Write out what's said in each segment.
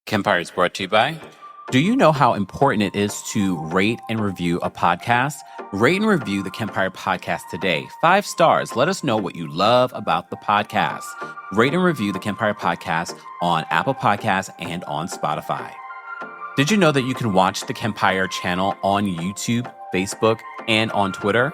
Kempire is brought to you by. Do you know how important it is to rate and review a podcast? Rate and review the Kempire podcast today. 5 stars. Let us know what you love about the podcast. Rate and review the Kempire podcast on Apple Podcasts and on Spotify. Did you know that you can watch the Kempire channel on YouTube, Facebook, and on Twitter?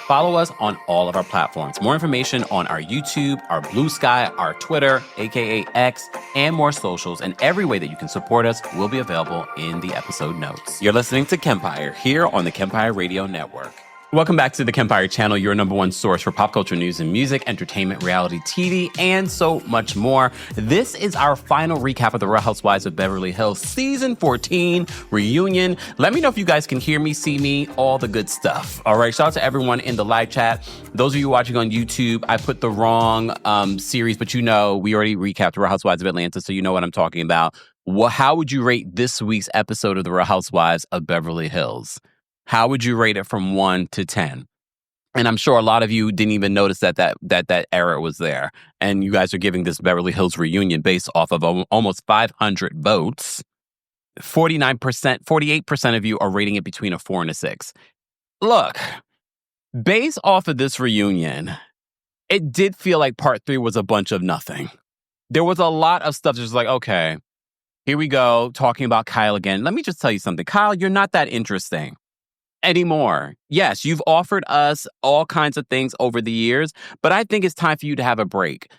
Follow us on all of our platforms. More information on our YouTube, our Blue Sky, our Twitter, aka X, and more socials, and every way that you can support us will be available in the episode notes. You're listening to Kempire here on the Kempire Radio Network. Welcome back to the Kempire channel, your number one source for pop culture news and music, entertainment, reality TV, and so much more. This is our final recap of the Real Housewives of Beverly Hills Season 14 reunion. Let me know if you guys can hear me, see me, all the good stuff. All right, shout out to everyone in the live chat. Those of you watching on YouTube, I put the wrong series, but you know, we already recapped the Real Housewives of Atlanta, so you know what I'm talking about. How would you rate this week's episode of the Real Housewives of Beverly Hills? How would you rate it from 1 to 10? And I'm sure a lot of you didn't even notice that error was there. And you guys are giving this Beverly Hills reunion based off of almost 500 votes. 48% of you are rating it between a 4 and a 6. Look, based off of this reunion, it did feel like part 3 was a bunch of nothing. There was a lot of stuff just like, okay, here we go, talking about Kyle again. Let me just tell you something. Kyle, you're not that interesting anymore. Yes, you've offered us all kinds of things over the years, but I think it's time for you to have a break.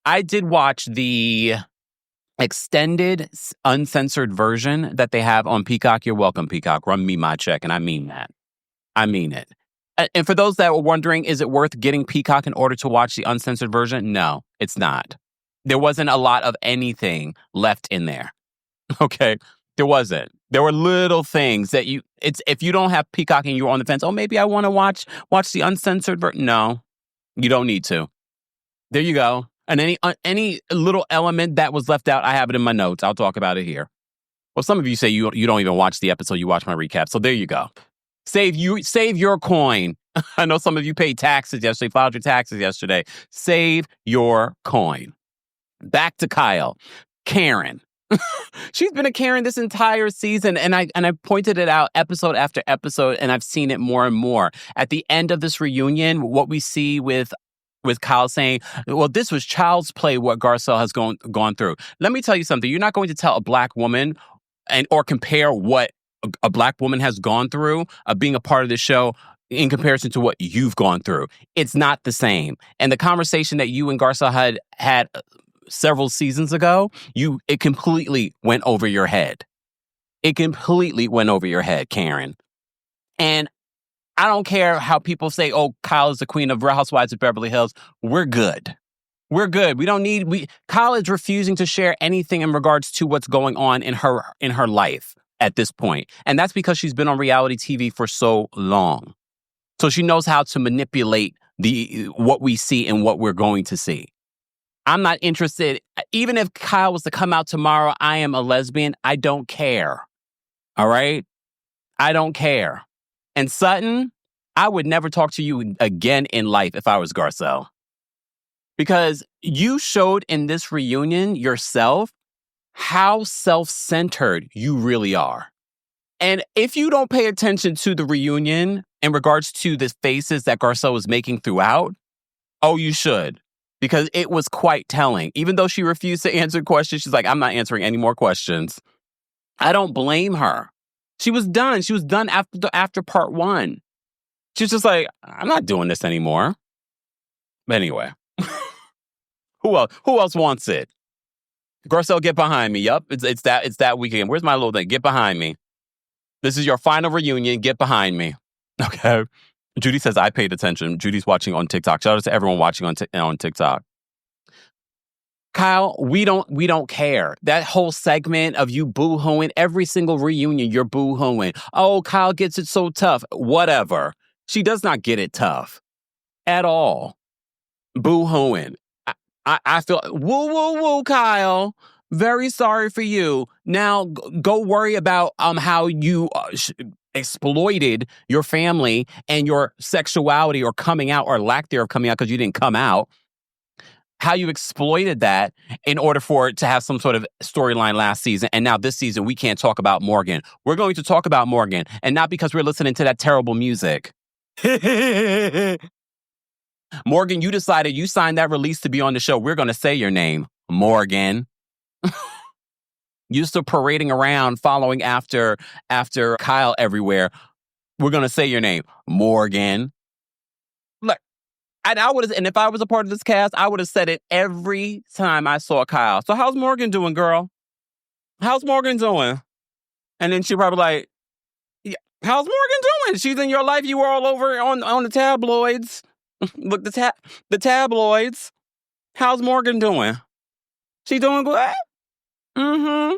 I did watch the extended, uncensored version that they have on Peacock. You're welcome, Peacock. Run me my check, and I mean that. I mean it. And for those that were wondering, is it worth getting Peacock in order to watch the uncensored version? No, it's not. There wasn't a lot of anything left in there. Okay? There wasn't. There were little things that if you don't have Peacock and you're on the fence, oh, maybe I want to watch the uncensored version. No, you don't need to. There you go. And any little element that was left out, I have it in my notes. I'll talk about it here. Well, some of you say you don't even watch the episode, you watch my recap. So there you go. Save your coin. I know some of you paid taxes yesterday, filed your taxes yesterday. Save your coin. Back to Kyle. Karen. She's been a Karen this entire season, and I pointed it out episode after episode, and I've seen it more and more. At the end of this reunion, what we see with Kyle saying, well, this was child's play, what Garcelle has gone through. Let me tell you something. You're not going to tell a black woman or compare what a black woman has gone through being a part of the show in comparison to what you've gone through. It's not the same. And the conversation that you and Garcelle had several seasons ago, it completely went over your head. It completely went over your head, Karen. And I don't care how people say, oh, Kyle is the queen of Real Housewives of Beverly Hills. We're good. We're good. Kyle is refusing to share anything in regards to what's going on in her life at this point. And that's because she's been on reality TV for so long. So she knows how to manipulate what we see and what we're going to see. I'm not interested. Even if Kyle was to come out tomorrow, I am a lesbian. I don't care. All right? I don't care. And Sutton, I would never talk to you again in life if I was Garcelle. Because you showed in this reunion yourself how self-centered you really are. And if you don't pay attention to the reunion in regards to the faces that Garcelle was making throughout, oh, you should. Because it was quite telling. Even though she refused to answer questions, she's like, I'm not answering any more questions. I don't blame her. She was done. She was done after part 1. She's just like, I'm not doing this anymore. But anyway, who else wants it? Garcelle, get behind me. Yup, it's that weekend. Where's my little thing? Get behind me. This is your final reunion. Get behind me. Okay. Judy says, I paid attention. Judy's watching on TikTok. Shout out to everyone watching on TikTok. Kyle, we don't care. That whole segment of you boo-hooing, every single reunion, you're boo-hooing. Oh, Kyle gets it so tough. Whatever. She does not get it tough at all. Boo-hooing. I feel, woo, Kyle. Very sorry for you. Now, go worry about how you exploited your family and your sexuality or coming out or lack thereof coming out because you didn't come out. how you exploited that in order for it to have some sort of storyline last season. And now this season, we can't talk about Morgan. We're going to talk about Morgan, and not because we're listening to that terrible music. Morgan, you decided you signed that release to be on the show. We're going to say your name, Morgan. You're still parading around, following after Kyle everywhere. We're going to say your name, Morgan. Look, and if I was a part of this cast, I would have said it every time I saw Kyle. So how's Morgan doing, girl? How's Morgan doing? And then she probably like, yeah, how's Morgan doing? She's in your life. You were all over on the tabloids. Look, the tabloids. How's Morgan doing? She doing good? Mm-hmm.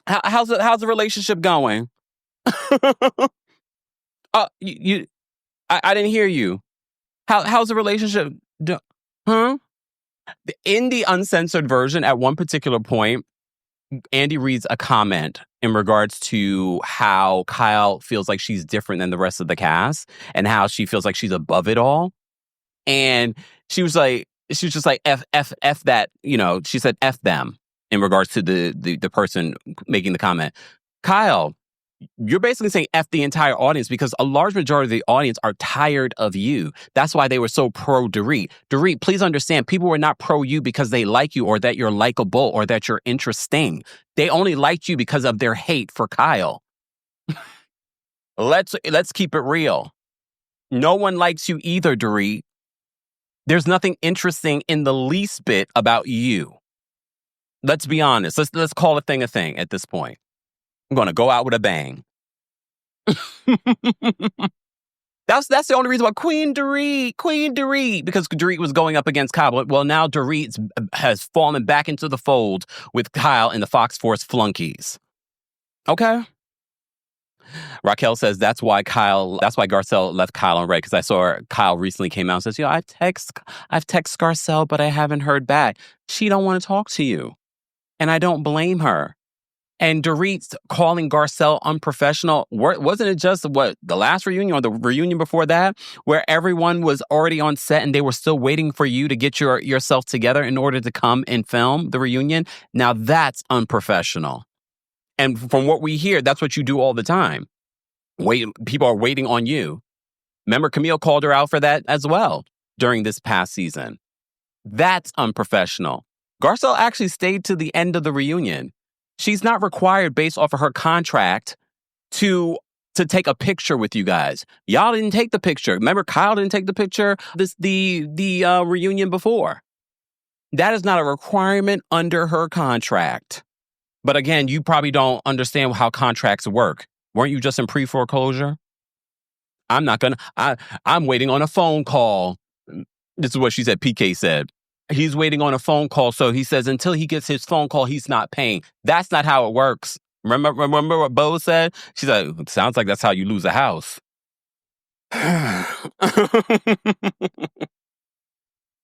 How's the relationship going? I didn't hear you. How's the relationship? In the uncensored version, at one particular point, Andy reads a comment in regards to how Kyle feels like she's different than the rest of the cast and how she feels like she's above it all. And she was just like, F that, she said F them in regards to the person making the comment. Kyle, you're basically saying F the entire audience because a large majority of the audience are tired of you. That's why they were so pro Dorit. Dorit, please understand, people were not pro you because they like you or that you're likable or that you're interesting. They only liked you because of their hate for Kyle. Let's keep it real. No one likes you either, Dorit. There's nothing interesting in the least bit about you. Let's be honest. Let's call a thing at this point. I'm going to go out with a bang. That's the only reason why Queen Dorit, because Dorit was going up against Kyle. Well, now Dorit has fallen back into the fold with Kyle and the Fox Force flunkies. Okay. Raquel says that's why Garcelle left Kyle on red, because I saw Kyle recently came out and says, I've texted Garcelle, but I haven't heard back. She don't want to talk to you. And I don't blame her. And Dorit calling Garcelle unprofessional, wasn't it just the last reunion or the reunion before that, where everyone was already on set and they were still waiting for you to get yourself together in order to come and film the reunion? Now that's unprofessional. And from what we hear, that's what you do all the time. People are waiting on you. Remember, Camille called her out for that as well during this past season. That's unprofessional. Garcelle actually stayed to the end of the reunion. She's not required, based off of her contract, to take a picture with you guys. Y'all didn't take the picture. Remember, Kyle didn't take the picture the reunion before. That is not a requirement under her contract. But again, you probably don't understand how contracts work. Weren't you just in pre-foreclosure? I'm waiting on a phone call. This is what she said, PK said. He's waiting on a phone call, so he says until he gets his phone call, he's not paying. That's not how it works. Remember what Bose said? She said, sounds like that's how you lose a house.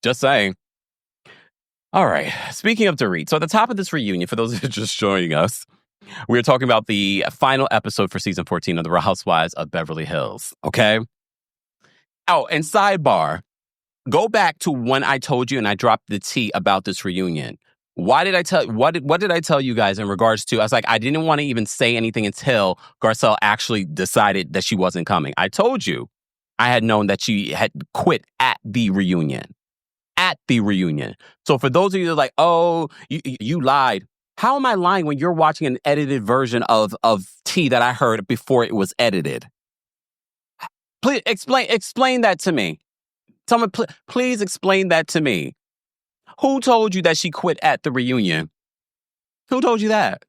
Just saying. All right. Speaking of Dorit, so at the top of this reunion, for those who are just joining us, we're talking about the final episode for season 14 of The Housewives of Beverly Hills. Okay? Oh, and sidebar. Go back to when I told you and I dropped the tea about this reunion. What did I tell you guys in regards to? I was like, I didn't want to even say anything until Garcelle actually decided that she wasn't coming. I told you I had known that she had quit at the reunion. At the reunion. So for those of you that are like, oh, you lied. How am I lying when you're watching an edited version of tea that I heard before it was edited? Please explain that to me. Someone, please explain that to me. Who told you that she quit at the reunion? Who told you that?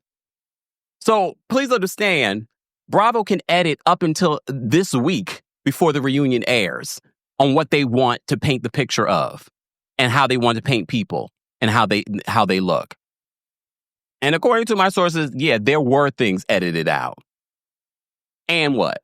So please understand, Bravo can edit up until this week before the reunion airs on what they want to paint the picture of and how they want to paint people and how they look. And according to my sources, yeah, there were things edited out. And what?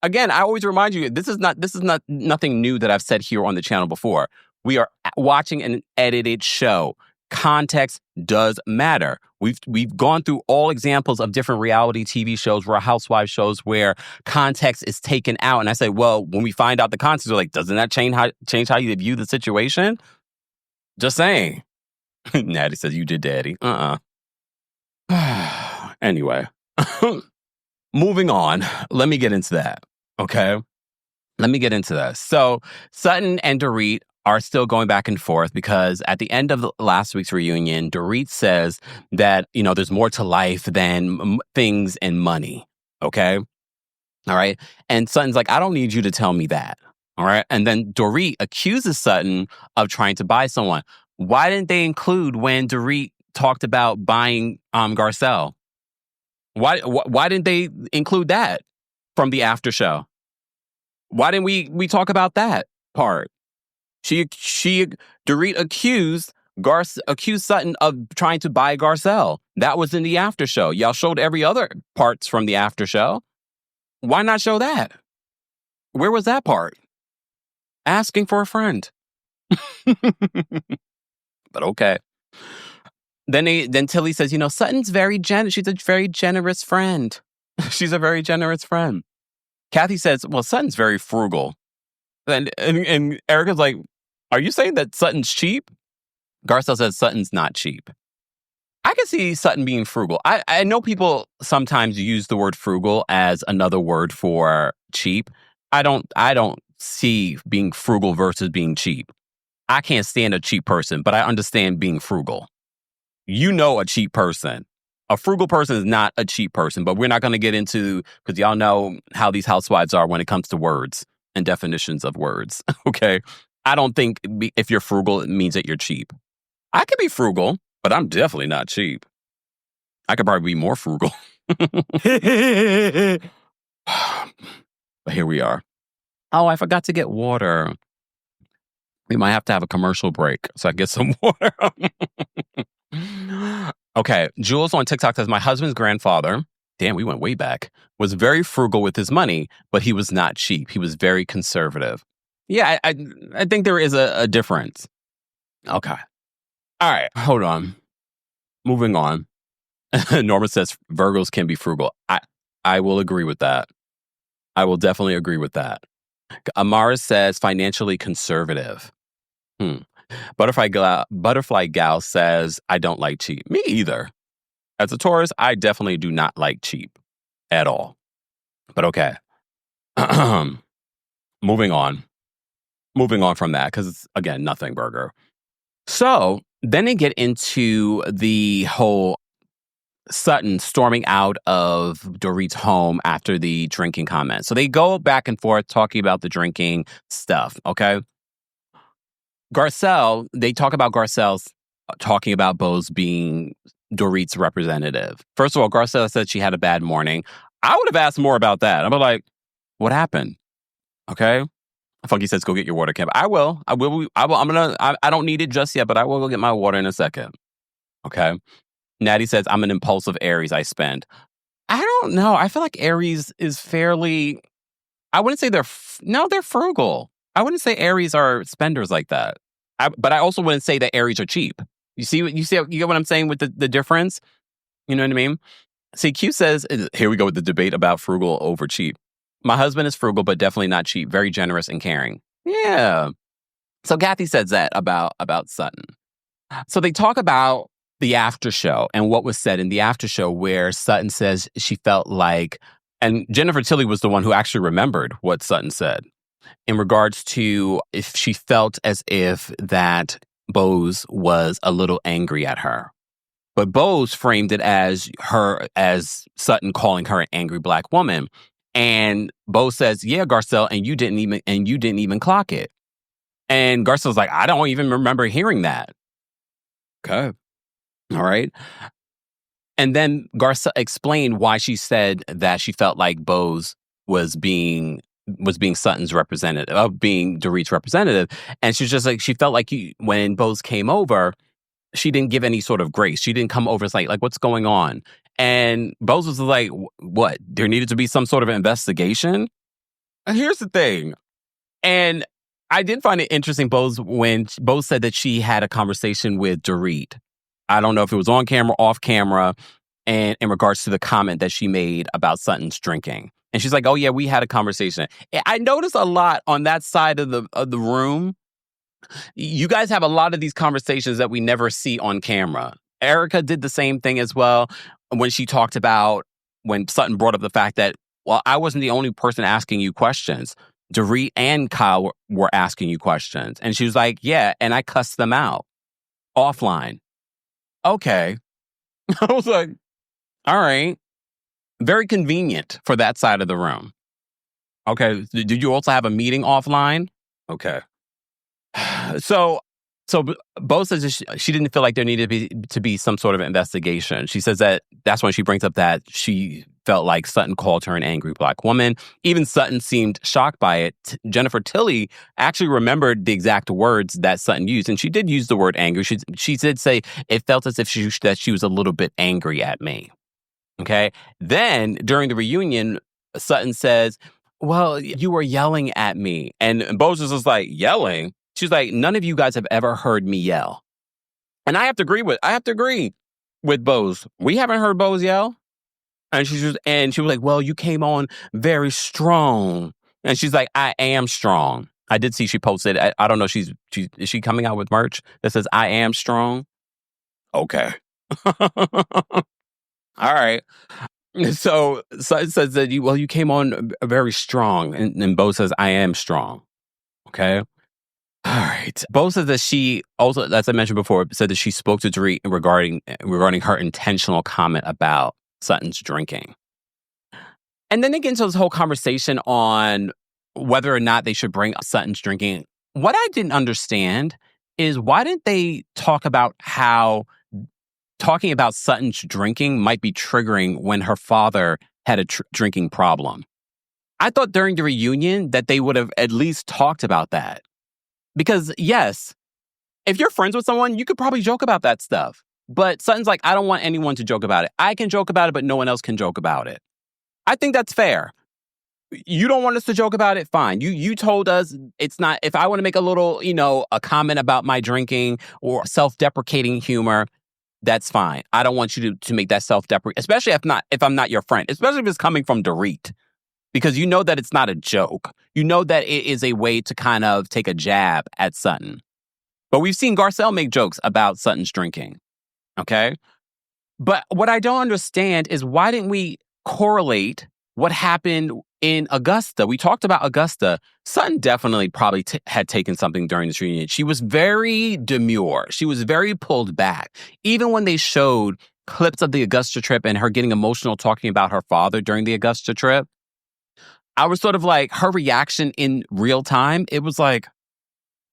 Again, I always remind you, this is not nothing new that I've said here on the channel before. We are watching an edited show. Context does matter. We've gone through all examples of different reality TV shows, housewife shows, where context is taken out. And I say, well, when we find out the context, we're like, doesn't that change how you view the situation? Just saying. Natty says, you did, daddy. Anyway. Moving on. Let me get into that. Okay? Let me get into that. So Sutton and Dorit are still going back and forth because at the end of last week's reunion, Dorit says that, there's more to life than things and money. Okay? All right? And Sutton's like, I don't need you to tell me that. All right? And then Dorit accuses Sutton of trying to buy someone. Why didn't they include when Dorit talked about buying Garcelle? Why didn't they include that from the after show? Why didn't we talk about that part? Dorit accused Sutton of trying to buy Garcelle. That was in the after show. Y'all showed every other parts from the after show. Why not show that? Where was that part? Asking for a friend. But okay. Then Tilly says, Sutton's very generous. She's a very generous friend. She's a very generous friend. Kathy says, well, Sutton's very frugal. And Erica's like, are you saying that Sutton's cheap? Garcelle says Sutton's not cheap. I can see Sutton being frugal. I know people sometimes use the word frugal as another word for cheap. I don't see being frugal versus being cheap. I can't stand a cheap person, but I understand being frugal. A cheap person. A frugal person is not a cheap person, but we're not going to get into, because y'all know how these housewives are when it comes to words and definitions of words. Okay? I don't think if you're frugal, it means that you're cheap. I could be frugal, but I'm definitely not cheap. I could probably be more frugal. But here we are. Oh, I forgot to get water. We might have to have a commercial break so I can get some water. Okay, Jules on TikTok says, my husband's grandfather, damn, we went way back, was very frugal with his money, but he was not cheap. He was very conservative. Yeah, I think there is a difference. Okay. All right, hold on. Moving on. Norma says, Virgos can be frugal. I will agree with that. I will definitely agree with that. Amara says, financially conservative. Butterfly Gal says, I don't like cheap. Me either. As a Taurus, I definitely do not like cheap at all. But okay. Moving on from that, because it's, again, nothing burger. So then they get into the whole Sutton storming out of Dorit's home after the drinking comment. So they go back and forth talking about the drinking stuff, okay? Garcelle, they talk about Garcelle's talking about Bose being Dorit's representative. First of all, Garcelle said she had a bad morning. I would have asked more about that. I'm like, what happened? Okay. Funky says, go get your water, Kemp. I will. I don't need it just yet, but I will go get my water in a second. Okay. Natty says, I'm an impulsive Aries. I spend. I don't know. I feel like Aries is fairly, I wouldn't say they're frugal. I wouldn't say Aries are spenders like that. But I also wouldn't say that Aries are cheap. You get what I'm saying with the difference? You know what I mean? See, Q says, here we go with the debate about frugal over cheap. My husband is frugal, but definitely not cheap. Very generous and caring. Yeah. So Kathy says that about Sutton. So they talk about the after show and what was said in the after show, where Sutton says she felt like, and Jennifer Tilly was the one who actually remembered what Sutton said in regards to if she felt as if that Bose was a little angry at her. But Bose framed it as Sutton calling her an angry black woman. And Bose says, yeah, Garcelle, and you didn't even clock it. And Garcelle's like, I don't even remember hearing that. Okay. All right. And then Garcelle explained why she said that she felt like Bose was being Sutton's representative, of being Dorit's representative. And she's just like, she felt like when Bose came over, she didn't give any sort of grace. She didn't come over as like what's going on? And Bose was like, what? There needed to be some sort of investigation? And here's the thing. And I did find it interesting, when Bose said that she had a conversation with Dorit. I don't know if it was on camera, off camera, and in regards to the comment that she made about Sutton's drinking. And she's like, oh yeah, we had a conversation. I noticed a lot on that side of the room You guys have a lot of these conversations that we never see on camera. Erica did the same thing as well when she talked about when Sutton brought up the fact that, well, I wasn't the only person asking you questions. Dorit and Kyle were asking you questions. And she was like, yeah, and I cussed them out offline. Okay. I was like, all right. Very convenient for that side of the room. Okay. Did you also have a meeting offline? Okay. So Bo says that she didn't feel like there needed to be some sort of investigation. She says that that's when she brings up that she felt like Sutton called her an angry Black woman. Even Sutton seemed shocked by it. Jennifer Tilly actually remembered the exact words that Sutton used, and she did use the word angry. She did say it felt as if she was a little bit angry at me. Okay. Then during the reunion, Sutton says, well, you were yelling at me. And Bose was just like, yelling? She's like, none of you guys have ever heard me yell. And I have to agree with Bose. We haven't heard Bose yell. And she was like, well, you came on very strong. And she's like, I am strong. I did see she posted, I don't know, is she coming out with merch that says I am strong? Okay. All right. So it says that you came on very strong. And Bo says, I am strong. Okay. All right. Bo says that she also, as I mentioned before, said that she spoke to Dorit regarding her intentional comment about Sutton's drinking. And then they get into this whole conversation on whether or not they should bring up Sutton's drinking. What I didn't understand is why didn't they talk about how talking about Sutton's drinking might be triggering when her father had a drinking problem? I thought during the reunion that they would have at least talked about that. Because yes, if you're friends with someone, you could probably joke about that stuff. But Sutton's like, I don't want anyone to joke about it. I can joke about it, but no one else can joke about it. I think that's fair. You don't want us to joke about it? Fine. You told us it's not, if I want to make a little, a comment about my drinking or self-deprecating humor, that's fine. I don't want you to make that self-deprecating, especially if I'm not your friend, especially if it's coming from Dorit. Because you know that it's not a joke. You know that it is a way to kind of take a jab at Sutton. But we've seen Garcelle make jokes about Sutton's drinking. Okay? But what I don't understand is why didn't we correlate what happened in Augusta? We talked about Augusta. Sutton definitely probably had taken something during this reunion. She was very demure. She was very pulled back. Even when they showed clips of the Augusta trip and her getting emotional talking about her father during the Augusta trip, I was sort of like, her reaction in real time, it was like,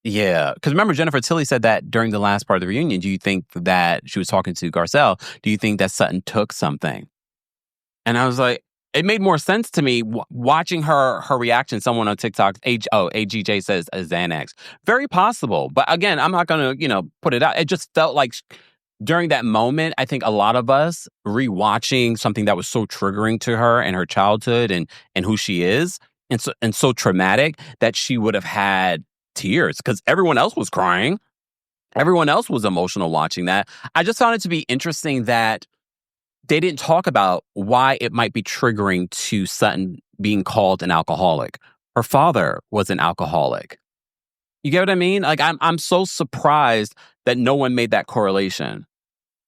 yeah. Because remember, Jennifer Tilly said that during the last part of the reunion. Do you think that she was talking to Garcelle? Do you think that Sutton took something? And I was like, it made more sense to me watching her reaction. Someone on TikTok, AGJ says Xanax. Very possible. But again, I'm not going to, put it out. It just felt like during that moment, I think a lot of us rewatching something that was so triggering to her and her childhood and who she is and so traumatic that she would have had tears because everyone else was crying. Everyone else was emotional watching that. I just found it to be interesting that they didn't talk about why it might be triggering to Sutton being called an alcoholic. Her father was an alcoholic. You get what I mean? Like I'm so surprised that no one made that correlation.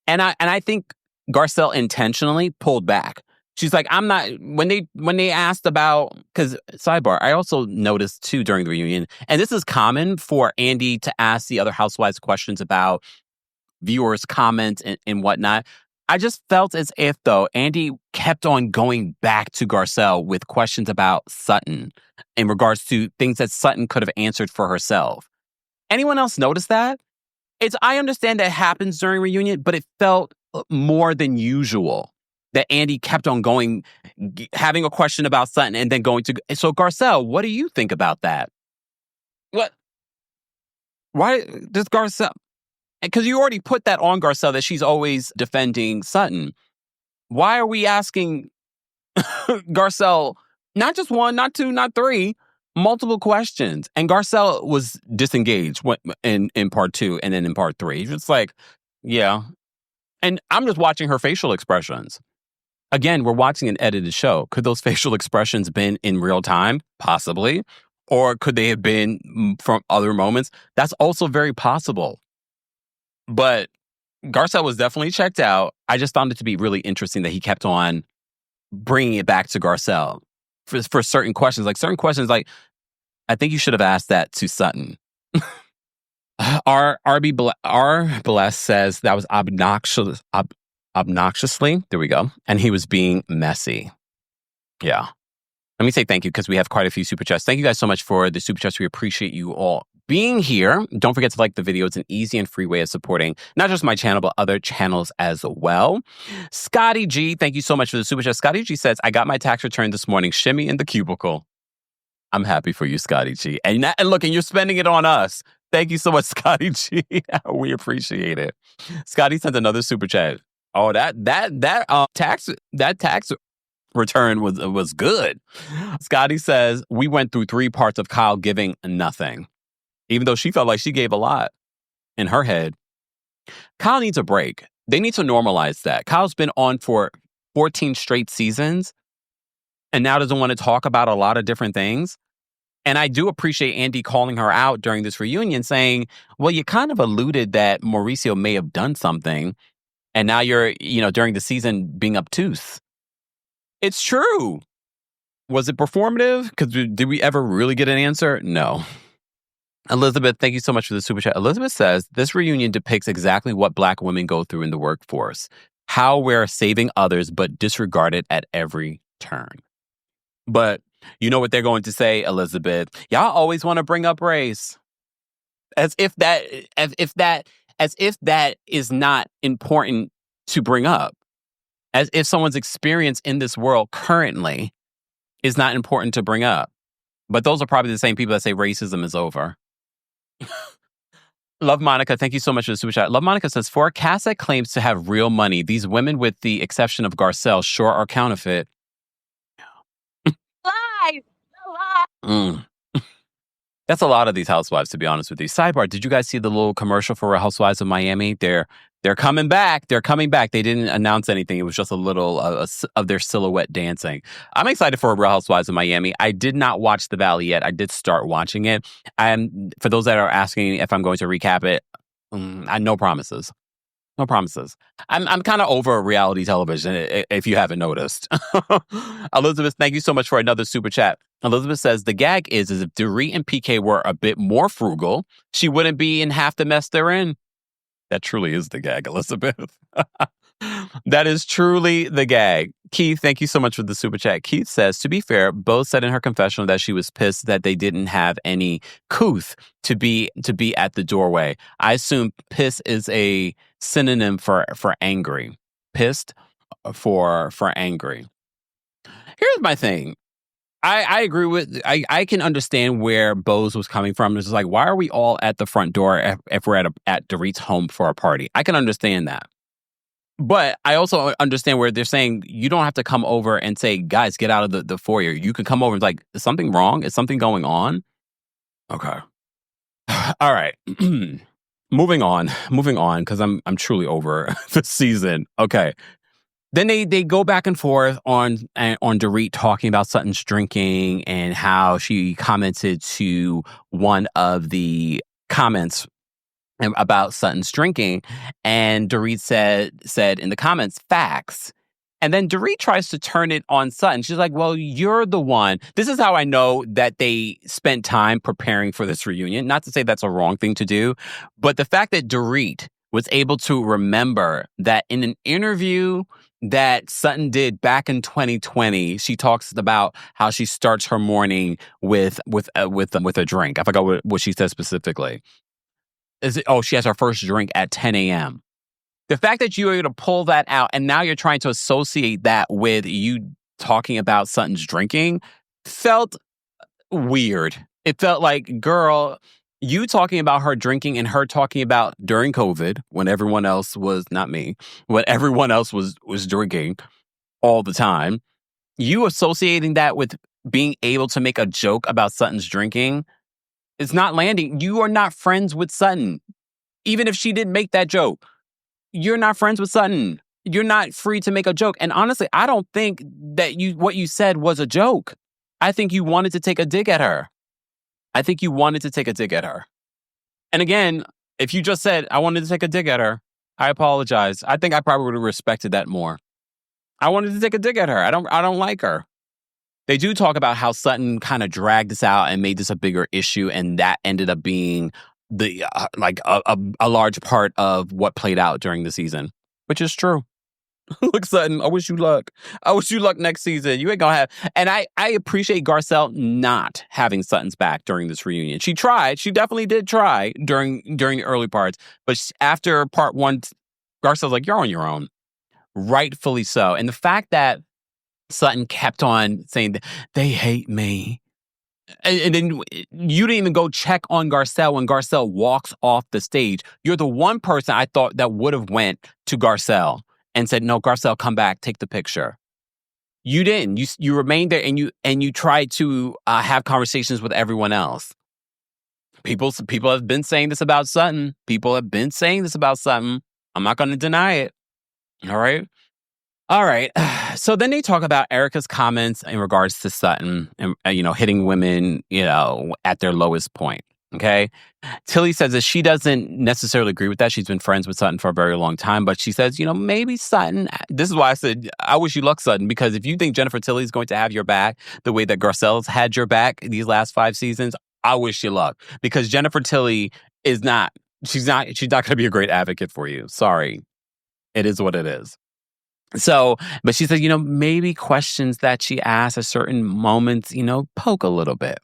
And I think Garcelle intentionally pulled back. She's like, I'm not, when they asked about, because sidebar, I also noticed too during the reunion, and this is common for Andy to ask the other housewives questions about viewers' comments and whatnot. I just felt as if, though, Andy kept on going back to Garcelle with questions about Sutton in regards to things that Sutton could have answered for herself. Anyone else notice that? I understand that happens during reunion, but it felt more than usual that Andy kept on going, having a question about Sutton and then going to... So, Garcelle, what do you think about that? What? Why does Garcelle... Because you already put that on Garcelle that she's always defending Sutton. Why are we asking Garcelle not just one, not two, not three, multiple questions? And Garcelle was disengaged in part 2 and then in part 3. It's like, yeah. And I'm just watching her facial expressions. Again, we're watching an edited show. Could those facial expressions been in real time? Possibly. Or could they have been from other moments? That's also very possible. But Garcelle was definitely checked out. I just found it to be really interesting that he kept on bringing it back to Garcelle for certain questions. Like certain questions, like, I think you should have asked that to Sutton. R Bless says that was obnoxiously, there we go. And he was being messy. Yeah. Let me say thank you because we have quite a few super chats. Thank you guys so much for the super chats. We appreciate you all being here. Don't forget to like the video. It's an easy and free way of supporting not just my channel, but other channels as well. Scotty G, thank you so much for the super chat. Scotty G says, I got my tax return this morning. Shimmy in the cubicle. I'm happy for you, Scotty G. And look, and you're spending it on us. Thank you so much, Scotty G. We appreciate it. Scotty sent another super chat. Oh, that tax return was good. Scotty says, we went through 3 parts of Kyle giving nothing, even though she felt like she gave a lot in her head. Kyle needs a break. They need to normalize that. Kyle's been on for 14 straight seasons and now doesn't want to talk about a lot of different things. And I do appreciate Andy calling her out during this reunion saying, well, you kind of alluded that Mauricio may have done something and now you're, during the season being obtuse. It's true. Was it performative? Because did we ever really get an answer? No. Elizabeth, thank you so much for the super chat. Elizabeth says, this reunion depicts exactly what Black women go through in the workforce. How we're saving others, but disregarded at every turn. But you know what they're going to say, Elizabeth? Y'all always want to bring up race. As if that is not important to bring up. As if someone's experience in this world currently is not important to bring up. But those are probably the same people that say racism is over. Love Monica, thank you so much for the super chat. Love Monica says, for a cast that claims to have real money, these women, with the exception of Garcelle, sure are counterfeit. Lies! Mm. That's a lot of these housewives, to be honest with you. Sidebar, did you guys see the little commercial for Housewives of Miami? They're coming back. They're coming back. They didn't announce anything. It was just a little of their silhouette dancing. I'm excited for Real Housewives of Miami. I did not watch The Valley yet. I did start watching it. And for those that are asking if I'm going to recap it, no promises. No promises. I'm kind of over reality television, if you haven't noticed. Elizabeth, thank you so much for another super chat. Elizabeth says, the gag is if Dorit and PK were a bit more frugal, she wouldn't be in half the mess they're in. That truly is the gag, Elizabeth. That is truly the gag. Keith, thank you so much for the super chat. Keith says, to be fair, Bose said in her confessional that she was pissed that they didn't have any couth to be at the doorway. I assume piss is a synonym for angry. Pissed for angry. Here's my thing. I agree with, I can understand where Bose was coming from. It's just like, why are we all at the front door if we're at Dorit's home for a party? I can understand that. But I also understand where they're saying you don't have to come over and say, guys, get out of the foyer. You can come over and like, is something wrong? Is something going on? Okay. All right. Moving on, because I'm truly over the season. Okay. Then they go back and forth on Dorit talking about Sutton's drinking and how she commented to one of the comments about Sutton's drinking, and Dorit said in the comments, facts. And then Dorit tries to turn it on Sutton. She's like, well, you're the one. This is how I know that they spent time preparing for this reunion. Not to say that's a wrong thing to do, but the fact that Dorit was able to remember that in an interview that Sutton did back in 2020, she talks about how she starts her morning with a drink. I forgot what she said specifically. She has her first drink at 10 a.m. The fact that you were able to pull that out and now you're trying to associate that with you talking about Sutton's drinking felt weird. It felt like, girl, you talking about her drinking and her talking about during COVID when everyone else was, not me, when everyone else was drinking all the time, you associating that with being able to make a joke about Sutton's drinking is not landing. You are not friends with Sutton. Even if she didn't make that joke, you're not friends with Sutton. You're not free to make a joke. And honestly, I don't think that what you said was a joke. I think you wanted to take a dig at her. I think you wanted to take a dig at her. And again, if you just said, I wanted to take a dig at her, I apologize. I think I probably would have respected that more. I wanted to take a dig at her. I don't like her. They do talk about how Sutton kind of dragged this out and made this a bigger issue, and that ended up being the a large part of what played out during the season, which is true. Look, Sutton, I wish you luck. I wish you luck next season. You ain't gonna have. And I appreciate Garcelle not having Sutton's back during this reunion. She tried. She definitely did try during the early parts. But after part one, Garcelle's like, you're on your own. Rightfully so. And the fact that Sutton kept on saying that they hate me. And then you didn't even go check on Garcelle when Garcelle walks off the stage. You're the one person I thought that would have went to Garcelle and said, no, Garcelle, come back, take the picture. You didn't. You remained there and you tried to have conversations with everyone else. People have been saying this about Sutton. I'm not going to deny it. All right. So then they talk about Erica's comments in regards to Sutton and, hitting women, at their lowest point. Okay. Tilly says that she doesn't necessarily agree with that. She's been friends with Sutton for a very long time, but she says, maybe Sutton, this is why I said, I wish you luck, Sutton, because if you think Jennifer Tilly is going to have your back the way that Garcelle's had your back these last 5 seasons, I wish you luck, because Jennifer Tilly she's not going to be a great advocate for you. Sorry. It is what it is. So, but she said, maybe questions that she asks at certain moments, poke a little bit.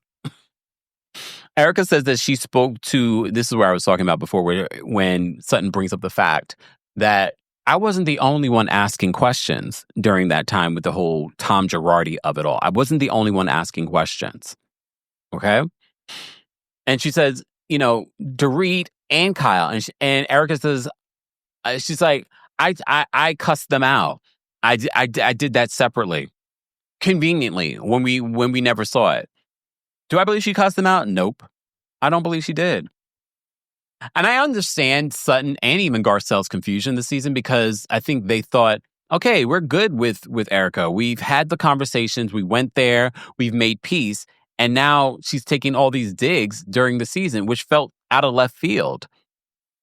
Erica says that she spoke to, this is where I was talking about before, when Sutton brings up the fact that I wasn't the only one asking questions during that time with the whole Tom Girardi of it all. I wasn't the only one asking questions. Okay? And she says, Dorit and Kyle, and Erica says, she's like, I cussed them out. I did that separately, conveniently, when we never saw it. Do I believe she cussed them out? Nope. I don't believe she did. And I understand Sutton and even Garcelle's confusion this season, because I think they thought, okay, we're good with Erica. We've had the conversations. We went there. We've made peace. And now she's taking all these digs during the season, which felt out of left field.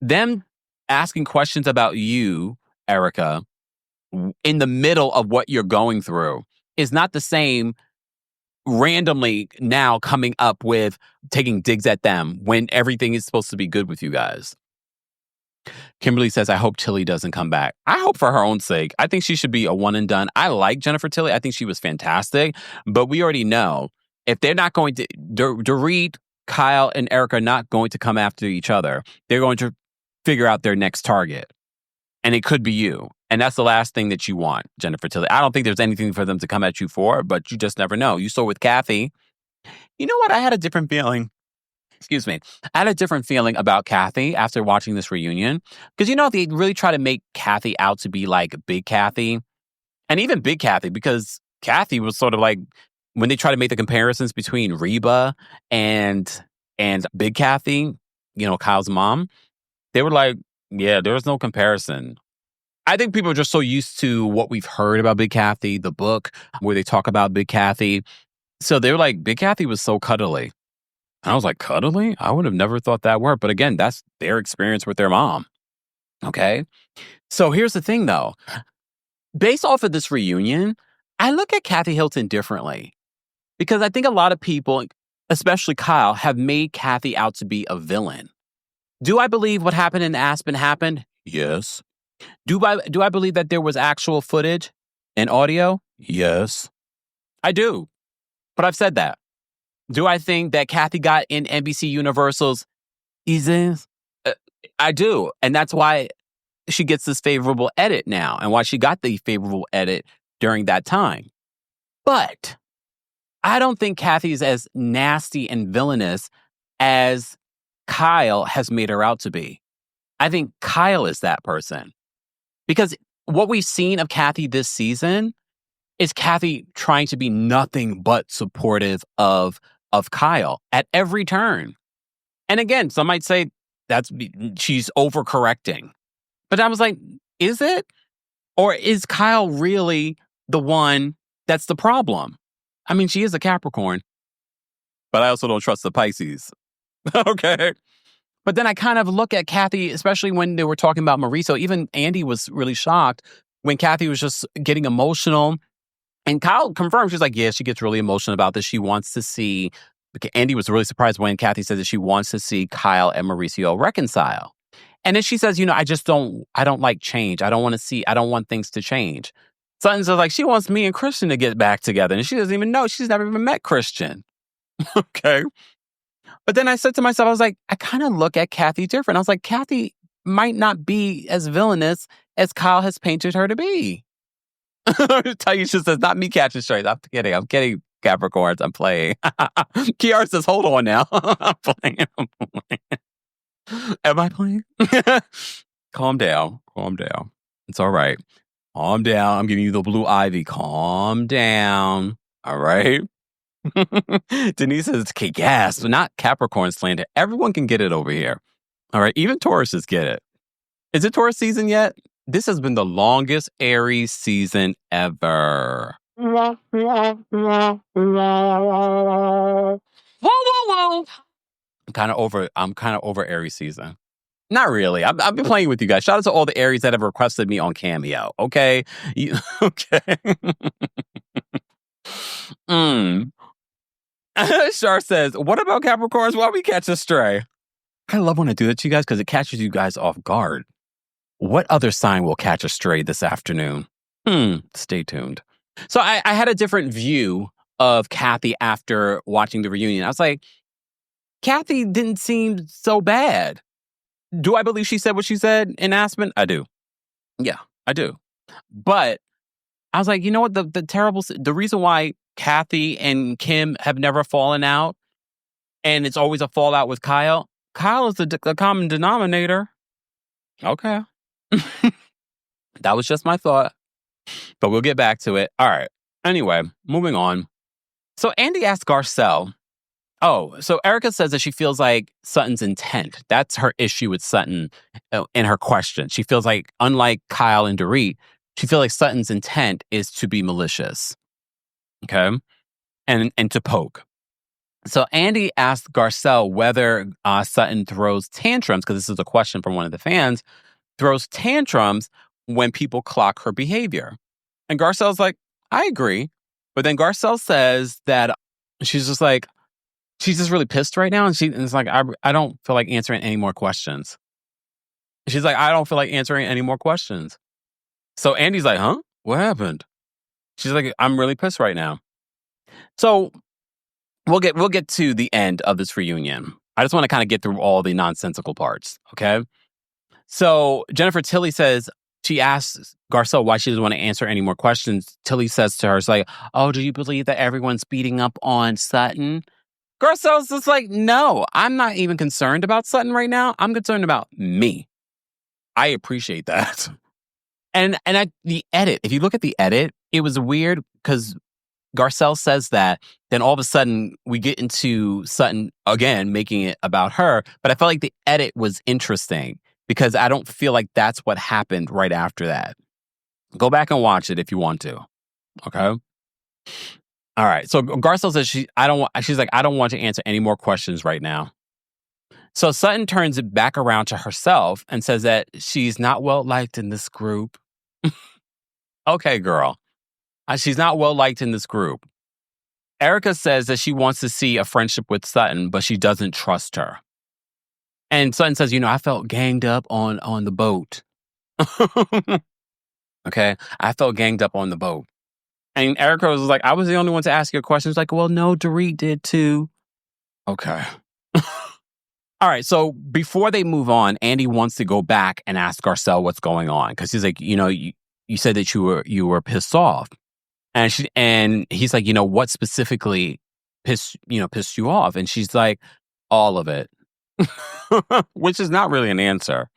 Them asking questions about you, Erica, in the middle of what you're going through is not the same randomly now coming up with taking digs at them when everything is supposed to be good with you guys. Kimberly says, I hope Tilly doesn't come back. I hope for her own sake. I think she should be a one and done. I like Jennifer Tilly. I think she was fantastic. But we already know if they're not going to, Dorit, Kyle, and Erica are not going to come after each other. They're going to figure out their next target. And it could be you. And that's the last thing that you want, Jennifer Tilly. I don't think there's anything for them to come at you for, but you just never know. You saw with Kathy. You know what? I had a different feeling. Excuse me. I had a different feeling about Kathy after watching this reunion. Because, they really try to make Kathy out to be like Big Kathy. And even Big Kathy, because Kathy was sort of like, when they try to make the comparisons between Reba and Big Kathy, Kyle's mom, they were like, yeah, there's no comparison. I think people are just so used to what we've heard about Big Kathy, the book where they talk about Big Kathy. So they were like, Big Kathy was so cuddly. And I was like, cuddly? I would have never thought that word. But again, that's their experience with their mom. Okay? So here's the thing, though. Based off of this reunion, I look at Kathy Hilton differently. Because I think a lot of people, especially Kyle, have made Kathy out to be a villain. Do I believe what happened in Aspen happened? Yes. Do I believe that there was actual footage and audio? Yes. I do. But I've said that. Do I think that Kathy got in NBC Universal's easy? I do. And that's why she gets this favorable edit now, and why she got the favorable edit during that time. But I don't think Kathy is as nasty and villainous as Kyle has made her out to be. I think Kyle is that person. Because what we've seen of Kathy this season is Kathy trying to be nothing but supportive of Kyle at every turn. And again, some might say she's overcorrecting. But I was like, is it? Or is Kyle really the one that's the problem? I mean, she is a Capricorn. but I also don't trust the Pisces. Okay. But then I kind of look at Kathy, especially when they were talking about Mauricio. Even Andy was really shocked when Kathy was just getting emotional. And Kyle confirmed, she's like, yeah, she gets really emotional about this. She wants to see, Andy was really surprised when Kathy said that she wants to see Kyle and Mauricio reconcile. And then she says, I don't like change. I don't want things to change. Sutton says, like, she wants me and Christian to get back together. And she doesn't even know. She's never even met Christian. Okay. But then I said to myself, I was like, I kind of look at Kathy different. I was like, Kathy might not be as villainous as Kyle has painted her to be. Taisha says, not me catching strays. I'm kidding, Capricorns. I'm playing. Kiara says, hold on now. I'm playing. Am I playing? Calm down. It's all right. Calm down. I'm giving you the blue ivy. Calm down. All right. Denise says, okay, yes, but not Capricorn slander. Everyone can get it over here. All right. Even Tauruses get it. Is it Taurus season yet? This has been the longest Aries season ever. I'm kind of over Aries season. Not really. I've been playing with you guys. Shout out to all the Aries that have requested me on CAMEO. Okay. Okay. Shar says, what about Capricorns? Why we catch a stray? I love when I do that to you guys because it catches you guys off guard. What other sign will catch a stray this afternoon? Stay tuned. So I had a different view of Kathy after watching the reunion. I was like, Kathy didn't seem so bad. Do I believe she said what she said in Aspen? I do. Yeah, I do. But I was like, you know what? The reason why Kathy and Kim have never fallen out, and it's always a fallout with Kyle. Kyle is the common denominator. Okay. That was just my thought, but we'll get back to it. All right. Anyway, moving on. So Andy asked Garcelle. So Erica says that she feels like Sutton's intent. That's her issue with Sutton in her question. She feels like, unlike Kyle and Dorit, she feels like Sutton's intent is to be malicious. Okay. And to poke. So Andy asked Garcelle whether Sutton throws tantrums, because this is a question from one of the fans, throws tantrums when people clock her behavior. And Garcelle's like, I agree. But then Garcelle says that she's just really pissed right now. And it's like, I don't feel like answering any more questions. She's like, I don't feel like answering any more questions. So Andy's like, huh? What happened? She's like, I'm really pissed right now. So we'll get to the end of this reunion. I just want to kind of get through all the nonsensical parts. Okay. So Jennifer Tilly says, she asks Garcelle why she doesn't want to answer any more questions. Tilly says to her, it's like, oh, do you believe that everyone's beating up on Sutton? Garcelle's just like, no, I'm not even concerned about Sutton right now. I'm concerned about me. I appreciate that. And the edit, if you look at the edit, it was weird because Garcelle says that, then all of a sudden we get into Sutton again, making it about her. But I felt like the edit was interesting because I don't feel like that's what happened right after that. Go back and watch it if you want to. Okay. All right. So Garcelle says she's like, I don't want to answer any more questions right now. So Sutton turns it back around to herself and says that she's not well liked in this group. Okay, girl. She's not well liked in this group. Erica says that she wants to see a friendship with Sutton, but she doesn't trust her. And Sutton says, I felt ganged up on the boat. Okay, I felt ganged up on the boat. And Erica was like, I was the only one to ask you a question. She's like, well, no, Dorit did too. Okay. All right, so before they move on, Andy wants to go back and ask Garcelle what's going on. Because he's like, you said that you were pissed off. And he's like, what specifically pissed you off? And she's like, all of it. Which is not really an answer.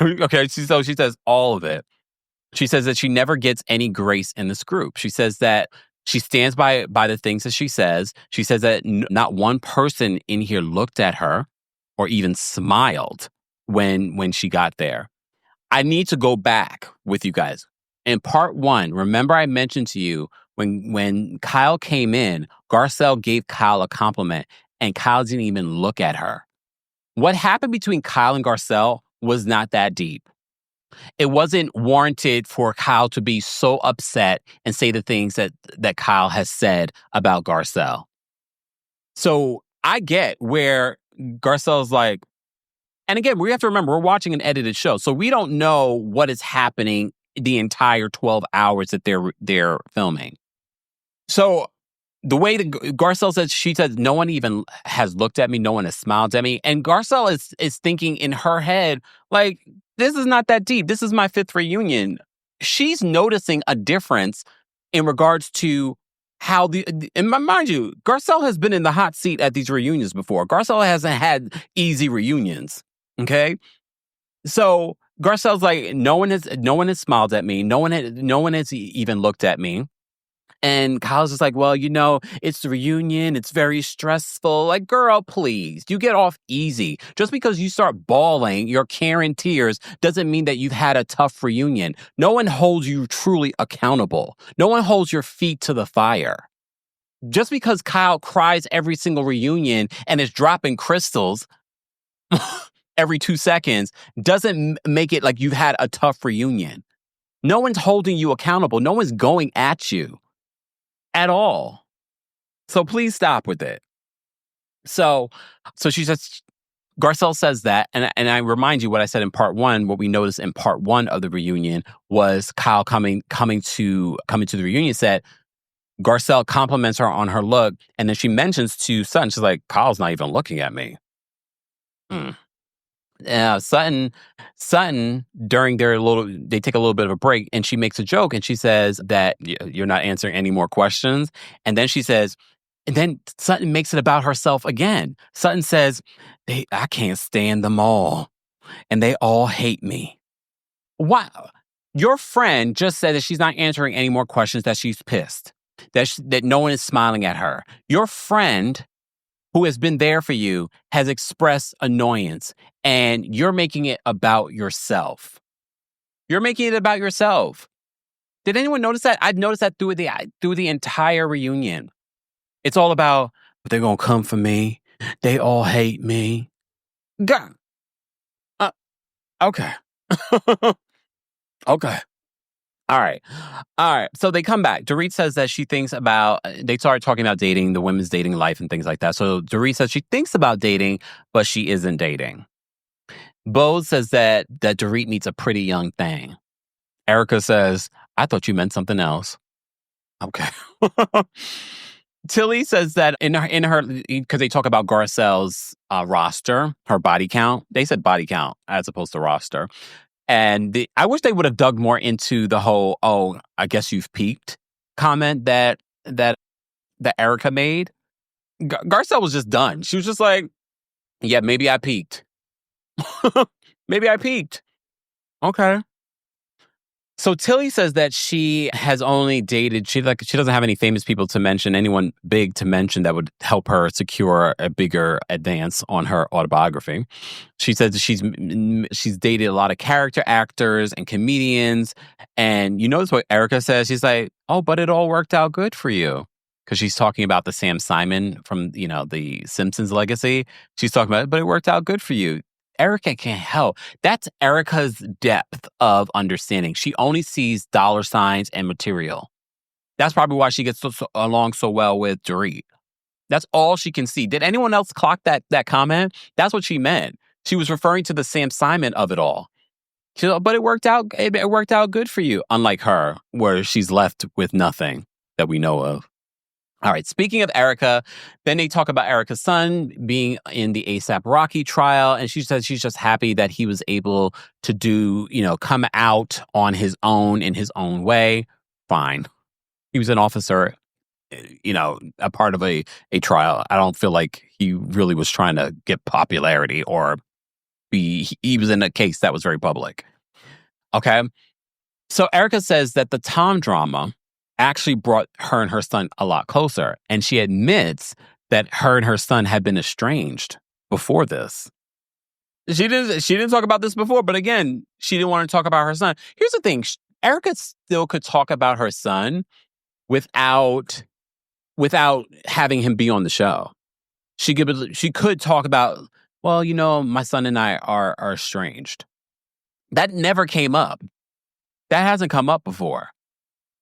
Okay, so she says all of it. She says that she never gets any grace in this group. She says that she stands by the things that she says. She says that not one person in here looked at her or even smiled when she got there. I need to go back with you guys. In part 1, remember I mentioned to you when Kyle came in, Garcelle gave Kyle a compliment and Kyle didn't even look at her. What happened between Kyle and Garcelle was not that deep. It wasn't warranted for Kyle to be so upset and say the things that Kyle has said about Garcelle. So I get where Garcelle's like, and again, we have to remember, we're watching an edited show, so we don't know what is happening the entire 12 hours that they're filming. So the way that Garcelle says, she says, no one even has looked at me, no one has smiled at me. And Garcelle is thinking in her head, like, this is not that deep. This is my 5th reunion. She's noticing a difference in regards to how and mind you, Garcelle has been in the hot seat at these reunions before. Garcelle hasn't had easy reunions. Okay. So Garcelle's like, no one has smiled at me. No one has even looked at me. And Kyle's just like, well, it's the reunion. It's very stressful. Like, girl, please, you get off easy. Just because you start bawling, your Karen tears, doesn't mean that you've had a tough reunion. No one holds you truly accountable. No one holds your feet to the fire. Just because Kyle cries every single reunion and is dropping crystals every 2 seconds doesn't make it like you've had a tough reunion. No one's holding you accountable. No one's going at you. At all. So please stop with it. So she says, Garcelle says that, and I remind you what I said in part 1, what we noticed in part 1 of the reunion was Kyle coming to the reunion set. Garcelle compliments her on her look, and then she mentions to Sutton, she's like, Kyle's not even looking at me. Sutton, during they take a little bit of a break, and she makes a joke, and she says that you're not answering any more questions. And then she says, and then Sutton makes it about herself again. Sutton says, I can't stand them all, and they all hate me. Wow. Your friend just said that she's not answering any more questions, that she's pissed, that no one is smiling at her. Your friend, who has been there for you, has expressed annoyance, and you're making it about yourself. You're making it about yourself. Did anyone notice that? I've noticed that through the entire reunion. It's all about, but they're going to come for me. They all hate me. Okay. Okay. All right. So they come back. Dorit says that she thinks about, they started talking about dating, the women's dating life and things like that. So Dorit says she thinks about dating, but she isn't dating. Bose says that Dorit needs a pretty young thing. Erica says, I thought you meant something else. Okay. Tilly says that in her, because they talk about Garcelle's roster, her body count. They said body count as opposed to roster. And I wish they would have dug more into the whole, oh, I guess you've peaked comment that Erica made. Garcelle was just done. She was just like, yeah, maybe I peaked. Maybe I peaked. Okay. So Tilly says that she has only dated, she doesn't have any famous people to mention, anyone big to mention that would help her secure a bigger advance on her autobiography. She says that she's dated a lot of character actors and comedians. And you notice what Erica says? She's like, oh, but it all worked out good for you. Because she's talking about the Sam Simon from, the Simpsons legacy. She's talking about it, but it worked out good for you. Erica can't help. That's Erica's depth of understanding. She only sees dollar signs and material. That's probably why she gets along so well with Dorit. That's all she can see. Did anyone else clock that comment? That's what she meant. She was referring to the Sam Simon of it all. But it worked out. It worked out good for you. Unlike her, where she's left with nothing that we know of. All right, speaking of Erica, then they talk about Erica's son being in the A$AP Rocky trial, and she says she's just happy that he was able to come out on his own in his own way. Fine. He was an officer, a part of a trial. I don't feel like he really was trying to get popularity or he was in a case that was very public. Okay? So Erica says that the Tom drama actually brought her and her son a lot closer. And she admits that her and her son had been estranged before this. She didn't talk about this before, but again, she didn't want to talk about her son. Here's the thing. Erica still could talk about her son without having him be on the show. she could talk about, well, my son and I are estranged. That never came up. That hasn't come up before.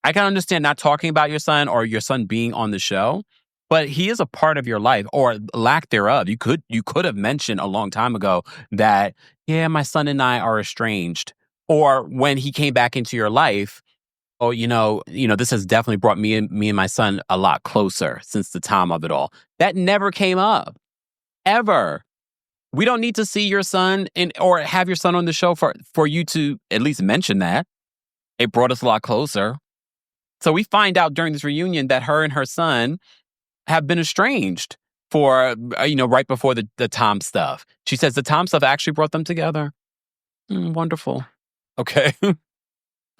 I can understand not talking about your son or your son being on the show, but he is a part of your life, or lack thereof. You could have mentioned a long time ago that, yeah, my son and I are estranged. Or when he came back into your life, oh, this has definitely brought me and my son a lot closer since the time of it all. That never came up, ever. We don't need to see your son or have your son on the show for you to at least mention that. It brought us a lot closer. So we find out during this reunion that her and her son have been estranged for, right before the Tom stuff. She says the Tom stuff actually brought them together. Wonderful. Okay.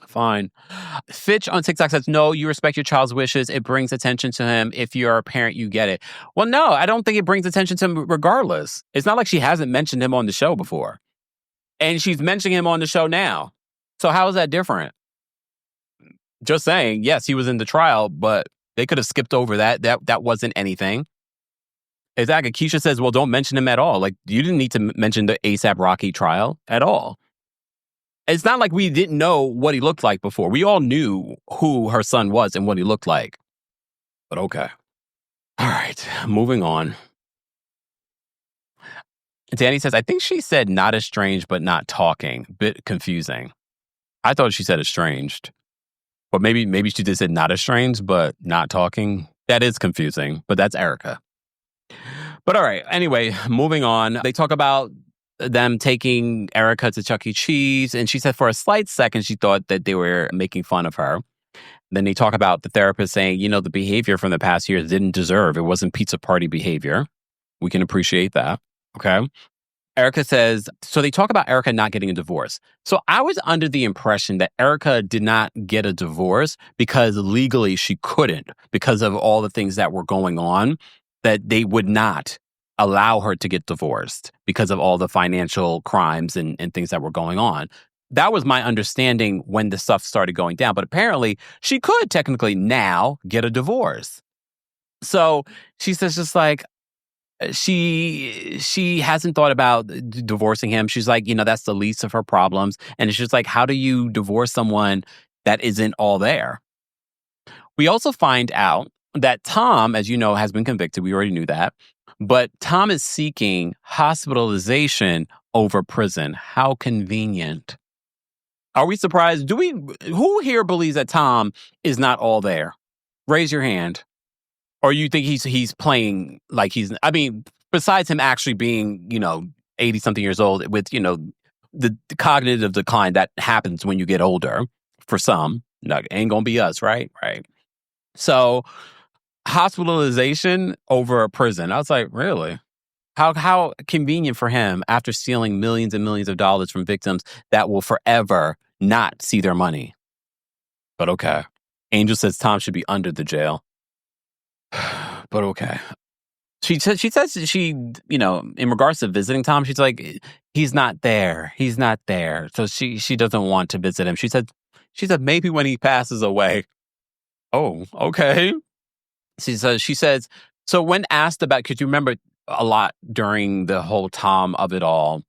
Fine. Fitch on TikTok says, no, you respect your child's wishes. It brings attention to him. If you're a parent, you get it. Well, no, I don't think it brings attention to him regardless. It's not like she hasn't mentioned him on the show before. And she's mentioning him on the show now. So how is that different? Just saying, yes, he was in the trial, but they could have skipped over that. That wasn't anything. Exactly. Keisha says, well, don't mention him at all. Like, you didn't need to mention the ASAP Rocky trial at all. It's not like we didn't know what he looked like before. We all knew who her son was and what he looked like. But okay. All right, moving on. Danny says, I think she said not estranged, but not talking. Bit confusing. I thought she said estranged. But maybe she did say not estranged, but not talking. That is confusing, but that's Erica. But all right, anyway, moving on. They talk about them taking Erica to Chuck E. Cheese, and she said for a slight second she thought that they were making fun of her. Then they talk about the therapist saying, the behavior from the past years didn't deserve. It wasn't pizza party behavior. We can appreciate that. Okay. Erica says, so they talk about Erica not getting a divorce. So I was under the impression that Erica did not get a divorce because legally she couldn't, because of all the things that were going on, that they would not allow her to get divorced because of all the financial crimes and things that were going on. That was my understanding when the stuff started going down. But apparently she could technically now get a divorce. So she says just like, she hasn't thought about divorcing him. She's like, that's the least of her problems. And it's just like, how do you divorce someone that isn't all there? We also find out that Tom, as you know, has been convicted. We already knew that. But Tom is seeking hospitalization over prison. How convenient. Are we surprised? Who here believes that Tom is not all there? Raise your hand. Or you think he's playing like besides him actually being, 80-something years old with, the cognitive decline that happens when you get older for some. No, ain't gonna be us, right? Right. So hospitalization over a prison. I was like, really? How convenient for him after stealing millions and millions of dollars from victims that will forever not see their money. But okay. Angel says Tom should be under the jail. But okay. She says in regards to visiting Tom, she's like, he's not there. He's not there. So she doesn't want to visit him. She said maybe when he passes away. Oh, okay. She says, so when asked about, because you remember a lot during the whole Tom of it all,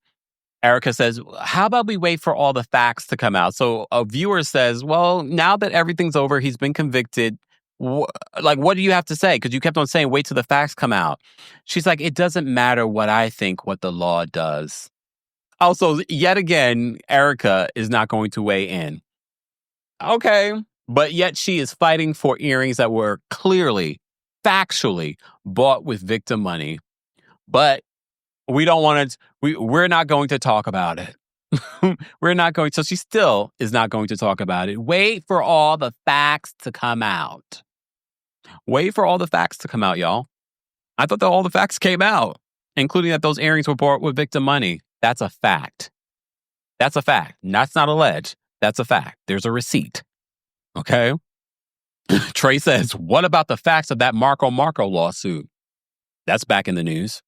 Erica says, how about we wait for all the facts to come out? So a viewer says, well, now that everything's over, he's been convicted. What do you have to say? Because you kept on saying, wait till the facts come out. She's like, it doesn't matter what I think, what the law does. Also, yet again, Erica is not going to weigh in. Okay. But yet she is fighting for earrings that were clearly, factually bought with victim money. But we don't want to, we're not going to talk about it. We're not going, so she still is not going to talk about it. Wait for all the facts to come out. Wait for all the facts to come out, y'all. I thought that all the facts came out, including that those earrings were bought with victim money. That's a fact. That's a fact. That's not alleged. That's a fact. There's a receipt. Okay? Trey says, what about the facts of that Marco lawsuit? That's back in the news.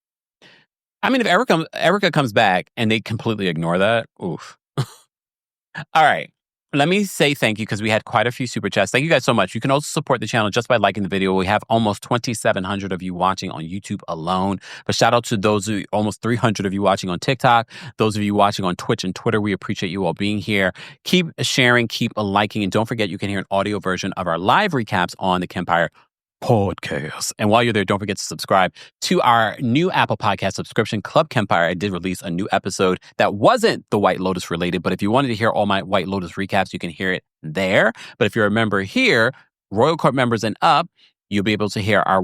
I mean, if Erica comes back and they completely ignore that, oof. All right. let me say thank you because we had quite a few super chats. Thank you guys so much. You can also support the channel just by liking the video. We have almost 2,700 of you watching on YouTube alone. But shout out to those almost 300 of you watching on TikTok. Those of you watching on Twitch and Twitter, we appreciate you all being here. Keep sharing, keep liking, and don't forget you can hear an audio version of our live recaps on the Kempire podcast. And while you're there, don't forget to subscribe to our new Apple Podcast subscription, Club Kempire. I did release a new episode that wasn't the White Lotus related, but if you wanted to hear all my White Lotus recaps, you can hear it there. But if you're a member here, Royal Court members and up, you'll be able to hear our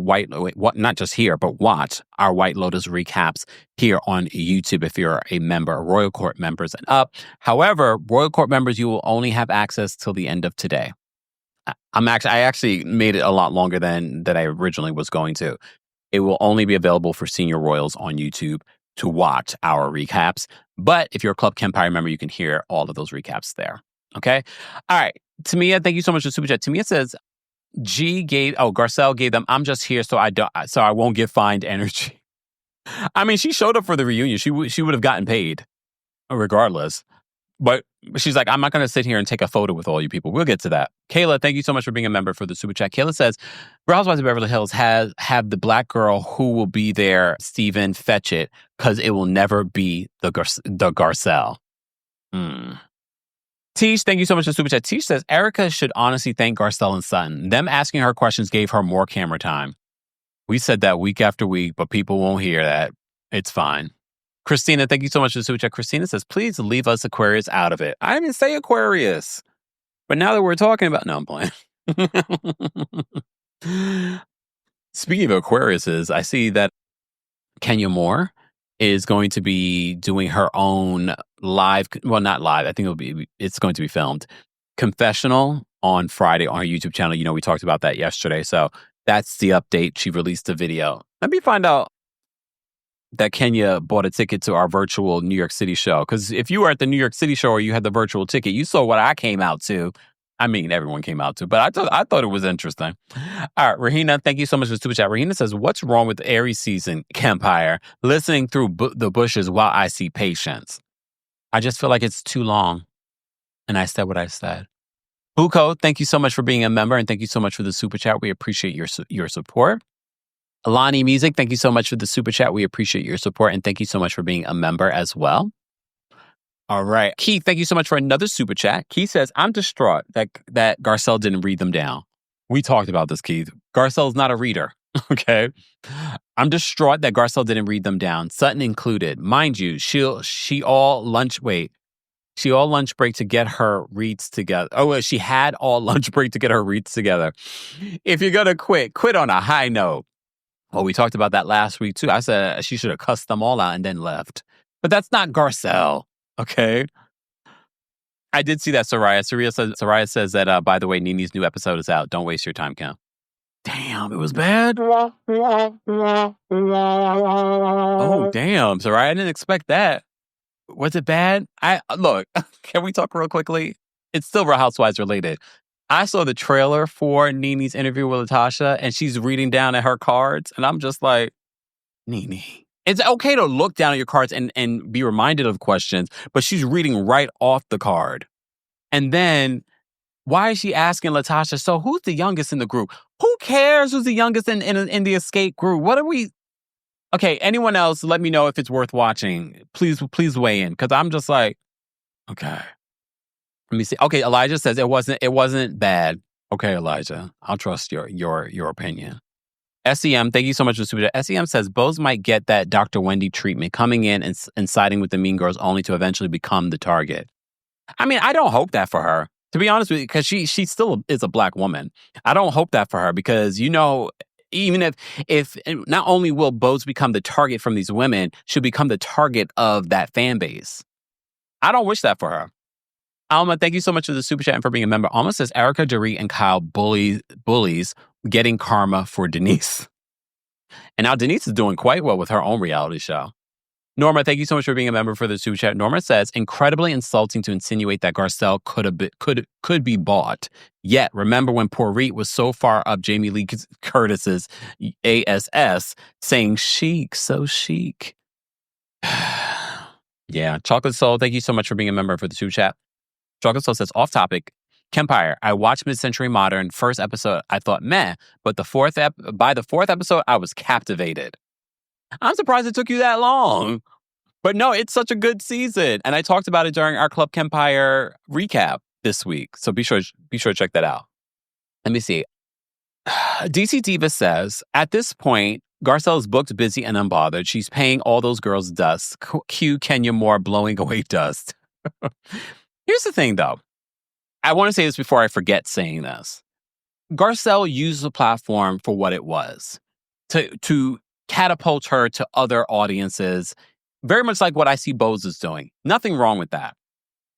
not just hear, but watch our White Lotus recaps here on YouTube if you're a member, Royal Court members and up. However, Royal Court members, you will only have access till the end of today. I actually made it a lot longer than I originally was going to. It will only be available for senior royals on YouTube to watch our recaps. But if you're a Club Kempire member, you can hear all of those recaps there. Okay? All right. Tamia, thank you so much for Super Chat. Tamia says, Garcelle gave them, I'm just here so I won't get fined energy. I mean, she showed up for the reunion. She would have gotten paid regardless. But she's like, I'm not going to sit here and take a photo with all you people. We'll get to that. Kayla, thank you so much for being a member for the Super Chat. Kayla says, Housewives of Beverly Hills have the black girl who will be there, Steven, fetch it, because it will never be the Garcelle. Tish, thank you so much for the Super Chat. Tish says, Erica should honestly thank Garcelle and Sutton. Them asking her questions gave her more camera time. We said that week after week, but people won't hear that. It's fine. Christina, thank you so much for the Super Chat. Christina says, please leave us Aquarius out of it. I didn't say Aquarius. But now that we're talking about... No, I'm playing. Speaking of Aquariuses, I see that Kenya Moore is going to be doing her own live... Well, not live. I think it's going to be filmed. Confessional on Friday on her YouTube channel. You know, we talked about that yesterday. So that's the update. She released a video. Let me find out that Kenya bought a ticket to our virtual New York City show. Because if you were at the New York City show or you had the virtual ticket, you saw what I came out to. I mean, everyone came out to, but I thought it was interesting. All right, Rahina, thank you so much for the Super Chat. Rahina says, what's wrong with Aries season, Kempire? Listening through the bushes while I see patience. I just feel like it's too long. And I said what I said. Buko, thank you so much for being a member. And thank you so much for the Super Chat. We appreciate your support. Alani Music, thank you so much for the Super Chat. We appreciate your support. And thank you so much for being a member as well. All right. Keith, thank you so much for another Super Chat. Keith says, I'm distraught that Garcelle didn't read them down. We talked about this, Keith. Garcelle's not a reader, okay? I'm distraught that Garcelle didn't read them down, Sutton included. Mind you, she all lunch break to get her reads together. Oh, she had all lunch break to get her reads together. If you're going to quit on a high note. Well, we talked about that last week, too. I said she should have cussed them all out and then left. But that's not Garcelle, okay? I did see that, Soraya. Soraya says that, by the way, Nini's new episode is out. Don't waste your time, Cam. Damn, it was bad. Oh, damn, Soraya, I didn't expect that. Was it bad? Look, can we talk real quickly? It's still Real Housewives related. I saw the trailer for Nini's interview with Latasha, and she's reading down at her cards, and I'm just like, Nini. It's okay to look down at your cards and be reminded of questions, but she's reading right off the card. And then, why is she asking Latasha, so who's the youngest in the group? Who cares who's the youngest in the escape group? What are we... Okay, anyone else, let me know if it's worth watching. Please weigh in, because I'm just like, okay. Let me see. Okay, Elijah says it wasn't bad. Okay, Elijah, I'll trust your opinion. SEM, thank you so much for the SEM says Bose might get that Dr. Wendy treatment, coming in and siding with the mean girls only to eventually become the target. I mean, I don't hope that for her, to be honest with you, because she still is a black woman. I don't hope that for her because, you know, even if not only will Bose become the target from these women, she'll become the target of that fan base. I don't wish that for her. Alma, thank you so much for the Super Chat and for being a member. Alma says Erica, Dorit, and Kyle bullies getting karma for Denise. And now Denise is doing quite well with her own reality show. Norma, thank you so much for being a member for the Super Chat. Norma says, incredibly insulting to insinuate that Garcelle could be bought. Yet, remember when Porit was so far up Jamie Lee Curtis's ASS, saying chic, so chic. Yeah, Chocolate Soul, thank you so much for being a member for the Super Chat. Chocolate Soul says, off topic, Kempire. I watched Mid-Century Modern. First episode, I thought, meh. But by the fourth episode, I was captivated. I'm surprised it took you that long. But no, it's such a good season. And I talked about it during our Club Kempire recap this week. So be sure to check that out. Let me see. DC Diva says, at this point, Garcelle is booked, busy, and unbothered. She's paying all those girls dust. Cue Kenya Moore blowing away dust. Here's the thing, though. I want to say this before I forget saying this. Garcelle used the platform for what it was, to catapult her to other audiences, very much like what I see Bose is doing. Nothing wrong with that.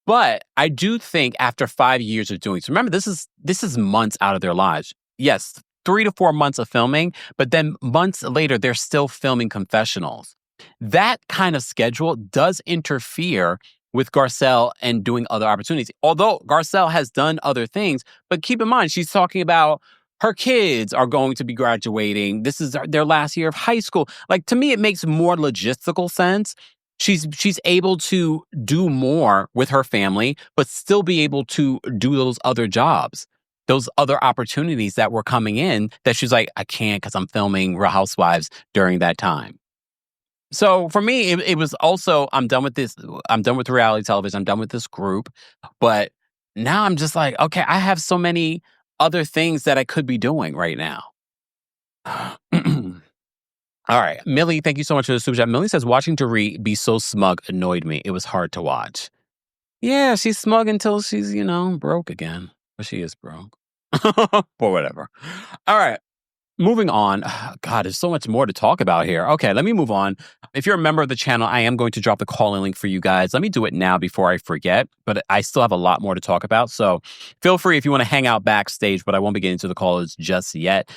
But I do think after 5 years of doing so, remember, this is months out of their lives. Yes, 3 to 4 months of filming, but then months later, they're still filming confessionals. That kind of schedule does interfere with Garcelle and doing other opportunities. Although Garcelle has done other things, but keep in mind, she's talking about her kids are going to be graduating. This is their last year of high school. Like, to me, it makes more logistical sense. She's able to do more with her family, but still be able to do those other jobs, those other opportunities that were coming in that she's like, I can't because I'm filming Real Housewives during that time. So for me, it was also, I'm done with this. I'm done with reality television. I'm done with this group. But now I'm just like, okay, I have so many other things that I could be doing right now. All right. Millie, thank you so much for the super chat. Millie says, watching Dorit be so smug annoyed me. It was hard to watch. Yeah, she's smug until she's, broke again. But she is broke. Or whatever. All right. Moving on. God, there's so much more to talk about here. Okay, let me move on. If you're a member of the channel, I am going to drop the call-in link for you guys. Let me do it now before I forget, but I still have a lot more to talk about. So feel free if you want to hang out backstage, but I won't be getting to the callers just yet.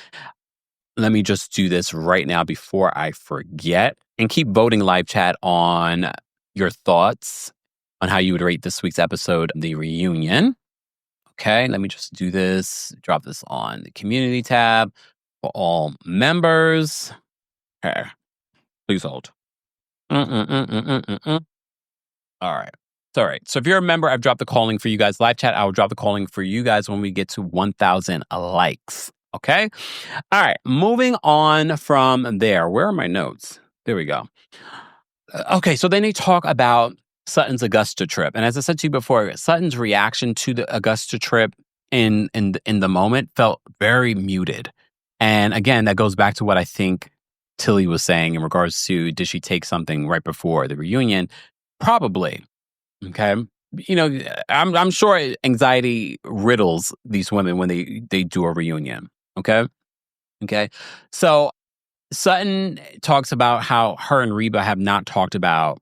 Let me just do this right now before I forget. And keep voting live chat on your thoughts on how you would rate this week's episode, The Reunion. Okay, let me just do this. Drop this on the community tab for all members. Okay, please hold. All right. It's all right. So if you're a member, I've dropped the calling for you guys. Live chat, I will drop the calling for you guys when we get to 1,000 likes. Okay? All right. Moving on from there. Where are my notes? There we go. Okay. So then they talk about Sutton's Augusta trip. And as I said to you before, Sutton's reaction to the Augusta trip in the moment felt very muted. And again, that goes back to what I think Tilly was saying in regards to, did she take something right before the reunion? Probably. Okay. I'm sure anxiety riddles these women when they do a reunion. Okay. Okay. So Sutton talks about how her and Reba have not talked about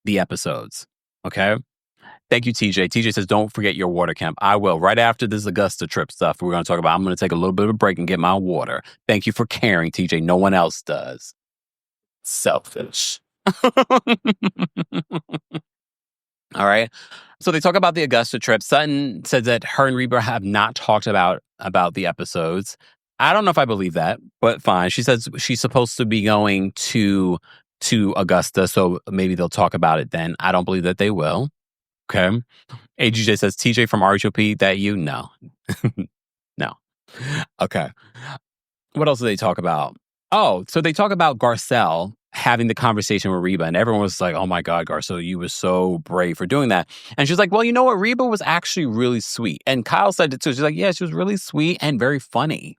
the episodes. Okay. Thank you, TJ. TJ says, don't forget your water, Kemp. I will. Right after this Augusta trip stuff we're going to talk about, I'm going to take a little bit of a break and get my water. Thank you for caring, TJ. No one else does. Selfish. All right. So they talk about the Augusta trip. Sutton says that her and Reba have not talked about the episodes. I don't know if I believe that, but fine. She says she's supposed to be going to Augusta, so maybe they'll talk about it then. I don't believe that they will. Okay. AGJ says, TJ from RHOBH, that you? No. No. Okay. What else do they talk about? Oh, so they talk about Garcelle having the conversation with Reba, and everyone was like, oh my God, Garcelle, you were so brave for doing that. And she's like, well, you know what? Reba was actually really sweet. And Kyle said it too. She's like, yeah, she was really sweet and very funny.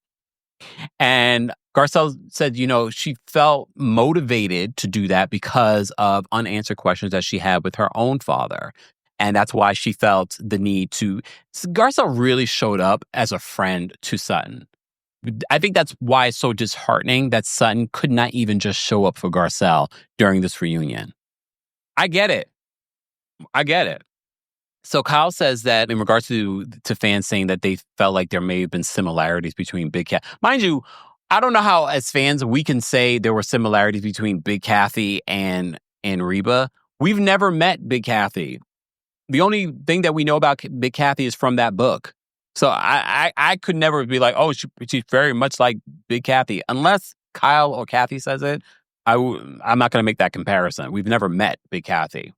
And Garcelle said, she felt motivated to do that because of unanswered questions that she had with her own father. And that's why she felt the need to. Garcelle really showed up as a friend to Sutton. I think that's why it's so disheartening that Sutton could not even just show up for Garcelle during this reunion. I get it. So Kyle says that in regards to fans saying that they felt like there may have been similarities between Big Cat. Mind you, I don't know how as fans we can say there were similarities between Big Kathy and Reba. We've never met Big Kathy. The only thing that we know about Big Kathy is from that book. So I could never be like, oh, she's very much like Big Kathy. Unless Kyle or Kathy says it, I'm not going to make that comparison. We've never met Big Kathy.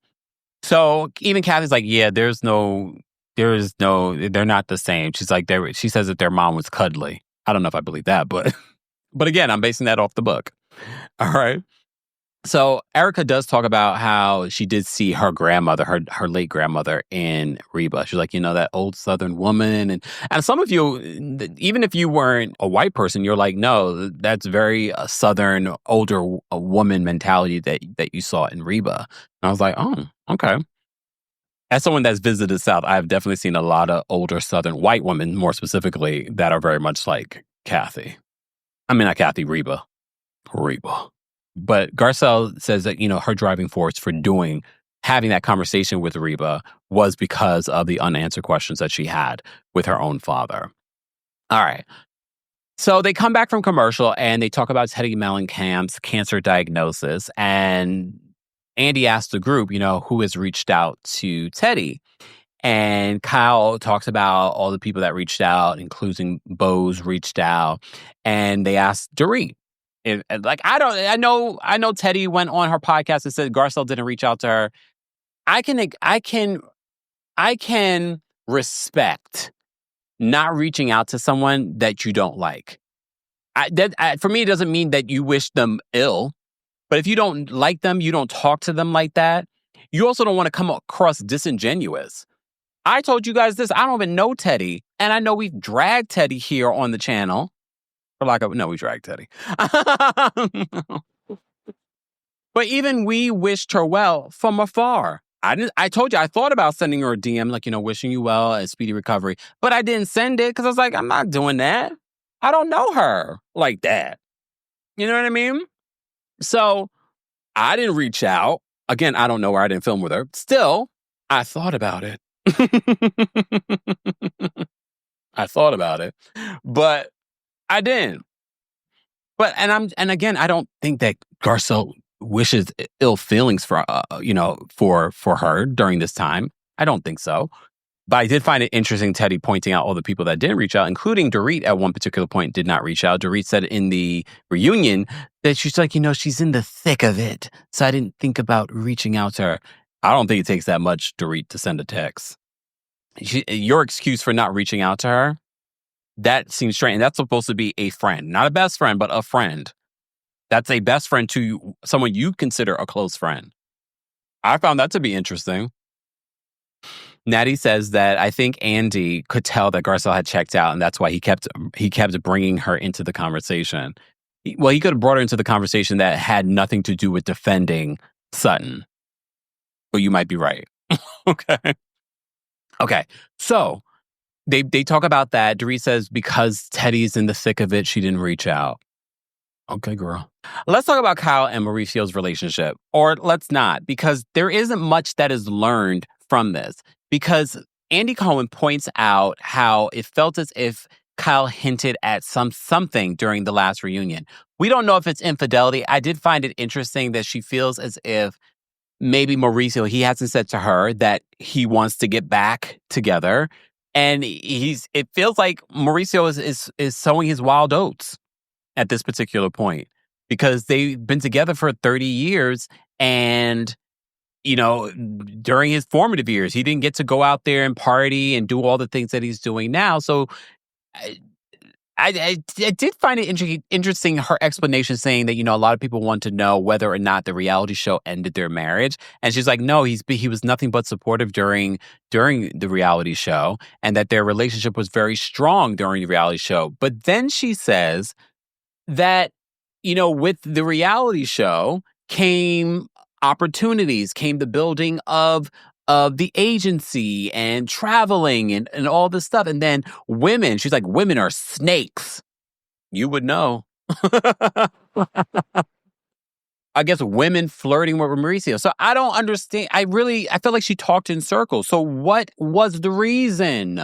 So even Kathy's like, yeah, there's no they're not the same. She's like, she says that their mom was cuddly. I don't know if I believe that, but again, I'm basing that off the book. All right. So Erica does talk about how she did see her grandmother, her late grandmother in RHOBH. She's like, that old Southern woman. And some of you, even if you weren't a white person, you're like, no, that's very Southern older woman mentality that you saw in RHOBH. And I was like, oh, okay. As someone that's visited the South, I've definitely seen a lot of older Southern white women, more specifically, that are very much like Kathy. I mean, not Kathy, RHOBH. But Garcelle says that, her driving force for having that conversation with RHOBH was because of the unanswered questions that she had with her own father. All right. So they come back from commercial and they talk about Teddi Mellencamp's cancer diagnosis. And Andy asked the group, who has reached out to Teddi. And Kyle talks about all the people that reached out, including Bose reached out. And they asked Dorit. I know Teddi went on her podcast and said Garcelle didn't reach out to her. I can respect not reaching out to someone that you don't like. For me, it doesn't mean that you wish them ill. But if you don't like them, you don't talk to them like that. You also don't want to come across disingenuous. I told you guys this. I don't even know Teddi. And I know we've dragged Teddi here on the channel. We dragged Teddi. But even we wished her well from afar. I told you, I thought about sending her a DM, wishing you well and speedy recovery. But I didn't send it because I was like, I'm not doing that. I don't know her like that. You know what I mean? So I didn't reach out. Again, I don't know her. I didn't film with her. Still, I thought about it. But I didn't. And again, I don't think that Garcelle wishes ill feelings for her during this time. I don't think so. But I did find it interesting, Teddi pointing out all the people that didn't reach out, including Dorit at one particular point did not reach out. Dorit said in the reunion that she's like, she's in the thick of it. So I didn't think about reaching out to her. I don't think it takes that much, Dorit, to send a text. Your excuse for not reaching out to her, that seems strange. That's supposed to be a friend, not a best friend, but a friend. That's a best friend to someone you consider a close friend. I found that to be interesting. Natty says that I think Andy could tell that Garcelle had checked out, and that's why he kept bringing her into the conversation. He could have brought her into the conversation that had nothing to do with defending Sutton. But you might be right. Okay. So they talk about that. Dorit says because Teddi's in the thick of it, she didn't reach out. Okay, girl. Let's talk about Kyle and Mauricio's relationship. Or let's not, because there isn't much that is learned from this. Because Andy Cohen points out how it felt as if Kyle hinted at something during the last reunion. We don't know if it's infidelity. I did find it interesting that she feels as if maybe Mauricio, he hasn't said to her that he wants to get back together. And it feels like Mauricio is sowing his wild oats at this particular point. Because they've been together for 30 years and during his formative years, he didn't get to go out there and party and do all the things that he's doing now. So I did find it interesting, her explanation saying that, a lot of people want to know whether or not the reality show ended their marriage. And she's like, no, he was nothing but supportive during the reality show and that their relationship was very strong during the reality show. But then she says that, with the reality show came opportunities, came the building of the agency and traveling and all this stuff. And then women, she's like, women are snakes. You would know. I guess women flirting with Mauricio. So I don't understand. I felt like she talked in circles. So what was the reason?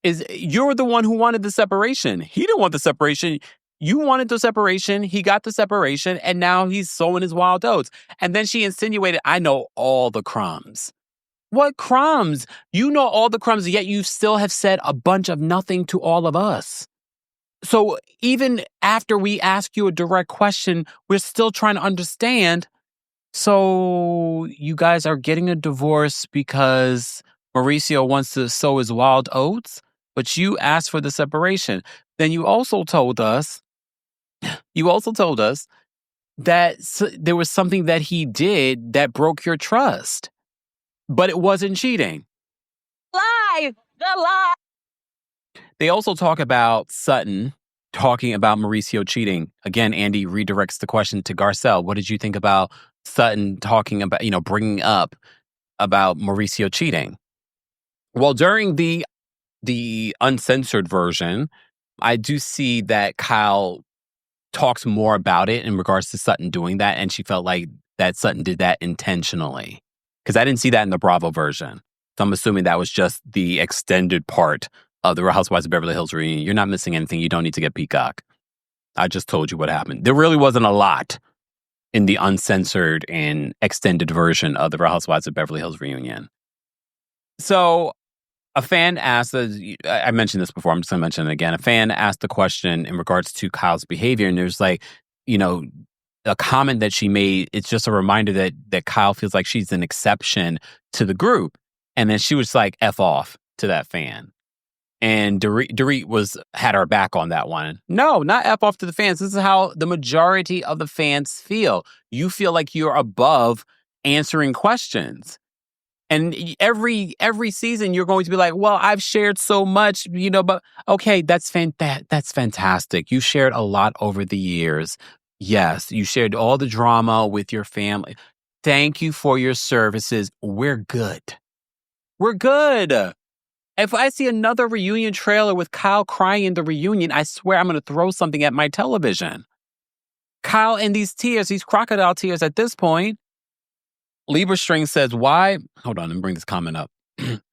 You're the one who wanted the separation. He didn't want the separation. You wanted the separation. He got the separation. And now he's sowing his wild oats. And then she insinuated, I know all the crumbs. What crumbs? You know all the crumbs, yet you still have said a bunch of nothing to all of us. So even after we ask you a direct question, we're still trying to understand. So you guys are getting a divorce because Mauricio wants to sow his wild oats, but you asked for the separation. Then you also told us that there was something that he did that broke your trust, but it wasn't cheating. Lie! The lie! They also talk about Sutton talking about Mauricio cheating. Again, Andy redirects the question to Garcelle. What did you think about Sutton talking about, bringing up about Mauricio cheating? Well, during the uncensored version, I do see that Kyle talks more about it in regards to Sutton doing that, and she felt like that Sutton did that intentionally. Because I didn't see that in the Bravo version. So I'm assuming that was just the extended part of the Housewives of Beverly Hills reunion. You're not missing anything. You don't need to get Peacock. I just told you what happened. There really wasn't a lot in the uncensored and extended version of the Housewives of Beverly Hills reunion. So a fan asked, I mentioned this before, I'm just going to mention it again. A fan asked the question in regards to Kyle's behavior, and there's a comment that she made. It's just a reminder that Kyle feels like she's an exception to the group. And then she was like, F off to that fan. And Dorit had her back on that one. No, not F off to the fans. This is how the majority of the fans feel. You feel like you're above answering questions. And every season you're going to be like, well, I've shared so much, but okay, that's fantastic. You shared a lot over the years. Yes, you shared all the drama with your family. Thank you for your services. We're good. We're good. If I see another reunion trailer with Kyle crying in the reunion, I swear I'm going to throw something at my television. Kyle and these tears, these crocodile tears at this point. Libra String says, why? Hold on, let me bring this comment up.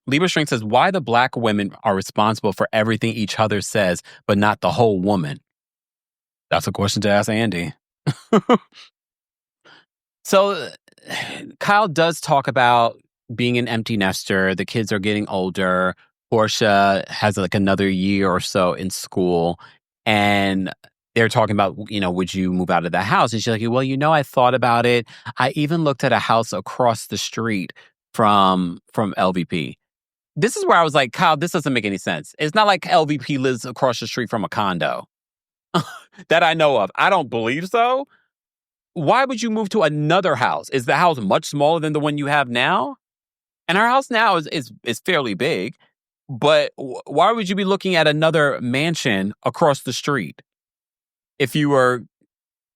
Libra String says, why the black women are responsible for everything each other says, but not the whole woman? That's a question to ask Andy. So Kyle does talk about being an empty nester. The kids are getting older. Portia has another year or so in school. And they're talking about, would you move out of that house? And she's like, well, I thought about it. I even looked at a house across the street from LVP. This is where I was like, Kyle, this doesn't make any sense. It's not like LVP lives across the street from a condo that I know of. I don't believe so. Why would you move to another house? Is the house much smaller than the one you have now? And our house now is fairly big. But why would you be looking at another mansion across the street? If you were,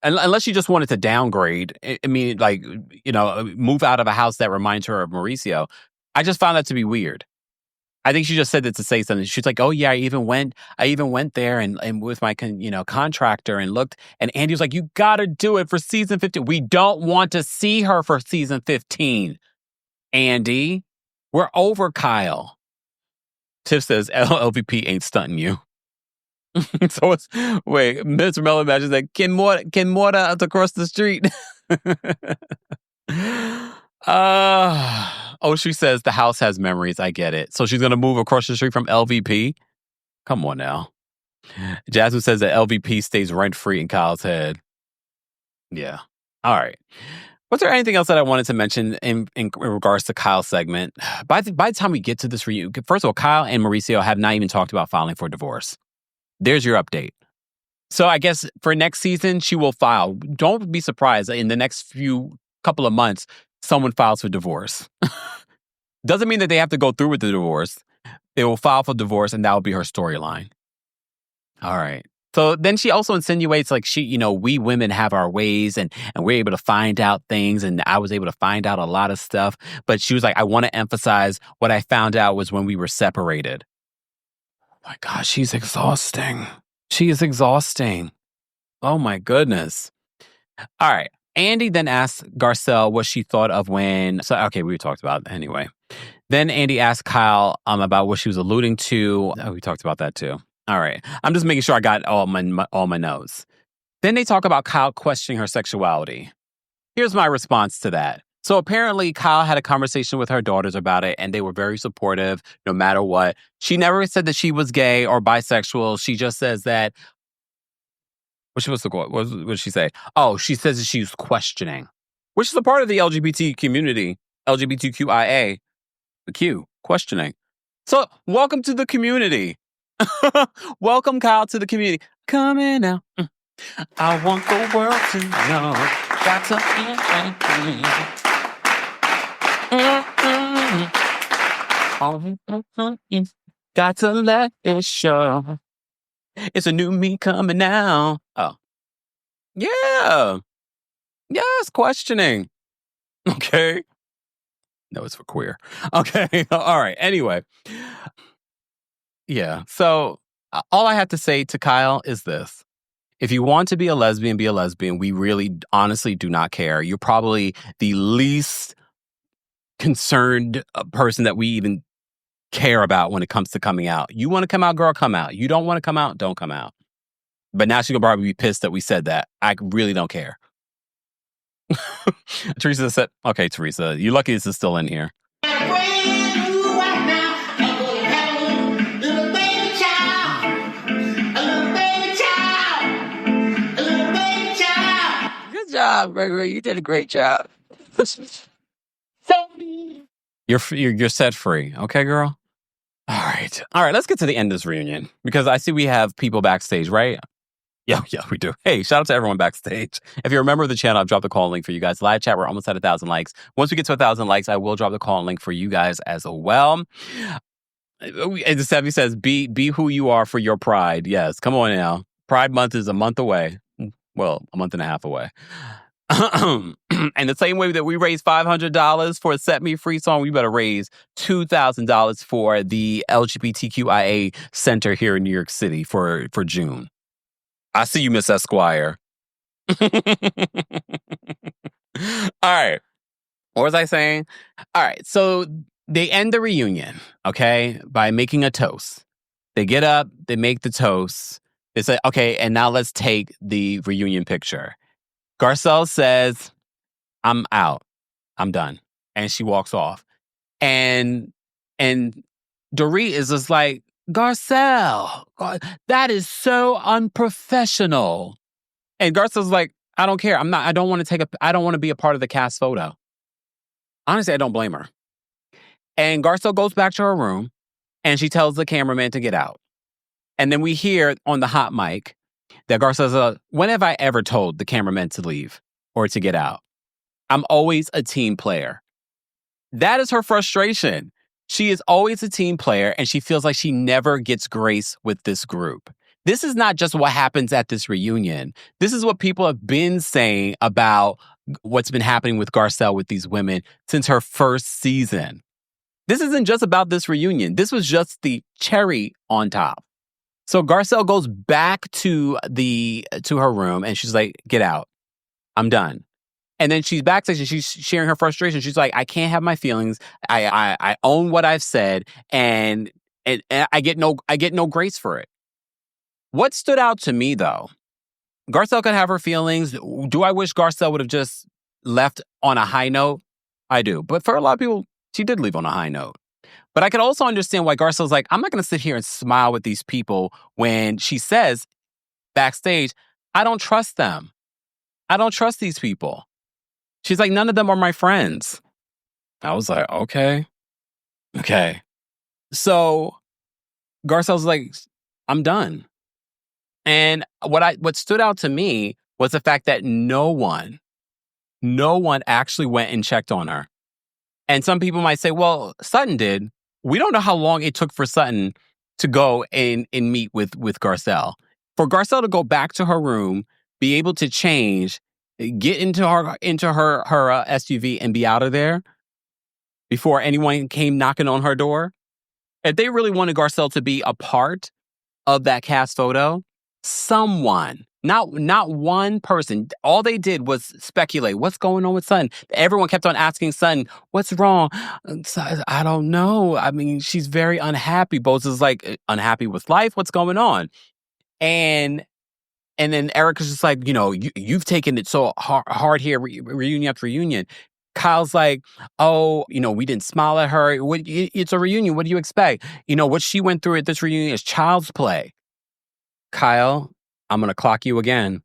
unless you just wanted to downgrade, move out of a house that reminds her of Mauricio. I just found that to be weird. I think she just said that to say something. She's like, oh yeah, I even went there and with my contractor and looked, and Andy was like, you gotta do it for season 15. We don't want to see her for season 15. Andy, we're over Kyle. Tiff says LVP ain't stunting you. So it's, wait, Mr. Mello imagines that Ken Morta across the street. She says the house has memories. I get it. So she's going to move across the street from LVP? Come on now. Jasmine says that LVP stays rent-free in Kyle's head. Yeah. All right. Was there anything else that I wanted to mention in regards to Kyle's segment? By the time we get to this reunion, first of all, Kyle and Mauricio have not even talked about filing for divorce. There's your update. So I guess for next season, she will file. Don't be surprised in the next couple of months, someone files for divorce. Doesn't mean that they have to go through with the divorce. They will file for divorce, and that will be her storyline. All right. So then she also insinuates we women have our ways and we're able to find out things. And I was able to find out a lot of stuff. But she was like, I want to emphasize what I found out was when we were separated. Oh my gosh, she's exhausting. She is exhausting. Oh my goodness. All right. Andy then asked Garcelle what she thought of we talked about it anyway. Then Andy asked Kyle about what she was alluding to. Oh, we talked about that too. All right. I'm just making sure I got all my notes. Then they talk about Kyle questioning her sexuality. Here's my response to that. So apparently Kyle had a conversation with her daughters about it, and they were very supportive no matter what. She never said that she was gay or bisexual. She just says that. What did she say? Oh, she says that she was questioning, which is a part of the LGBT community, LGBTQIA. The Q, questioning. So, welcome to the community. Welcome, Kyle, to the community. Coming out. I want the world to know. Got to. Got to let it show. It's a new me coming out. Oh. Yeah. Yes, questioning. Okay. No, it's for queer. Okay. All right. Anyway. Yeah. So all I have to say to Kyle is this. If you want to be a lesbian, be a lesbian. We really honestly do not care. You're probably the least concerned person that we even care about when it comes to coming out. You want to come out, girl, come out. You don't want to come out, don't come out. But now she's going to probably be pissed that we said that. I really don't care. Teresa said, okay, Teresa, you're lucky this is still in here. Good job, Gregory. You did a great job. You're set free. Okay, girl? All right. All right, let's get to the end of this reunion because I see we have people backstage, right? Yeah, we do. Hey, shout out to everyone backstage. If you're a member of the channel, I've dropped the call link for you guys. Live chat, we're almost at 1,000 likes. Once we get to 1,000 likes, I will drop the call link for you guys as well. And Steffi says, be who you are for your pride. Yes, come on now. Pride Month is a month away. Well, a month and a half away. And the same way that we raised $500 for a Set Me Free song, we better raise $2,000 for the LGBTQIA Center here in New York City for June. I see you, Miss Esquire. All right. What was I saying? All right. So they end the reunion, okay, by making a toast. They get up, they make the toast. They say, okay, and now let's take the reunion picture. Garcelle says, I'm out. I'm done. And she walks off. And Dorit is just like, Garcelle, that is so unprofessional. And Garcelle's like, I don't care. I don't want to be a part of the cast photo. Honestly, I don't blame her. And Garcelle goes back to her room and she tells the cameraman to get out. And then we hear on the hot mic that Garcelle says, when have I ever told the cameraman to leave or to get out? I'm always a team player. That is her frustration. She is always a team player and she feels like she never gets grace with this group. This is not just what happens at this reunion. This is what people have been saying about what's been happening with Garcelle with these women since her first season. This isn't just about this reunion. This was just the cherry on top. So Garcelle goes back to her room and she's like, get out. I'm done. And then she's backstage and she's sharing her frustration. She's like, I can't have my feelings. I own what I've said and I get no grace for it. What stood out to me though, Garcelle could have her feelings. Do I wish Garcelle would have just left on a high note? I do. But for a lot of people, she did leave on a high note. But I could also understand why Garcelle's like, I'm not going to sit here and smile with these people when she says backstage, I don't trust them. I don't trust these people. She's like, none of them are my friends. I was like, okay. So Garcelle's like, I'm done. And what stood out to me was the fact that no one actually went and checked on her. And some people might say, well, Sutton did. We don't know how long it took for Sutton to go and meet with Garcelle. For Garcelle to go back to her room, be able to change, get into her SUV and be out of there before anyone came knocking on her door. If they really wanted Garcelle to be a part of that cast photo, someone, not one person, all they did was speculate. What's going on with Sutton? Everyone kept on asking Sutton, what's wrong? I don't know. I mean, she's very unhappy. Bose is like, unhappy with life? What's going on? And then Erica's just like, you've taken it so hard here, reunion after reunion. Kyle's like, oh, we didn't smile at her. It's a reunion. What do you expect? What she went through at this reunion is child's play. Kyle, I'm going to clock you again.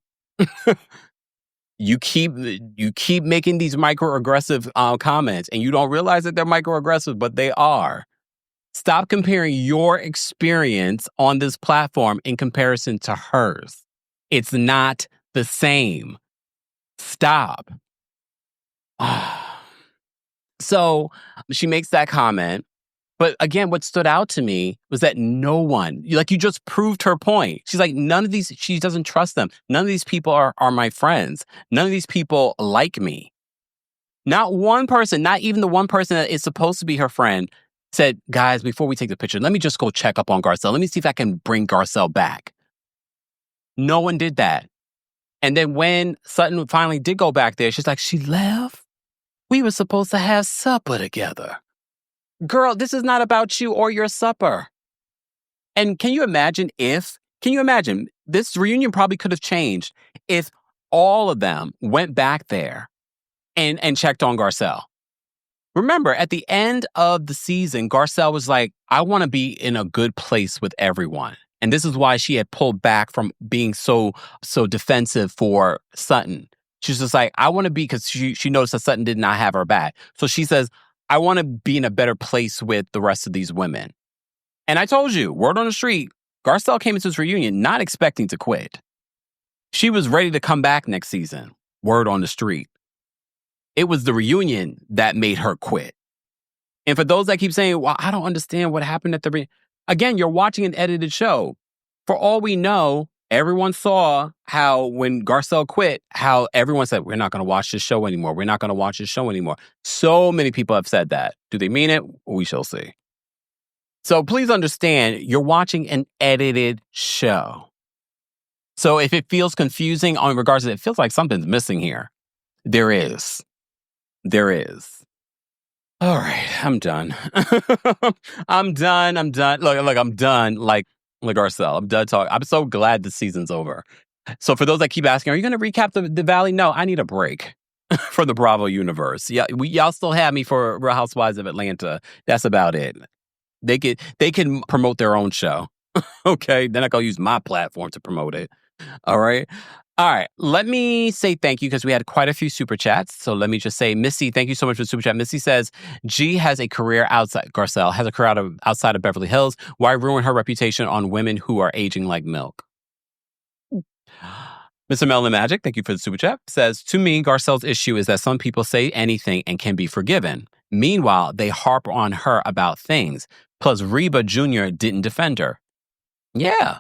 You keep making these microaggressive comments, and you don't realize that they're microaggressive, but they are. Stop comparing your experience on this platform in comparison to hers. It's not the same. Stop. So she makes that comment. But again, what stood out to me was that no one, you just proved her point. She's like, none of these, she doesn't trust them. None of these people are my friends. None of these people like me. Not one person, not even the one person that is supposed to be her friend, said, guys, before we take the picture, let me just go check up on Garcelle. Let me see if I can bring Garcelle back. No one did that. And then when Sutton finally did go back there, she's like, she left? We were supposed to have supper together. Girl, this is not about you or your supper. And can you imagine this reunion probably could have changed if all of them went back there and checked on Garcelle. Remember, at the end of the season, Garcelle was like, I want to be in a good place with everyone. And this is why she had pulled back from being so defensive for Sutton. She's just like, I want to be, because she noticed that Sutton did not have her back. So she says, I want to be in a better place with the rest of these women. And I told you, word on the street, Garcelle came into this reunion not expecting to quit. She was ready to come back next season. Word on the street. It was the reunion that made her quit. And for those that keep saying, well, I don't understand what happened at the reunion. Again, you're watching an edited show. For all we know, everyone saw how when Garcelle quit, how everyone said, we're not going to watch this show anymore. We're not going to watch this show anymore. So many people have said that. Do they mean it? We shall see. So please understand, you're watching an edited show. So if it feels confusing in regards to it feels like something's missing here, there is. There is. All right, I'm done. I'm done. Look, I'm done. Like Garcelle, I'm done talking. I'm so glad the season's over. So for those that keep asking, are you going to recap the Valley? No, I need a break for the Bravo universe. Yeah, y'all still have me for Real Housewives of Atlanta. That's about it. They can promote their own show. Okay, they're not going to use my platform to promote it. All right. Let me say thank you because we had quite a few super chats. So let me just say, Missy, thank you so much for the super chat. Missy says, G has a career outside, Garcelle has a career outside of Beverly Hills. Why ruin her reputation on women who are aging like milk? Mr. Melon Magic, thank you for the super chat, says, to me, Garcelle's issue is that some people say anything and can be forgiven. Meanwhile, they harp on her about things. Plus, Reba Jr. didn't defend her. Yeah.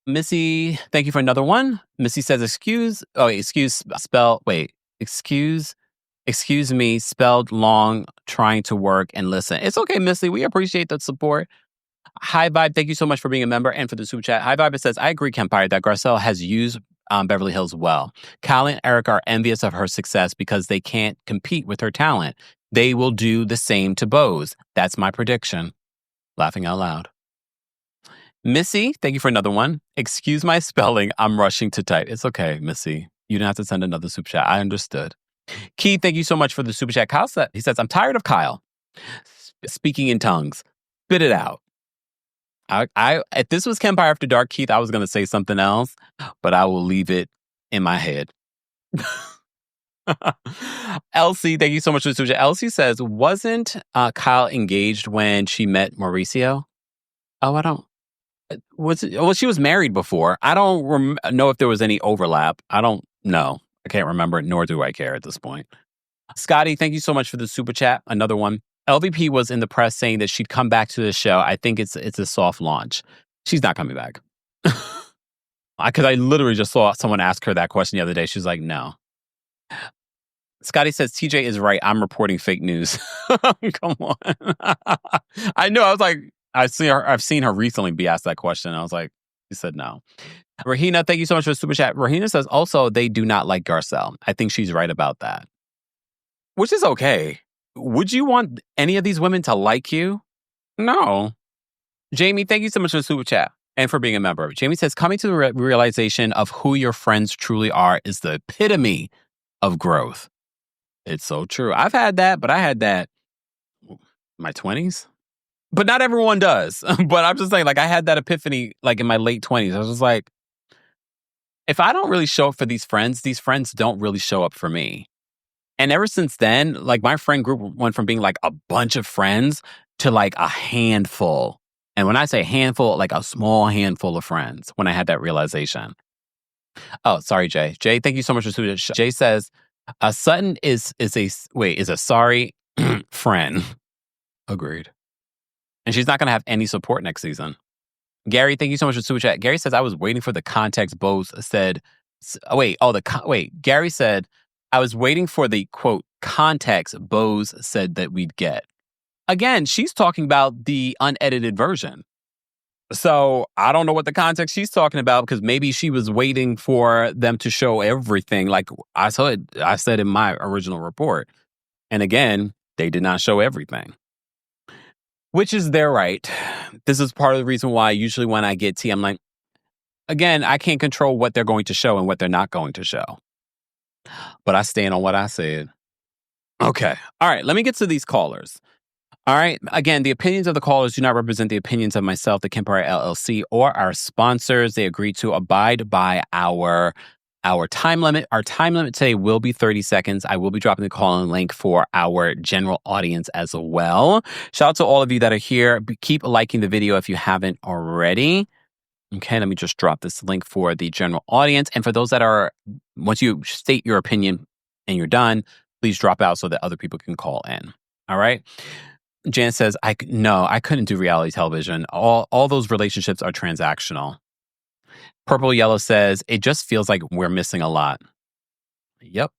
Missy, thank you for another one. Missy says, excuse me, spelled long, trying to work and listen. It's okay, Missy. We appreciate the support. High Vibe, thank you so much for being a member and for the super chat. High Vibe, it says, I agree, Kempire, that Garcelle has used Beverly Hills well. Kyle and Eric are envious of her success because they can't compete with her talent. They will do the same to Bose. That's my prediction. Laughing out loud. Missy, thank you for another one. Excuse my spelling. I'm rushing to type. It's okay, Missy. You didn't have to send another super chat. I understood. Keith, thank you so much for the super chat. Kyle said, he says, I'm tired of Kyle speaking in tongues. Spit it out. If this was Kempire After Dark, Keith, I was going to say something else, but I will leave it in my head. Elsie, thank you so much for the super chat. Elsie says, wasn't Kyle engaged when she met Mauricio? Oh, I don't. She was married before. I don't know if there was any overlap. I don't know. I can't remember, nor do I care at this point. Scotty, thank you so much for the super chat. Another one. LVP was in the press saying that she'd come back to the show. I think it's a soft launch. She's not coming back. Because I literally just saw someone ask her that question the other day. She's like, no. Scotty says, TJ is right. I'm reporting fake news. Come on. I know. I was like, I've seen her recently be asked that question. I was like, he said no. Rahina, thank you so much for the super chat. Rahina says, also, they do not like Garcelle. I think she's right about that. Which is okay. Would you want any of these women to like you? No. Jamie, thank you so much for the super chat and for being a member. Jamie says, coming to the realization of who your friends truly are is the epitome of growth. It's so true. I've had that, but I had that in my 20s. But not everyone does. But I'm just saying, like, I had that epiphany, like, in my late 20s. I was just like, if I don't really show up for these friends don't really show up for me. And ever since then, like my friend group went from being like a bunch of friends to like a handful. And when I say handful, like a small handful of friends when I had that realization. Oh, sorry, Jay. Jay, thank you so much for doing this. Jay says, Sutton is a sorry friend. Agreed. And she's not going to have any support next season. Gary, thank you so much for super chat. Gary says, I was waiting for the context Bose said. Gary said, I was waiting for the, quote, context Bose said that we'd get. Again, she's talking about the unedited version. So I don't know what the context she's talking about because maybe she was waiting for them to show everything like I said in my original report. And again, they did not show everything. Which is their right. This is part of the reason why usually when I get tea, I'm like, again, I can't control what they're going to show and what they're not going to show. But I stand on what I said. Okay. All right. Let me get to these callers. All right. Again, the opinions of the callers do not represent the opinions of myself, TheKempire LLC, or our sponsors. They agreed to abide by our time limit. Our time limit today will be 30 seconds. I will be dropping the call-in link for our general audience as well. Shout out to all of you that are here. Keep liking the video if you haven't already. Okay, let me just drop this link for the general audience. And for those that are, once you state your opinion and you're done, please drop out so that other people can call in. All right? Jan says, I couldn't do reality television. All those relationships are transactional. Purple Yellow says, it just feels like we're missing a lot. Yep.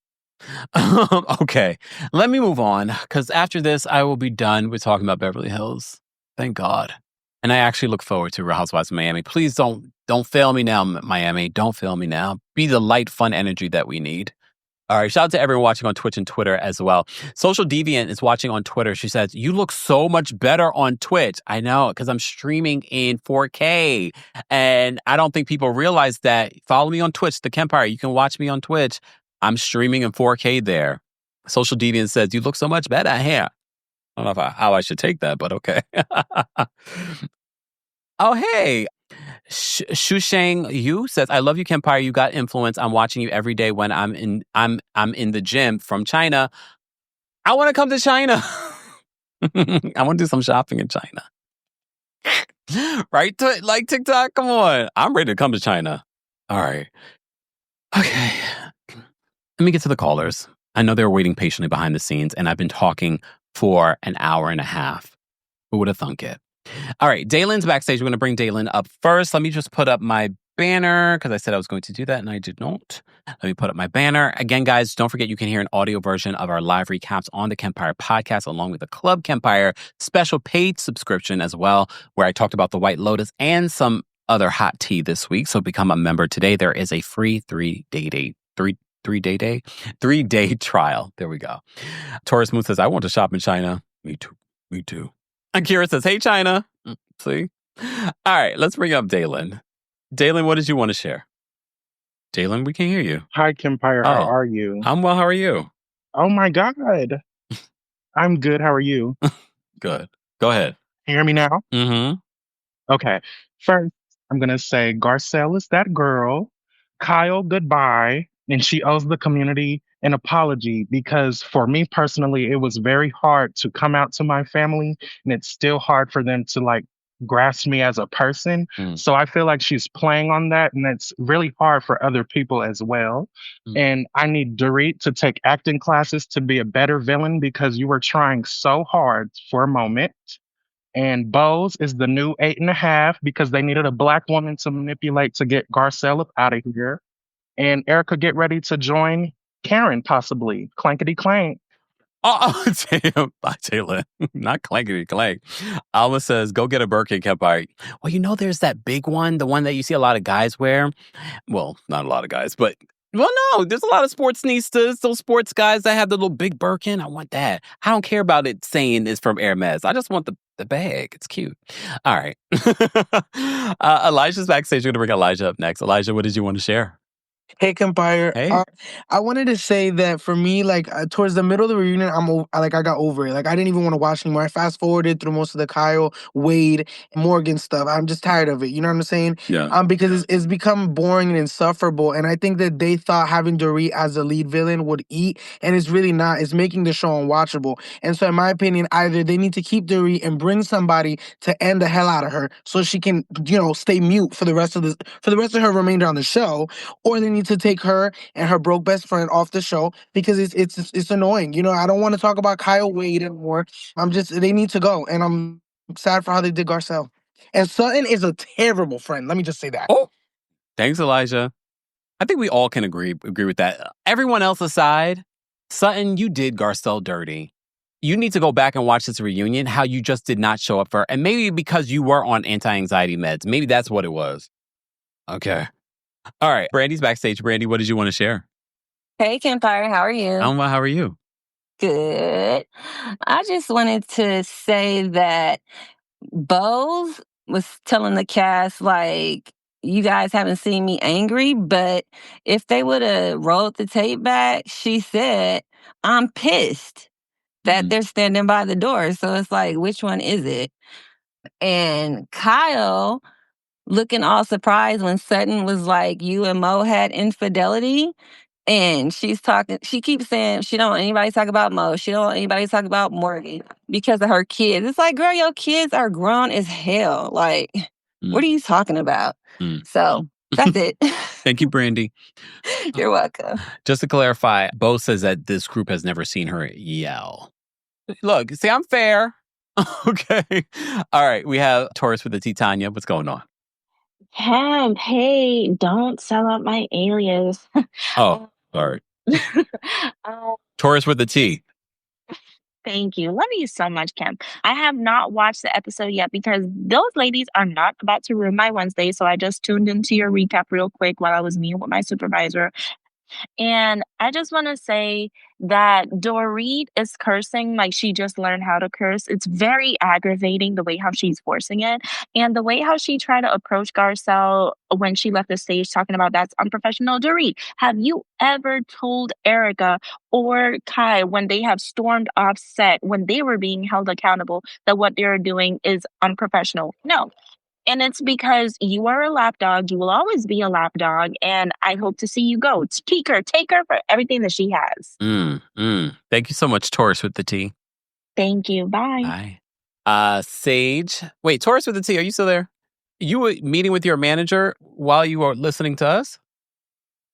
Okay, let me move on because after this, I will be done with talking about Beverly Hills. Thank God. And I actually look forward to Real Housewives of Miami. Please don't fail me now, Miami. Don't fail me now. Be the light, fun energy that we need. All right, shout out to everyone watching on Twitch and Twitter as well. Social Deviant is watching on Twitter. She says, you look so much better on Twitch. I know, because I'm streaming in 4K. And I don't think people realize that. Follow me on Twitch, TheKempire. You can watch me on Twitch. I'm streaming in 4K there. Social Deviant says, you look so much better here. I don't know how I should take that, but okay. Oh, hey. Shushang Yu says, I love you, Kempire. You got influence. I'm watching you every day when I'm in the gym from China. I want to come to China. I want to do some shopping in China. Right? Like TikTok? Come on. I'm ready to come to China. All right. Okay. Let me get to the callers. I know they're waiting patiently behind the scenes, and I've been talking for an hour and a half. Who would have thunk it? All right, Dalen's backstage. We're going to bring Dalen up first. Let me just put up my banner because I said I was going to do that and I did not. Let me put up my banner. Again, guys, don't forget you can hear an audio version of our live recaps on the Kempire podcast along with the Club Kempire special paid subscription as well, where I talked about the White Lotus and some other hot tea this week. So become a member today. There is a free 3-day trial. There we go. Taurus Moon says, I want to shop in China. Me too. Akira says, hey, China. See? All right, let's bring up Dalen. Dalen, what did you want to share? Dalen, we can hear you. Hi, Kempire. How are you? I'm well. How are you? Oh, my God. I'm good. How are you? Good. Go ahead. Hear me now? Mm-hmm. Okay. First, I'm going to say Garcelle is that girl. Kyle, goodbye. And she owes the community an apology because for me personally, it was very hard to come out to my family, and it's still hard for them to like grasp me as a person. So I feel like she's playing on that, and it's really hard for other people as well. And I need Dorit to take acting classes to be a better villain because you were trying so hard for a moment. And Bose is the new 8.5 because they needed a Black woman to manipulate to get Garcelle up out of here. And Erica, get ready to join Karen, possibly. Clankety clank. Oh, damn. Taylor. Not clankety clank. Alma says, go get a Birkin, Kempire. Well, you know, there's that big one, the one that you see a lot of guys wear. Well, not a lot of guys, but, well, no, there's a lot of sportsnistas, those sports guys that have the little big Birkin. I want that. I don't care about it saying it's from Hermes. I just want the bag. It's cute. All right. Elijah's backstage. We're going to bring Elijah up next. Elijah, what did you want to share? Hey, Kempire. Hey. I wanted to say that for me, like towards the middle of the reunion, I got over it. Like I didn't even want to watch anymore. I fast forwarded through most of the Kyle, Wade, Morgan stuff. I'm just tired of it. You know what I'm saying? Yeah. Because it's become boring and insufferable. And I think that they thought having Dorit as the lead villain would eat, and it's really not. It's making the show unwatchable. And so, in my opinion, either they need to keep Dorit and bring somebody to end the hell out of her so she can, stay mute for the rest of her remainder on the show, or they need to take her and her broke best friend off the show because it's annoying. I don't want to talk about Kyle Wade anymore. They need to go, and I'm sad for how they did Garcelle. And Sutton is a terrible friend. Let me just say that. Oh, thanks, Elijah. I think we all can agree with that. Everyone else aside, Sutton, you did Garcelle dirty. You need to go back and watch this reunion, how you just did not show up for her. And maybe because you were on anti-anxiety meds. Maybe that's what it was. Okay. All right. Brandy's backstage. Brandy, what did you want to share? Hey, Kempire, how are you? How are you? Good. I just wanted to say that Bose was telling the cast, like, you guys haven't seen me angry, but if they would have rolled the tape back, she said, I'm pissed that they're standing by the door. So it's like, which one is it? And Kyle looking all surprised when Sutton was like, you and Mo had infidelity. And she keeps saying she don't want anybody to talk about Mo. She don't want anybody to talk about Morgan because of her kids. It's like, girl, your kids are grown as hell. Like, what are you talking about? So that's it. Thank you, Brandy. You're welcome. Just to clarify, Bo says that this group has never seen her yell. Look, see, I'm fair. Okay. All right. We have Taurus with the Titania. What's going on? Hey, don't sell out my alias. Oh, sorry. Taurus with the T. Thank you. Love you so much, Kim. I have not watched the episode yet because those ladies are not about to ruin my Wednesday. So I just tuned into your recap real quick while I was meeting with my supervisor. And I just want to say that Dorit is cursing like she just learned how to curse. It's very aggravating the way how she's forcing it. And the way how she tried to approach Garcelle when she left the stage talking about that's unprofessional. Dorit, have you ever told Erica or Kai when they have stormed off set, when they were being held accountable, that what they're doing is unprofessional? No. And it's because you are a lapdog. You will always be a lapdog. And I hope to see you go. Take her for everything that she has. Thank you so much, Taurus with the T. Thank you. Bye. Bye. Sage. Wait, Taurus with the T, are you still there? You were meeting with your manager while you were listening to us?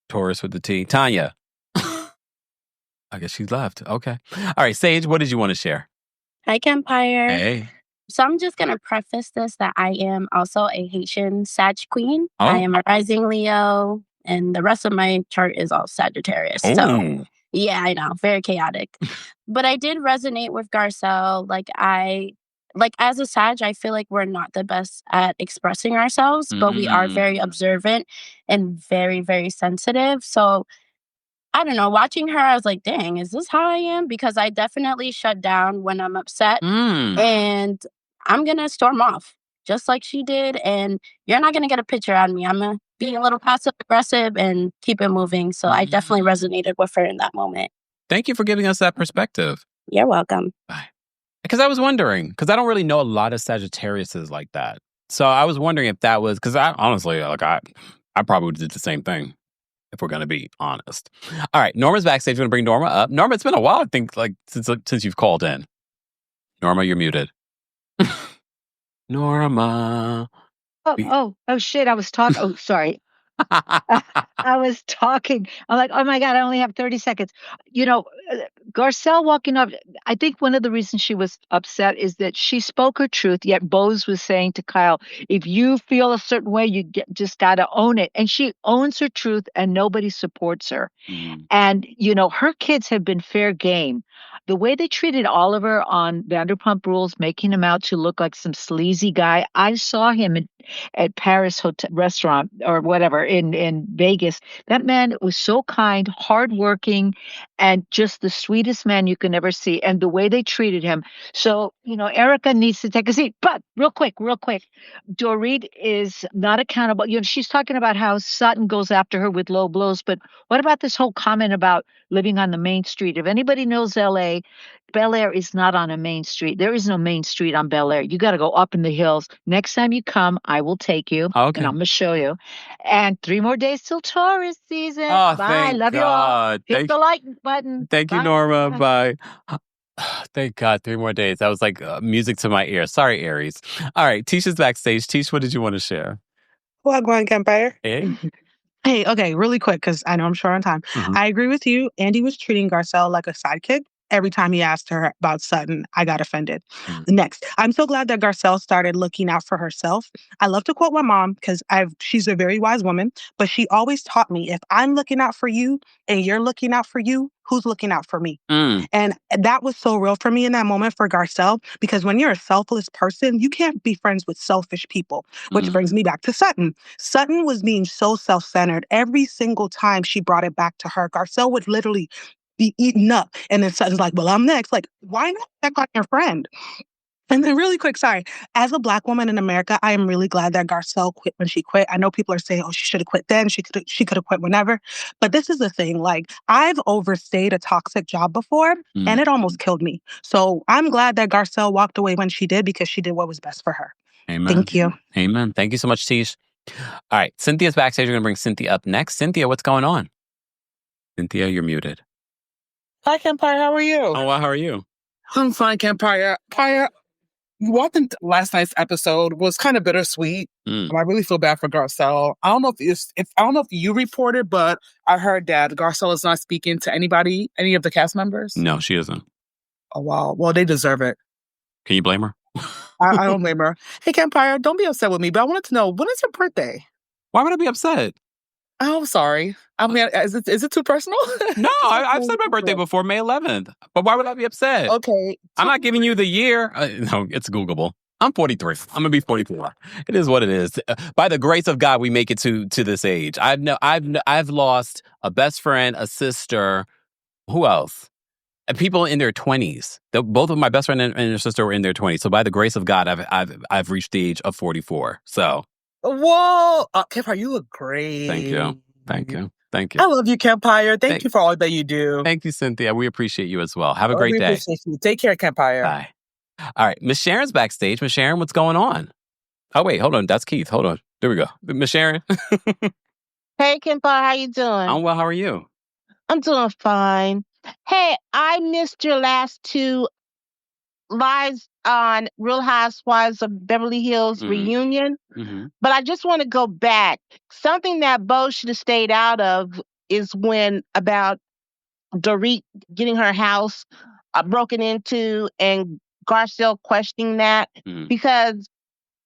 Taurus with the T. Tanya. I guess she's left. Okay. All right, Sage, what did you want to share? Hi, Kempire. Hey. So I'm just going to preface this that I am also a Haitian Sag queen. Oh. I am a rising Leo, and the rest of my chart is all Sagittarius. So, yeah, I know, very chaotic. But I did resonate with Garcelle. As a Sag, I feel like we're not the best at expressing ourselves, but we are very observant and very, very sensitive. So I don't know, watching her, I was like, dang, is this how I am? Because I definitely shut down when I'm upset. And I'm going to storm off just like she did. And you're not going to get a picture out of me. I'm going to be a little passive aggressive and keep it moving. So I definitely resonated with her in that moment. Thank you for giving us that perspective. You're welcome. Bye. Because I was wondering, because I don't really know a lot of Sagittariuses like that. So I was wondering if that was, because I honestly, I probably did the same thing, if we're going to be honest. All right, Norma's backstage. We're going to bring Norma up. Norma, it's been a while, I think, since you've called in. Norma, you're muted. Norma. Oh, shit. I was talking. Oh, sorry. I was talking. I'm like, oh my God, I only have 30 seconds. Garcelle walking up, I think one of the reasons she was upset is that she spoke her truth, yet Bose was saying to Kyle, if you feel a certain way, you just got to own it. And she owns her truth and nobody supports her. And, her kids have been fair game. The way they treated Oliver on Vanderpump Rules, making him out to look like some sleazy guy, I saw him at Paris Hotel restaurant or whatever in Vegas. That man was so kind, hardworking, and just the sweetest man you can ever see. And the way they treated him. So, Erica needs to take a seat. But real quick, Dorit is not accountable. She's talking about how Sutton goes after her with low blows. But what about this whole comment about living on the main street? If anybody knows LA, Bel Air is not on a main street. There is no main street on Bel Air. You got to go up in the hills. Next time you come, I will take you. Okay. And I'm going to show you. And 3 more days till tourist season. Oh, Bye. thank Love you all. God. Hit the like button. Thank you, Bye. Norma. Bye. Thank God, 3 more days. That was like music to my ear. Sorry, Aries. All right, Tisha's backstage. Tish, what did you want to share? Well, go on, Kempire. Hey. Hey, okay, really quick, because I know I'm short on time. Mhm. I agree with you. Andy was treating Garcelle like a sidekick. Every time he asked her about Sutton, I got offended. Next, I'm so glad that Garcelle started looking out for herself. I love to quote my mom because she's a very wise woman, but she always taught me, if I'm looking out for you and you're looking out for you, who's looking out for me? And that was so real for me in that moment for Garcelle, because when you're a selfless person, you can't be friends with selfish people, which brings me back to Sutton. Sutton was being so self-centered. Every single time she brought it back to her, Garcelle would literally be eaten up. And then Sutton's like, well, I'm next. Like, why not check on your friend? And then really quick, sorry, as a Black woman in America, I am really glad that Garcelle quit when she quit. I know people are saying, oh, she should have quit then. She could have quit whenever. But this is the thing. Like, I've overstayed a toxic job before, and it almost killed me. So I'm glad that Garcelle walked away when she did, because she did what was best for her. Amen. Thank you. Amen. Thank you so much, Tish. All right, Cynthia's backstage. We're going to bring Cynthia up next. Cynthia, what's going on? Cynthia, you're muted. Hi, Kempire. How are you? Oh, well, how are you? I'm fine, Kempire. Watching last night's episode was kind of bittersweet. I really feel bad for Garcelle. I don't know if you reported, but I heard that Garcelle is not speaking to any of the cast members. No, she isn't. Oh, wow. Well, they deserve it. Can you blame her? I don't blame her. Hey, Kempire, don't be upset with me, but I wanted to know, when is your birthday? Why would I be upset? Oh, sorry. I mean, is it too personal? No, I've said my birthday before, May 11th. But why would I be upset? Okay. I'm not giving you the year. No, it's Googleable. I'm 43. I'm gonna be 44. It is what it is. By the grace of God, we make it to this age. I've lost a best friend, a sister. Who else? People in their 20s. Both of my best friend and her sister were in their 20s. So by the grace of God, I've reached the age of 44. So. Whoa, Kempire, you look great. Thank you. I love you, Kempire. Thank you for all that you do. Thank you, Cynthia. We appreciate you as well. Have a great day. Appreciate you. Take care, Kempire. Bye. All right, Miss Sharon's backstage. Miss Sharon, what's going on? Oh, wait, hold on. That's Keith. Hold on. There we go. Miss Sharon. Hey, Kempire, how you doing? I'm well. How are you? I'm doing fine. Hey, I missed your last 2 lives on Real Housewives of Beverly Hills reunion, but I just want to go back. Something that Bose should have stayed out of is when about Dorit getting her house broken into and Garcelle questioning that, because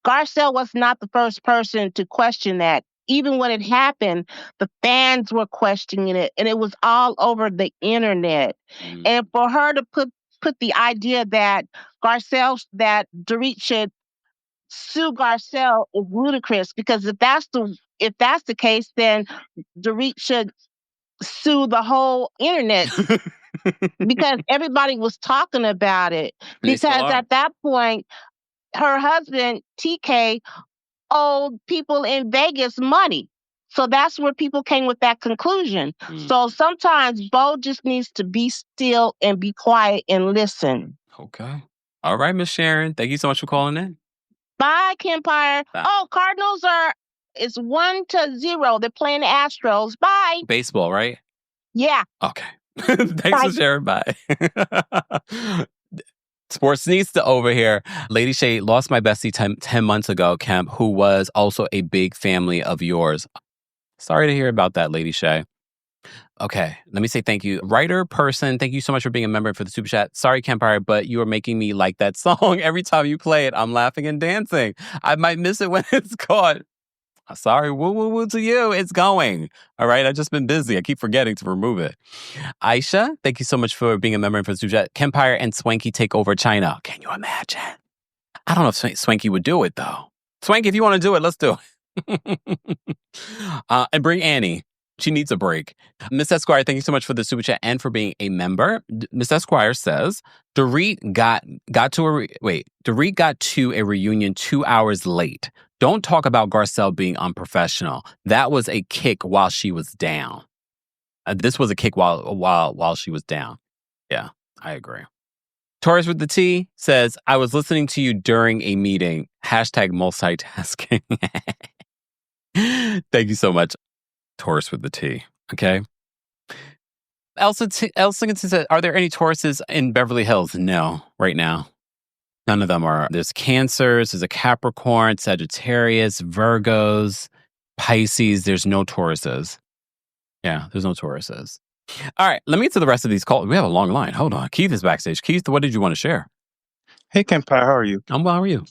Garcelle was not the first person to question that. Even when it happened, the fans were questioning it, and it was all over the internet. And for her to put the idea that Dorit should sue Garcelle is ludicrous, because if that's the case, then Dorit should sue the whole internet because everybody was talking about it. Because at that point, her husband, TK, owed people in Vegas money. So that's where people came with that conclusion. So sometimes Bo just needs to be still and be quiet and listen. Okay. All right, Miss Sharon. Thank you so much for calling in. Bye, Kempire. Bye. Oh, Cardinals it's 1-0. They're playing the Astros. Bye. Baseball, right? Yeah. Okay. Thanks for sharing. Bye. Sports needs to over here. Lady Shay lost my bestie 10 months ago, Kemp, who was also a big family of yours. Sorry to hear about that, Lady Shay. Okay, let me say thank you. Writer person, thank you so much for being a member for the Super Chat. Sorry, Kempire, but you are making me like that song. Every time you play it, I'm laughing and dancing. I might miss it when it's caught. Sorry, woo woo woo to you. It's going. All right, I've just been busy. I keep forgetting to remove it. Aisha, thank you so much for being a member for the Super Chat. Kempire and Swanky take over China. Can you imagine? I don't know if Swanky would do it, though. Swank, if you want to do it, let's do it. And bring Annie. She needs a break. Miss Esquire, thank you so much for the super chat and for being a member. Miss Esquire says, Dorit got to a reunion 2 hours late. Don't talk about Garcelle being unprofessional. That was a kick while she was down. This was a kick while she was down. Yeah, I agree. Taurus with the T says, I was listening to you during a meeting. Hashtag multitasking. Thank you so much, Taurus with the T. Okay. Elsa said, are there any Tauruses in Beverly Hills? No, right now. None of them are. There's Cancers, there's a Capricorn, Sagittarius, Virgos, Pisces. There's no Tauruses. Yeah, there's no Tauruses. All right, let me get to the rest of these calls. We have a long line. Hold on. Keith is backstage. Keith, what did you want to share? Hey, Kempire, how are you? I'm well. How are you?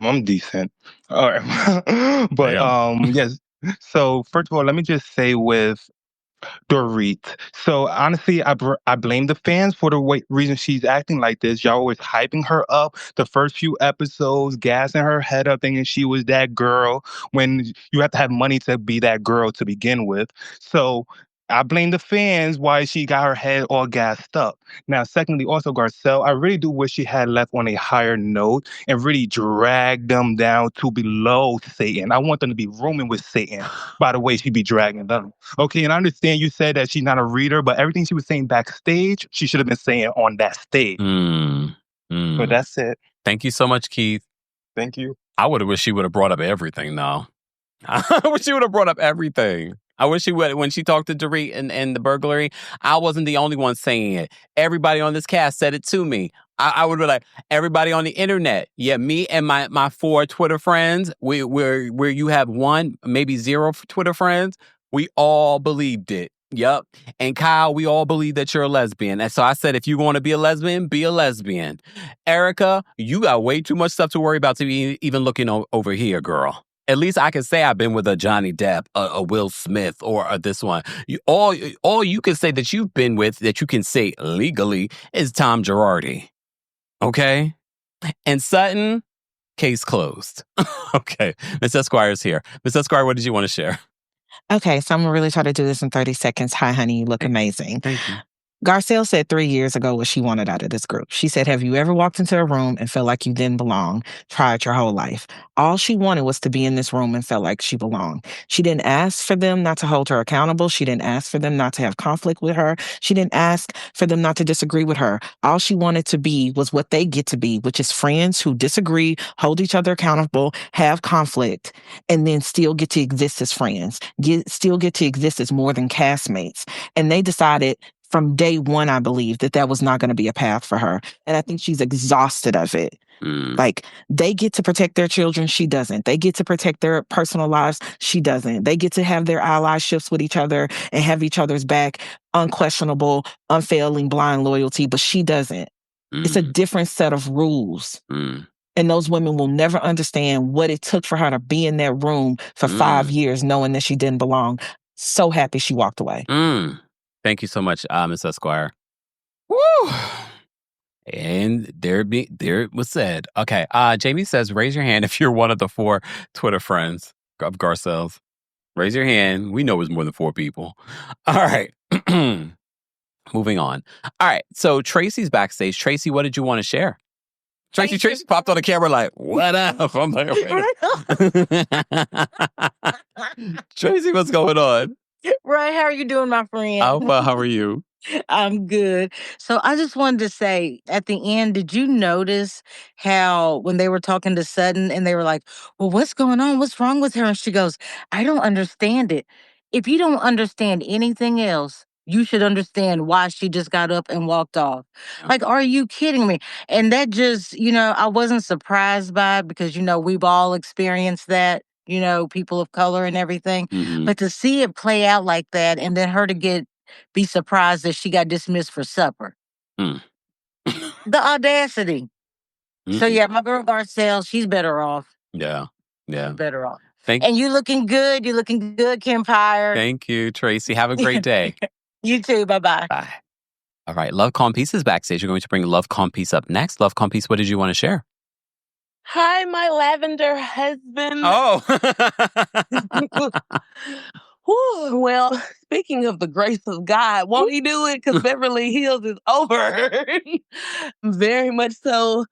I'm decent. All right. But yes. So first of all, let me just say with Dorit. So honestly, I blame the fans for the reason she's acting like this. Y'all always hyping her up the first few episodes, gassing her head up, thinking she was that girl when you have to have money to be that girl to begin with. So I blame the fans why she got her head all gassed up. Now, secondly, also Garcelle, I really do wish she had left on a higher note and really dragged them down to below Satan. I want them to be rooming with Satan by the way she be dragging them. Okay, and I understand you said that she's not a reader, but everything she was saying backstage, she should have been saying on that stage. So that's it. Thank you so much, Keith. Thank you. I would have wished she would have brought up everything, though. I wish she would have brought up everything. I wish she would. When she talked to Dorit and the burglary, I wasn't the only one saying it. Everybody on this cast said it to me. I would be like, everybody on the internet. Yeah, me and my 4 Twitter friends, where you have 1, maybe 0 Twitter friends, we all believed it. Yep. And Kyle, we all believe that you're a lesbian. And so I said, if you want to be a lesbian, be a lesbian. Erica, you got way too much stuff to worry about to be even looking over here, girl. At least I can say I've been with a Johnny Depp, a Will Smith, or this one. All you can say that you've been with, that you can say legally, is Tom Girardi. Okay? And Sutton, case closed. Okay. Miss Esquire's here. Miss Esquire, what did you want to share? Okay, so I'm going to really try to do this in 30 seconds. Hi, honey. You look amazing. Thank you. Garcelle said 3 years ago what she wanted out of this group. She said, have you ever walked into a room and felt like you didn't belong? Try it your whole life. All she wanted was to be in this room and felt like she belonged. She didn't ask for them not to hold her accountable. She didn't ask for them not to have conflict with her. She didn't ask for them not to disagree with her. All she wanted to be was what they get to be, which is friends who disagree, hold each other accountable, have conflict, and then still get to exist as friends, still get to exist as more than castmates. And they decided from day one, I believe, that was not going to be a path for her. And I think she's exhausted of it. Like, they get to protect their children, she doesn't. They get to protect their personal lives, she doesn't. They get to have their allyships with each other and have each other's back, unquestionable, unfailing, blind loyalty, but she doesn't. It's a different set of rules. And those women will never understand what it took for her to be in that room for 5 years knowing that she didn't belong. So happy she walked away. Thank you so much, Miss Esquire. Woo! And there was said. Okay, Jamie says, raise your hand if you're one of the 4 Twitter friends of Garcelle's. Raise your hand. We know it's more than 4 people. All right. Moving on. All right, so Tracy's backstage. Tracy, what did you want to share? Tracy popped on the camera like, what up? I'm like, Tracy, what's going on? Right, how are you doing, my friend? Oh, well, how are you? I'm good. So I just wanted to say, at the end, did you notice how when they were talking to Sutton and they were like, well, what's going on? What's wrong with her? And she goes, I don't understand it. If you don't understand anything else, you should understand why she just got up and walked off. Like, are you kidding me? And that just, I wasn't surprised by it because, we've all experienced that. People of color and everything. But to see it play out like that and then her to be surprised that she got dismissed for supper. The audacity. So yeah, my girl Garcelle, she's better off. Yeah. She's better off. And you looking good. You're looking good, Kempire. Thank you, Tracy. Have a great day. You too. Bye-bye. Bye. All right. Love Calm Peace is backstage. You're going to bring Love Calm Peace up next. Love Calm Peace, what did you want to share? Hi, my lavender husband. Oh. Whew, well, speaking of the grace of God, won't he do it? Because Beverly Hills is over. Very much so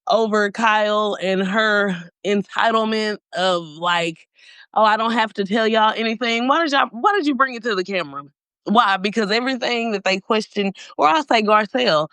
over Kyle and her entitlement of like, oh, I don't have to tell y'all anything. Why did you bring it to the camera? Why? Because everything that they questioned, or I'll say Garcelle,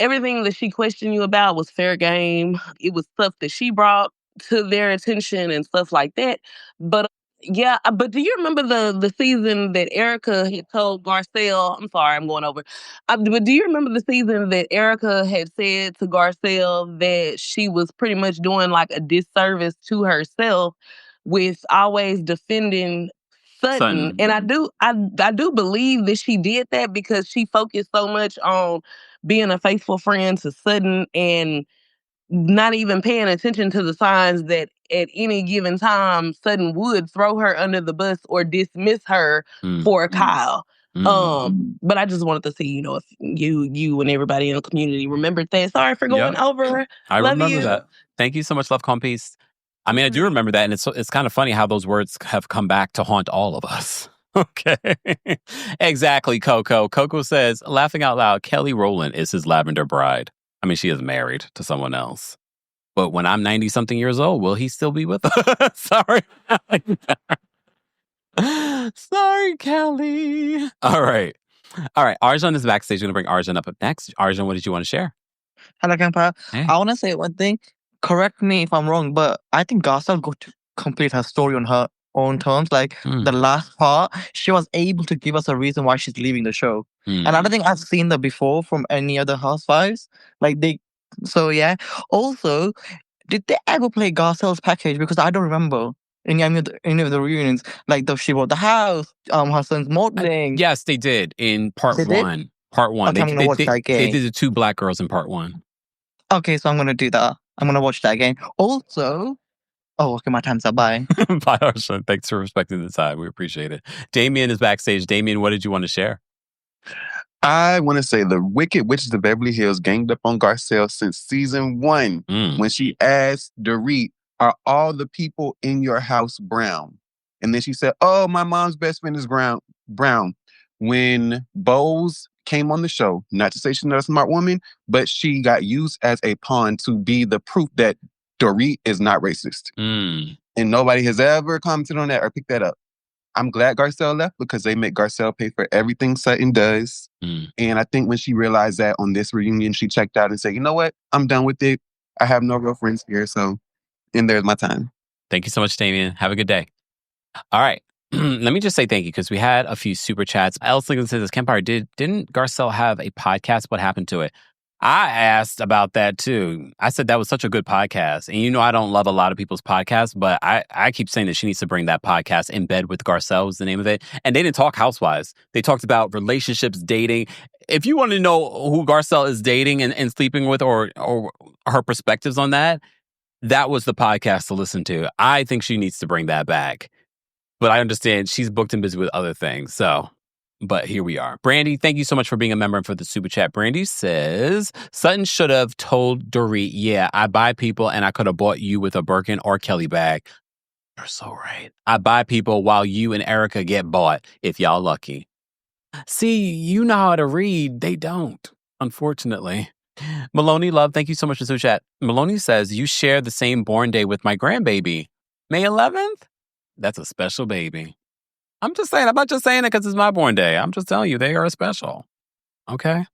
everything that she questioned you about was fair game. It was stuff that she brought to their attention and stuff like that. But yeah, but do you remember the season that Erica had told Garcelle? I'm sorry, I'm going over. But do you remember the season that Erica had said to Garcelle that she was pretty much doing like a disservice to herself with always defending Sutton? And I do believe that she did that because she focused so much on being a faithful friend to Sutton and not even paying attention to the signs that at any given time Sutton would throw her under the bus or dismiss her for Kyle. But I just wanted to see, if you and everybody in the community remembered that. Sorry for going over. I Love remember you. that. Thank you so much, Love, Calm, Peace. I mean, I do remember that, and it's kind of funny how those words have come back to haunt all of us. Okay. Exactly, Coco. Coco says, laughing out loud, Kelly Rowland is his lavender bride. I mean, she is married to someone else. But when I'm 90-something years old, will he still be with us? Sorry. Sorry, Kelly. All right. Arjun is backstage. We're going to bring Arjun up next. Arjun, what did you want to share? Hello, Kempire. Hey. I want to say one thing. Correct me if I'm wrong, but I think Garcelle got to complete her story on her own terms. Like the last part, she was able to give us a reason why she's leaving the show. And I don't think I've seen that before from any other housewives. So yeah. Also, did they ever play Garcelle's package? Because I don't remember any of the reunions. Like she bought the house, her son's modeling. Yes, they did in part They did? one. Part one. Okay, I'm gonna watch that They again. did the two black girls in part one. Okay, so I'm gonna do that. I'm gonna watch that again. Also, okay, my time's up. Bye. Bye, Arjun. Thanks for respecting the time. We appreciate it. Damien is backstage. Damien, what did you want to share? I want to say the Wicked Witches of Beverly Hills ganged up on Garcelle since season 1 when she asked Dorit, are all the people in your house brown? And then she said, oh, my mom's best friend is brown. When Bose came on the show, not to say she's not a smart woman, but she got used as a pawn to be the proof that Dorit is not racist. And nobody has ever commented on that or picked that up. I'm glad Garcelle left because they make Garcelle pay for everything Sutton does. And I think when she realized that on this reunion, she checked out and said, you know what? I'm done with it. I have no real friends here. So, and there's my time. Thank you so much, Damien. Have a good day. All right. Let me just say thank you because we had a few super chats. Alice Lincoln says, Kempire, didn't Garcelle have a podcast? What happened to it? I asked about that too. I said that was such a good podcast. And I don't love a lot of people's podcasts, but I keep saying that she needs to bring that podcast In Bed with Garcelle was the name of it. And they didn't talk housewives. They talked about relationships, dating. If you want to know who Garcelle is dating and sleeping with or her perspectives on that, that was the podcast to listen to. I think she needs to bring that back. But I understand she's booked and busy with other things. But here we are. Brandy, thank you so much for being a member and for the super chat. Brandy says, Sutton should have told Dorit, yeah, I buy people and I could have bought you with a Birkin or Kelly bag. You're so right. I buy people while you and Erica get bought, if y'all lucky. See, you know how to read. They don't, unfortunately. Maloney Love, thank you so much for the super chat. Maloney says, you share the same born day with my grandbaby. May 11th? That's a special baby. I'm not just saying it because it's my born day. I'm just telling you, they are special. Okay?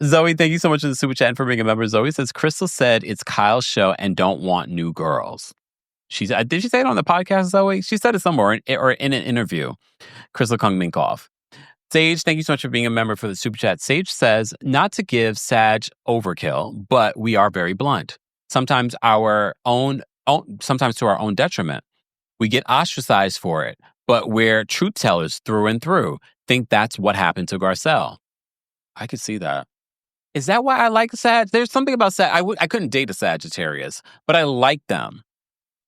Zoe, thank you so much for the super chat and for being a member. Zoe says, Crystal said it's Kyle's show and don't want new girls. Did she say it on the podcast, Zoe? She said it somewhere or in an interview. Crystal Kung Minkoff. Sage, thank you so much for being a member for the super chat. Sage says, not to give Sag overkill, but we are very blunt. Sometimes to our own detriment. We get ostracized for it, but we're truth tellers through and through. Think that's what happened to Garcelle. I could see that. Is that why I like Sag? There's something about Sag. I couldn't date a Sagittarius, but I like them.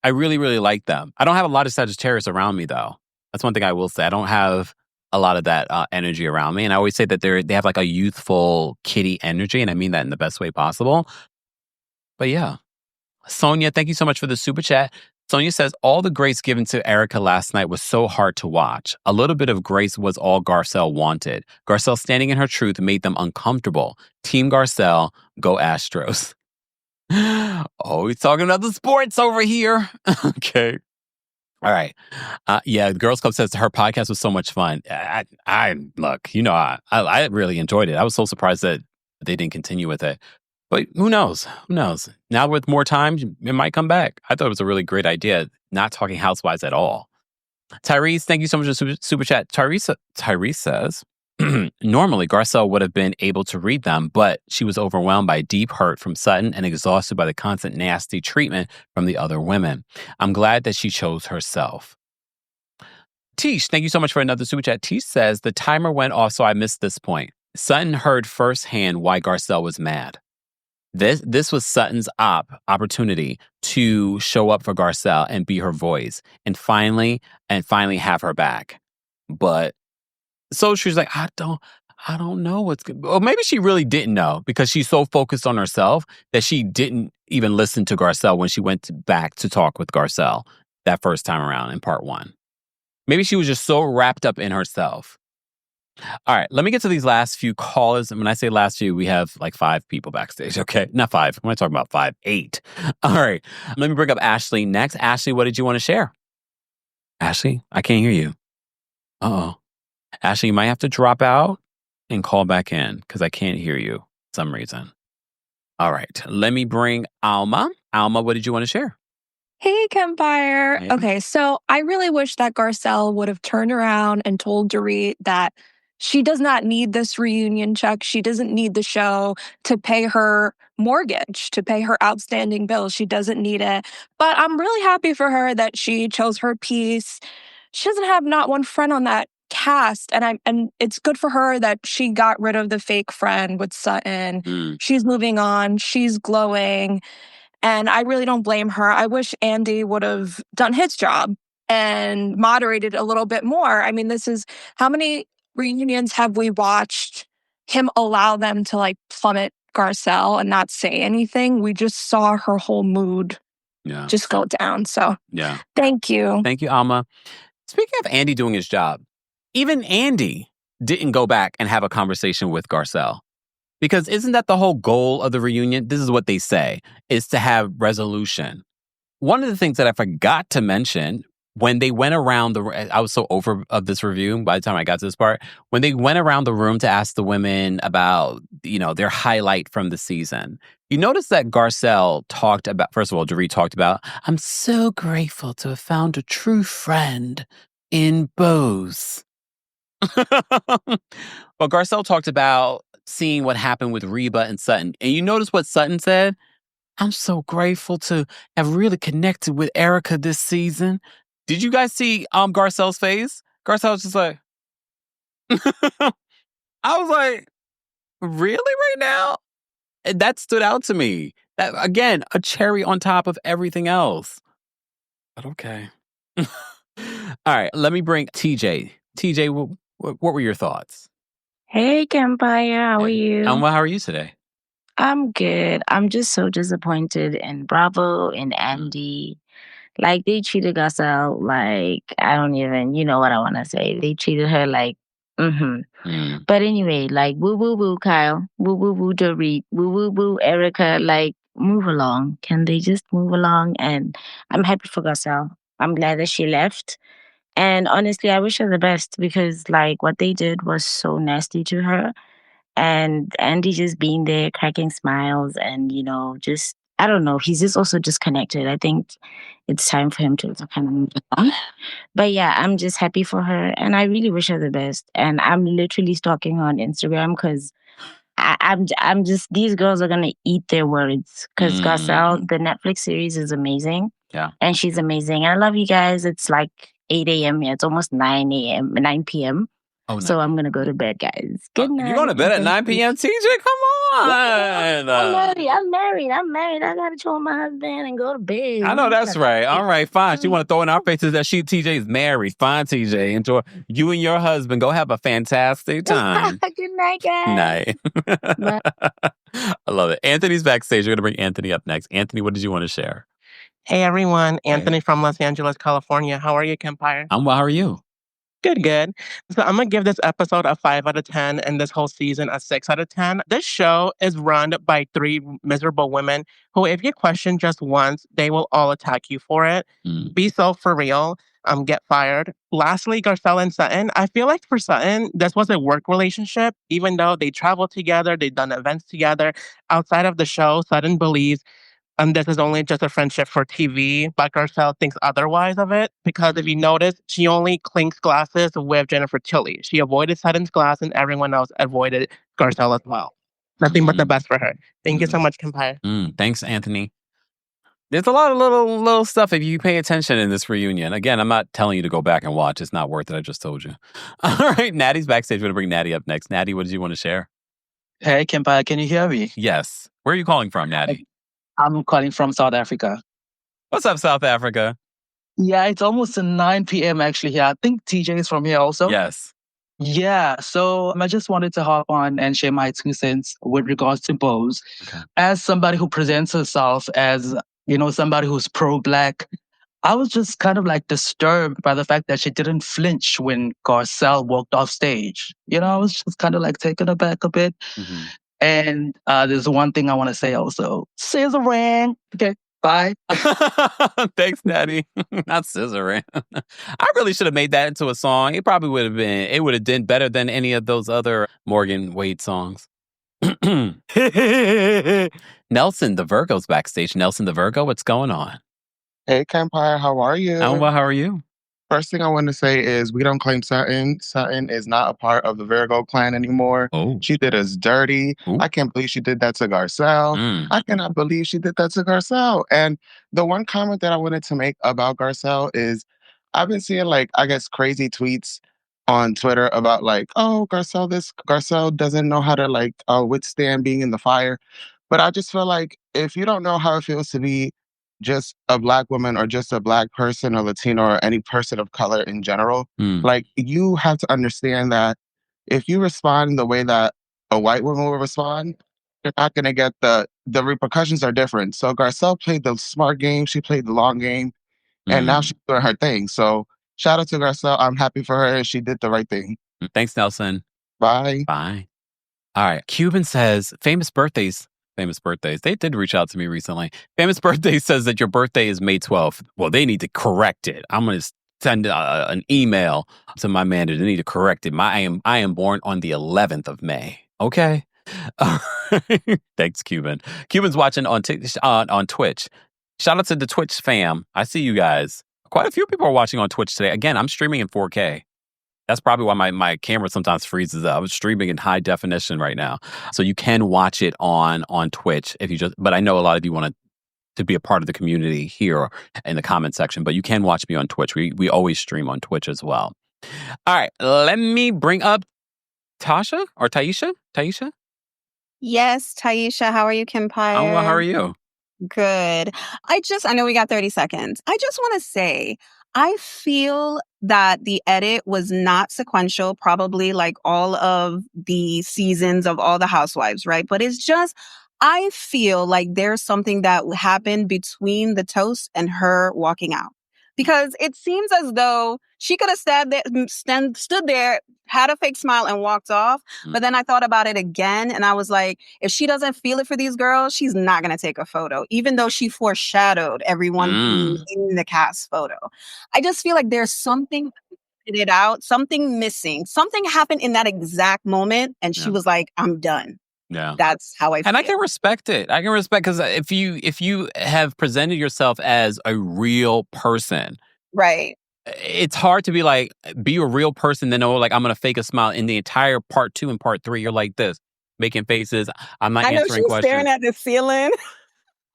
I really, really like them. I don't have a lot of Sagittarius around me, though. That's one thing I will say. I don't have a lot of that energy around me. And I always say that they have like a youthful, kiddie energy, and I mean that in the best way possible. But yeah. Sonia, thank you so much for the super chat. Sonia says, all the grace given to Erica last night was so hard to watch. A little bit of grace was all Garcelle wanted. Garcelle standing in her truth made them uncomfortable. Team Garcelle, go Astros. Oh, he's talking about the sports over here. Okay. All right. Yeah, the Girls Club says her podcast was so much fun. I look, you know, I really enjoyed it. I was so surprised that they didn't continue with it. But who knows? Who knows? Now with more time, it might come back. I thought it was a really great idea, not talking Housewives at all. Tyrese, thank you so much for the super chat. Tyrese says, normally Garcelle would have been able to read them, but she was overwhelmed by deep hurt from Sutton and exhausted by the constant nasty treatment from the other women. I'm glad that she chose herself. Tish, thank you so much for another super chat. Tish says, the timer went off, so I missed this point. Sutton heard firsthand why Garcelle was mad. This was Sutton's opportunity to show up for Garcelle and be her voice and finally have her back. But so she's like, I don't know what's good. Or maybe she really didn't know because she's so focused on herself that she didn't even listen to Garcelle when she went back to talk with Garcelle that first time around in part 1. Maybe she was just so wrapped up in herself. All right, let me get to these last few callers. And when I say last few, we have like 5 people backstage, okay? Not 5. I'm talking about 5, 8. All right, let me bring up Ashley next. Ashley, what did you want to share? Ashley, I can't hear you. Uh-oh. Ashley, you might have to drop out and call back in because I can't hear you for some reason. All right, let me bring Alma. Alma, what did you want to share? Hey, Kempire. Hey. Okay, so I really wish that Garcelle would have turned around and told Dorit that she does not need this reunion check. She doesn't need the show to pay her mortgage, to pay her outstanding bills. She doesn't need it. But I'm really happy for her that she chose her piece. She doesn't have not one friend on that cast. And it's good for her that she got rid of the fake friend with Sutton. She's moving on. She's glowing. And I really don't blame her. I wish Andy would have done his job and moderated a little bit more. I mean, this is how many reunions have we watched him allow them to like plummet Garcelle and not say anything? We just saw her whole mood just go down. So thank you. Thank you, Alma. Speaking of Andy doing his job, even Andy didn't go back and have a conversation with Garcelle. Because isn't that the whole goal of the reunion? This is what they say, is to have resolution. One of the things that I forgot to mention when they went around I was so over of this review by the time I got to this part, when they went around the room to ask the women about, their highlight from the season, you notice that Garcelle talked about, first of all, Dorit talked about, I'm so grateful to have found a true friend in Bose. Well, Garcelle talked about seeing what happened with Reba and Sutton. And you notice what Sutton said? I'm so grateful to have really connected with Erica this season. Did you guys see Garcelle's face? Garcelle was just like, I was like, really right now? And that stood out to me. That, again, a cherry on top of everything else. But okay. All right, let me bring TJ. TJ, what were your thoughts? Hey, Kempire, how are you? How are you today? I'm good. I'm just so disappointed in Bravo and Andy. Like, they treated Garcelle like, I don't even, you know what I want to say. They treated her like, But anyway, like, woo, woo, woo, Kyle. Woo, woo, woo, Dorit. Woo, woo, woo, Erica. Like, move along. Can they just move along? And I'm happy for Garcelle. I'm glad that she left. And honestly, I wish her the best because, like, what they did was so nasty to her. And Andy just being there, cracking smiles and, just, I don't know, he's just also disconnected. I think it's time for him to kind of move on. But yeah, I'm just happy for her and I really wish her the best. And I'm literally stalking her on Instagram because I'm just, these girls are going to eat their words because Garcelle, the Netflix series is amazing. Yeah. And she's amazing. I love you guys. It's like 8 a.m. here. It's almost 9 p.m. So I'm going to go to bed, guys. Good night. You're going to bed at 9 p.m., TJ? Come on. I'm married. I got to join my husband and go to bed. I know that's right. All right, fine. She want to throw in our faces that TJ is married. Fine, TJ. Enjoy. You and your husband go have a fantastic time. Good night, guys. Night. I love it. Anthony's backstage. We're going to bring Anthony up next. Anthony, what did you want to share? Hey, everyone. Anthony from Los Angeles, California. How are you, Kempire? I'm well. How are you? Good. So I'm going to give this episode a 5 out of 10 and this whole season a 6 out of 10. This show is run by 3 miserable women who, if you question just once, they will all attack you for it. Be so for real. Get fired. Lastly, Garcelle and Sutton. I feel like for Sutton, this was a work relationship, even though they traveled together, they've done events together. Outside of the show, Sutton believes this is only just a friendship for TV, but Garcelle thinks otherwise of it. Because if you notice, she only clinks glasses with Jennifer Tilly. She avoided Sutton's glass and everyone else avoided Garcelle as well. Nothing but the best for her. Thank you so much, Kempire. Thanks, Anthony. There's a lot of little stuff if you pay attention in this reunion. Again, I'm not telling you to go back and watch. It's not worth it. I just told you. All right, Natty's backstage. We're going to bring Natty up next. Natty, what did you want to share? Hey, Kempire, can you hear me? Yes. Where are you calling from, Natty? I'm calling from South Africa. What's up, South Africa? Yeah, it's almost 9 p.m. actually here. I think TJ is from here also. Yes. Yeah, so I just wanted to hop on and share my 2 cents with regards to Bose. Okay. As somebody who presents herself as, somebody who's pro-Black, I was just kind of like disturbed by the fact that she didn't flinch when Garcelle walked off stage. I was just kind of like taken aback a bit. Mm-hmm. And there's one thing I want to say also. Scissoring. Okay, bye. Thanks, Natty. Not scissoring. I really should have made that into a song. It probably would have done better than any of those other Morgan Wade songs. Nelson, the Virgo's backstage. Nelson, the Virgo, what's going on? Hey, Kempire, how are you? I'm well, how are you? First thing I want to say is we don't claim Sutton. Sutton is not a part of the Virgo clan anymore. Oh. She did us dirty. Ooh. I can't believe she did that to Garcelle. I cannot believe she did that to Garcelle. And the one comment that I wanted to make about Garcelle is I've been seeing crazy tweets on Twitter about Garcelle doesn't know how to withstand being in the fire. But I just feel like if you don't know how it feels to be just a Black woman or just a Black person or Latino or any person of color in general, you have to understand that if you respond the way that a white woman will respond, you're not going to get the repercussions are different. So Garcelle played the smart game. She played the long game. And now she's doing her thing. So shout out to Garcelle. I'm happy for her and she did the right thing. Thanks, Nelson. Bye. Bye. All right. Cuban says, famous birthdays. They did reach out to me recently. Famous Birthday says that your birthday is May 12th. Well, they need to correct it. I'm going to send an email to my manager. They need to correct it. I am born on the 11th of May. Okay. Thanks, Cuban. Cuban's watching on Twitch. Shout out to the Twitch fam. I see you guys. Quite a few people are watching on Twitch today. Again, I'm streaming in 4K. That's probably why my camera sometimes freezes up. I'm streaming in high definition right now. So you can watch it on Twitch but I know a lot of you want to be a part of the community here in the comment section, but you can watch me on Twitch. We always stream on Twitch as well. All right, let me bring up Tasha or Taisha. Taisha? Yes, Taisha. How are you, Kempire? I'm well, how are you? Good. I know we got 30 seconds. I just want to say, I feel that the edit was not sequential, probably like all of the seasons of all the Housewives, right? But it's just, I feel like there's something that happened between the toast and her walking out. Because it seems as though she could have stood there, had a fake smile and walked off. But then I thought about it again and I was like, if she doesn't feel it for these girls, she's not going to take a photo, even though she foreshadowed everyone in the cast photo. I just feel like there's something something missing. Something happened in that exact moment and she was like, I'm done. Yeah. That's how I feel. And I can respect it. I can respect because if you have presented yourself as a real person, right, it's hard to be a real person. Then I'm going to fake a smile. In the entire part 2 and part 3, you're like this, making faces. I'm not answering questions. Staring at the ceiling.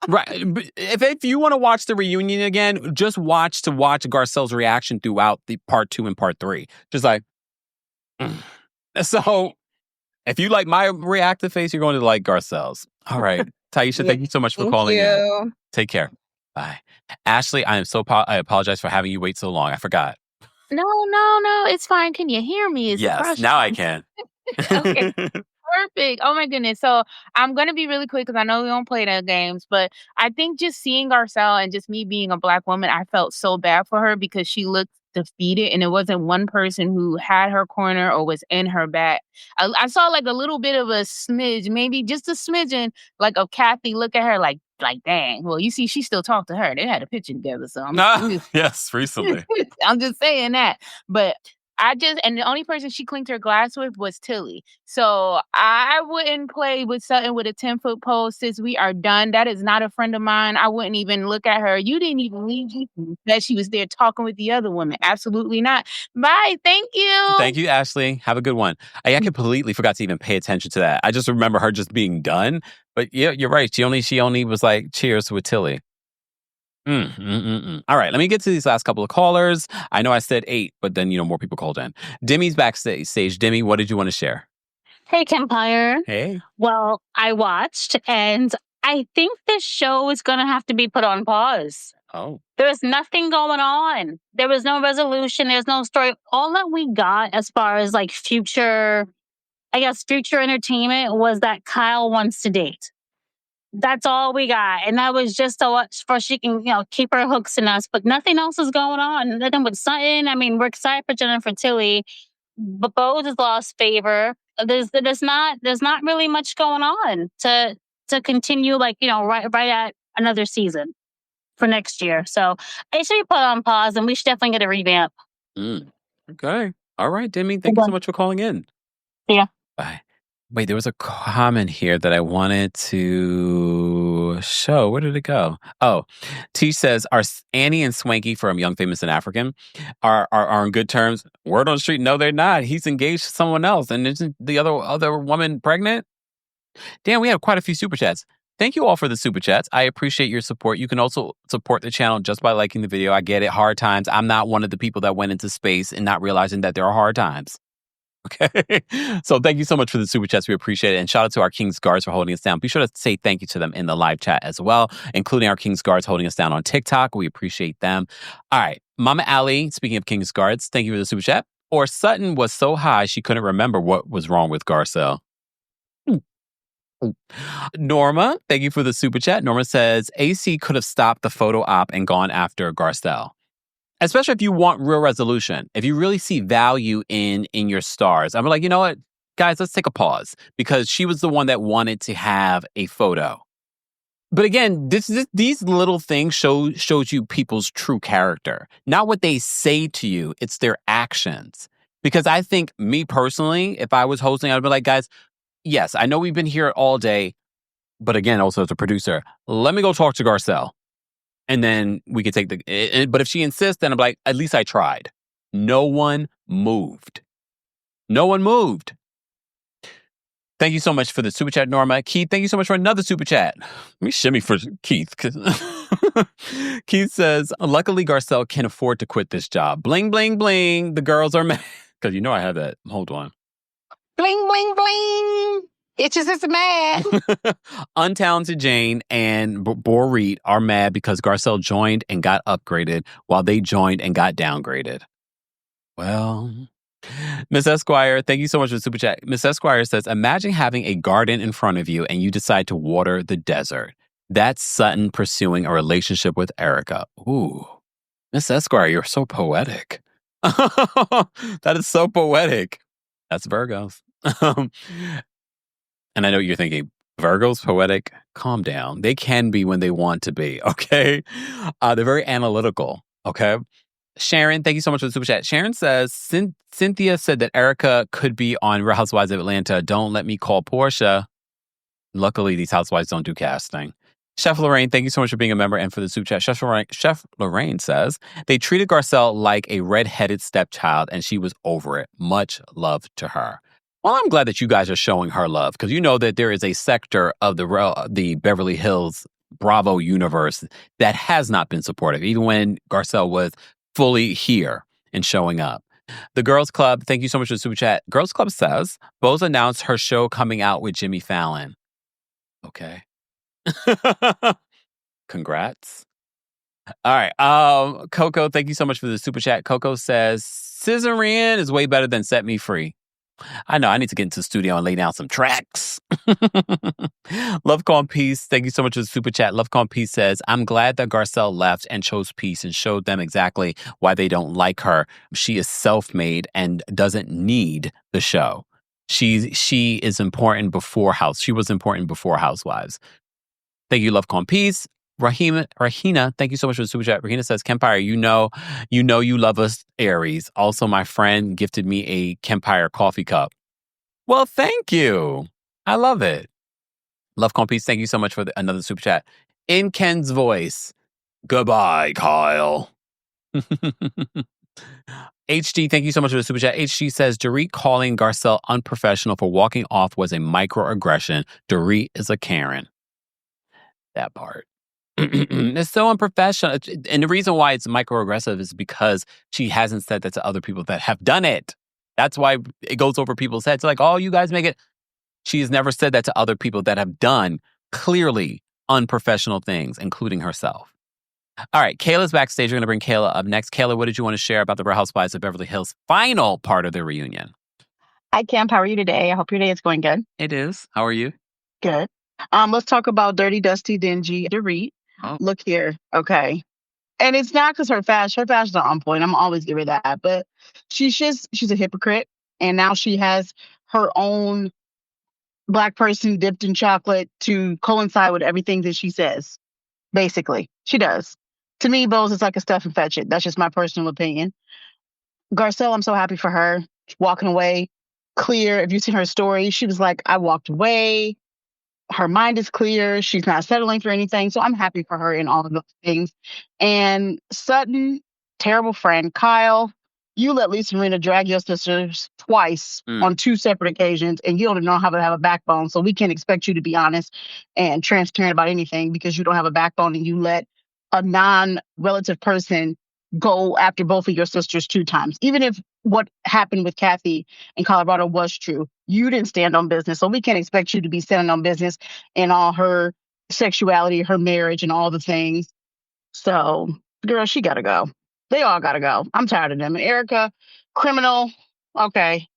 Right. But if you want to watch the reunion again, just watch Garcelle's reaction throughout the part 2 and part 3. Just like, So if you like my reactive face, you're going to like Garcelle's. All right. Taisha, thank you so much for calling in. Take care. Bye. Ashley, I apologize for having you wait so long. I forgot. No. It's fine. Can you hear me? Is the Yes, question. now I can. Okay. Perfect. Oh my goodness. So I'm going to be really quick because I know we don't play the games, but I think just seeing Garcelle and just me being a Black woman, I felt so bad for her because she looked defeated and it wasn't one person who had her corner or was in her back. I saw like a little bit of a smidge, maybe just a smidgen, like of Kathy look at her like dang. Well, you see, she still talked to her. They had a picture together. So yes, recently. I'm just saying that. But and the only person she clinked her glass with was Tilly. So I wouldn't play with Sutton with a 10-foot pole since we are done. That is not a friend of mine. I wouldn't even look at her. You didn't even leave that she was there talking with the other woman. Absolutely not. Bye. Thank you. Thank you, Ashley. Have a good one. I completely forgot to even pay attention to that. I just remember her just being done. But yeah, you're right. She only was like, cheers with Tilly. All right, let me get to these last couple of callers. I know I said 8, but then, more people called in. Demi's backstage. Demi, what did you want to share? Hey, Kempire. Hey. Well, I watched, and I think this show is going to have to be put on pause. Oh. There's nothing going on. There was no resolution. There's no story. All that we got as far as like future entertainment was that Kyle wants to date. That's all we got. And that was just so much for she can, keep her hooks in us. But nothing else is going on. Nothing with Sutton. I mean, we're excited for Jennifer Tilly. But Bose has lost favor. There's not really much going on to continue right at another season for next year. So it should be put on pause and we should definitely get a revamp. Okay. All right, Demi. Thank you so much for calling in. Yeah. Bye. Wait, there was a comment here that I wanted to show. Where did it go? Oh, T says, are Annie and Swanky from Young, Famous, and African are on good terms? Word on the street, no, they're not. He's engaged to someone else. And isn't the other woman pregnant? Damn, we have quite a few super chats. Thank you all for the super chats. I appreciate your support. You can also support the channel just by liking the video. I get it. Hard times. I'm not one of the people that went into space and not realizing that there are hard times. Okay. So thank you so much for the super chats. We appreciate it. And shout out to our King's Guards for holding us down. Be sure to say thank you to them in the live chat as well, including our King's Guards holding us down on TikTok. We appreciate them. All right. Mama Ali, speaking of King's Guards, thank you for the super chat. Or Sutton was so high she couldn't remember what was wrong with Garcelle. Norma, thank you for the super chat. Norma says, AC could have stopped the photo op and gone after Garcelle. Especially if you want real resolution. If you really see value in your stars. I'm like, you know what? Guys, let's take a pause. Because she was the one that wanted to have a photo. But again, these little things shows you people's true character. Not what they say to you. It's their actions. Because I think, me personally, if I was hosting, I'd be like, guys, yes, I know we've been here all day. But again, also as a producer, let me go talk to Garcelle. And then we could take but if she insists, then I'm like, at least I tried. No one moved. No one moved. Thank you so much for the super chat, Norma. Keith, thank you so much for another super chat. Let me shimmy for Keith. Keith says, luckily Garcelle can afford to quit this job. Bling, bling, bling. The girls are mad. Because I have that. Hold on. Bling, bling, bling. Itches is mad. Untalented Jane and Dorit are mad because Garcelle joined and got upgraded while they joined and got downgraded. Well, Miss Esquire, thank you so much for the super chat. Miss Esquire says, imagine having a garden in front of you and you decide to water the desert. That's Sutton pursuing a relationship with Erica. Ooh, Miss Esquire, you're so poetic. That is so poetic. That's Virgos. And I know you're thinking, Virgos, poetic? Calm down. They can be when they want to be, okay? They're very analytical, okay? Sharon, thank you so much for the super chat. Sharon says, Cynthia said that Erica could be on Real Housewives of Atlanta. Don't let me call Portia. Luckily, these housewives don't do casting. Chef Lorraine, thank you so much for being a member and for the super chat. Chef Lorraine says, they treated Garcelle like a redheaded stepchild and she was over it. Much love to her. Well, I'm glad that you guys are showing her love because you know that there is a sector of the Beverly Hills Bravo universe that has not been supportive, even when Garcelle was fully here and showing up. The Girls Club, thank you so much for the super chat. Girls Club says, Bose announced her show coming out with Jimmy Fallon. Okay. Congrats. All right. Coco, thank you so much for the super chat. Coco says, Scissoring is way better than Set Me Free. I know. I need to get into the studio and lay down some tracks. Love Calm Peace. Thank you so much for the super chat. Love Calm Peace says, I'm glad that Garcelle left and chose peace and showed them exactly why they don't like her. She is self-made and doesn't need the show. She is important before She was important before Housewives. Thank you, Love Calm Peace. Rahina, thank you so much for the super chat. Rahina says, Kempire, you know you love us Aries. Also, my friend gifted me a Kempire coffee cup. Well, thank you. I love it. Love Calm Peace, thank you so much for another super chat. In Ken's voice, goodbye, Kyle. HG, thank you so much for the super chat. HG says, Dorit calling Garcelle unprofessional for walking off was a microaggression. Dorit is a Karen. That part. It's so unprofessional. And the reason why it's microaggressive is because she hasn't said that to other people that have done it. That's why it goes over people's heads. Like, oh, you guys make it. She has never said that to other people that have done clearly unprofessional things, including herself. All right, Kayla's backstage. We're going to bring Kayla up next. Kayla, what did you want to share about the Real Housewives of Beverly Hills final part of their reunion? Hi, Camp. How are you today? I hope your day is going good. It is. How are you? Good. Let's talk about dirty, dusty, dingy Dorit. Oh. Look here. Okay. And it's not because her fashion's not on point. I'm always give her that. But she's a hypocrite. And now she has her own Black person dipped in chocolate to coincide with everything that she says. Basically. She does. To me, Bose is like a stuff and fetch it. That's just my personal opinion. Garcelle, I'm so happy for her. Walking away. Clear. If you see her story, she was like, I walked away. Her mind is clear. She's not settling for anything. So I'm happy for her in all of those things. And Sutton, terrible friend. Kyle, you let Lisa Marina drag your sisters twice on 2 separate occasions, and you don't know how to have a backbone. So we can't expect you to be honest and transparent about anything because you don't have a backbone and you let a non-relative person go after both of your sisters 2 times. Even if what happened with Kathy in Colorado was true, you didn't stand on business. So we can't expect you to be standing on business in all her sexuality, her marriage, and all the things. So, girl, she gotta go. They all gotta go. I'm tired of them. And Erica, criminal. Okay.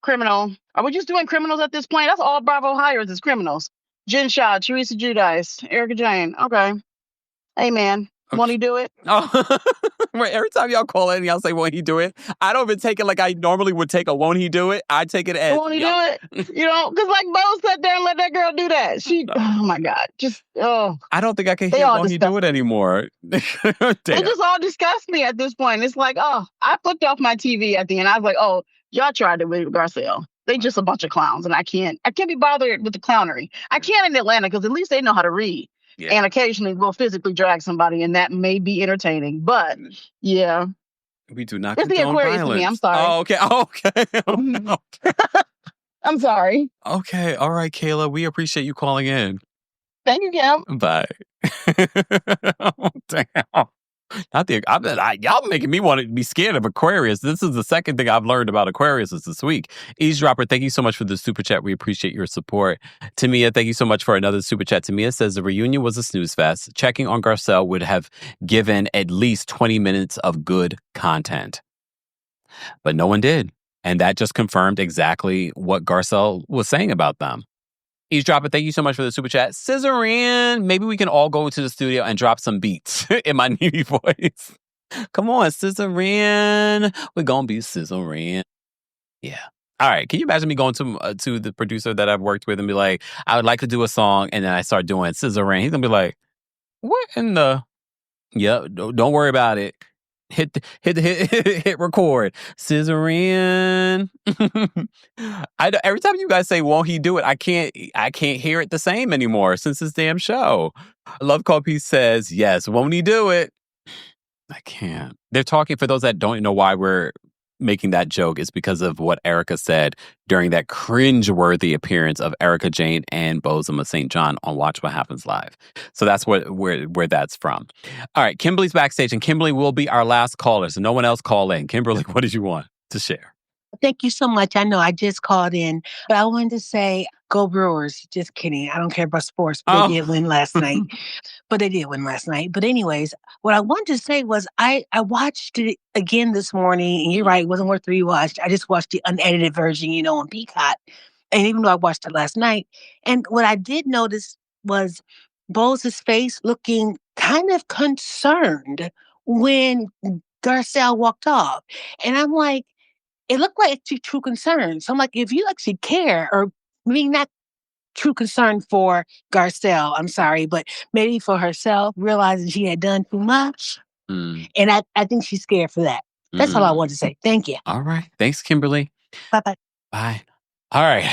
Criminal. Are we just doing criminals at this point? That's all Bravo hires is criminals. Jen Shaw, Teresa Giudice, Erica Jane. Okay. Hey, man. Won't he do it? Oh, right. Every time y'all call in, y'all say, won't he do it? I don't even take it like I normally would take a won't he do it. I take it as, won't he do it? You know, because like Bo sat there and let that girl do that. Oh my God. I don't think I can hear won't he do it anymore. It just all disgusts me at this point. It's like, oh, I flipped off my TV at the end. I was like, oh, y'all tried it with Garcelle. They just a bunch of clowns, and I can't be bothered with the clownery. I can in Atlanta because at least they know how to read. Yeah. And occasionally we'll physically drag somebody, and that may be entertaining. But yeah, we do not. It's the Aquarius violence. To me. I'm sorry. Oh, okay. Oh, okay. I'm sorry. Okay. All right, Kayla. We appreciate you calling in. Thank you, Kim. Bye. Oh, damn. Y'all making me want to be scared of Aquarius. This is the second thing I've learned about Aquarius this week. Eavesdropper, thank you so much for the super chat. We appreciate your support. Tamia, thank you so much for another super chat. Tamia says the reunion was a snooze fest. Checking on Garcelle would have given at least 20 minutes of good content. But no one did. And that just confirmed exactly what Garcelle was saying about them. Eavesdropper, thank you so much for the super chat. Scissoring. Maybe we can all go to the studio and drop some beats in my needy voice. Come on, Scissoring. We're going to be Scissoring. Yeah. All right. Can you imagine me going to the producer that I've worked with and be like, I would like to do a song, and then I start doing Scissoring. He's going to be like, what in the... Yeah, don't worry about it. Hit record. Scissoring. Every time you guys say, won't he do it? I can't hear it the same anymore since this damn show. Love Call Peace says, yes, won't he do it? I can't. They're talking, for those that don't know why we're making that joke, is because of what Erica said during that cringe-worthy appearance of Erica Jane and Bose and St. John on Watch What Happens Live. So that's where that's from. All right, Kimberly's backstage, and Kimberly will be our last caller, so no one else call in. Kimberly, what did you want? to share? Thank you so much. I know I just called in, but I wanted to say, go Brewers. Just kidding. I don't care about sports, but they did win last night. But anyways, what I wanted to say was I watched it again this morning, and you're right, it wasn't worth the rewatch. I just watched the unedited version, on Peacock. And even though I watched it last night, and what I did notice was Bose's face looking kind of concerned when Garcelle walked off. And I'm like, it looked like true concern. So I'm like, if you actually care, or maybe not true concern for Garcelle, I'm sorry, but maybe for herself, realizing she had done too much. And I think she's scared for that. That's all I wanted to say. Thank you. All right. Thanks, Kimberly. Bye-bye. Bye. All right.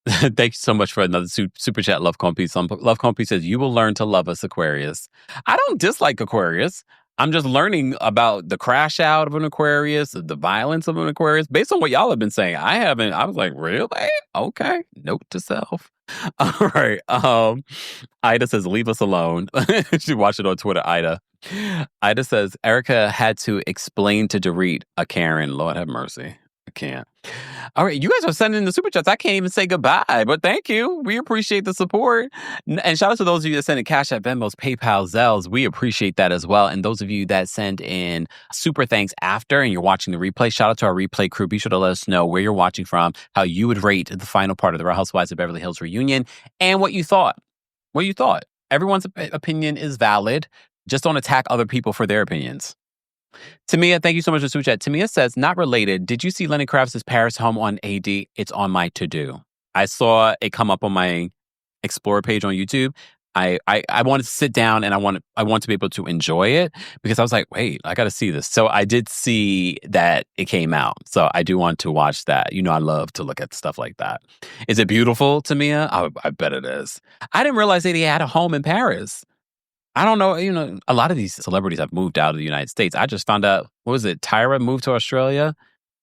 Thank you so much for another super chat, Love Compy. Love Compy says, you will learn to love us, Aquarius. I don't dislike Aquarius. I'm just learning about the crash out of an Aquarius, the violence of an Aquarius, based on what y'all have been saying. I was like, really? Okay. Note to self. All right. Ida says, leave us alone. She watched it on Twitter, Ida. Ida says, Erica had to explain to Dorit, a Karen. Lord have mercy. I can't. All right, you guys are sending the super chats. I can't even say goodbye, but thank you. We appreciate the support. And shout out to those of you that send in Cash App, Venmos, PayPal, Zelles. We appreciate that as well. And those of you that send in super thanks after and you're watching the replay, shout out to our replay crew. Be sure to let us know where you're watching from, how you would rate the final part of the Real Housewives of Beverly Hills reunion, and what you thought. Everyone's opinion is valid. Just don't attack other people for their opinions. Tamia, thank you so much for super chat. Tamia says, not related. Did you see Lenny Kravitz's Paris home on AD? It's on my to-do. I saw it come up on my Explorer page on YouTube. I wanted to sit down and I want to be able to enjoy it because I was like, wait, I got to see this. So I did see that it came out. So I do want to watch that. I love to look at stuff like that. Is it beautiful, Tamia? I bet it is. I didn't realize that he had a home in Paris. I don't know, a lot of these celebrities have moved out of the United States. I just found out, Tyra moved to Australia.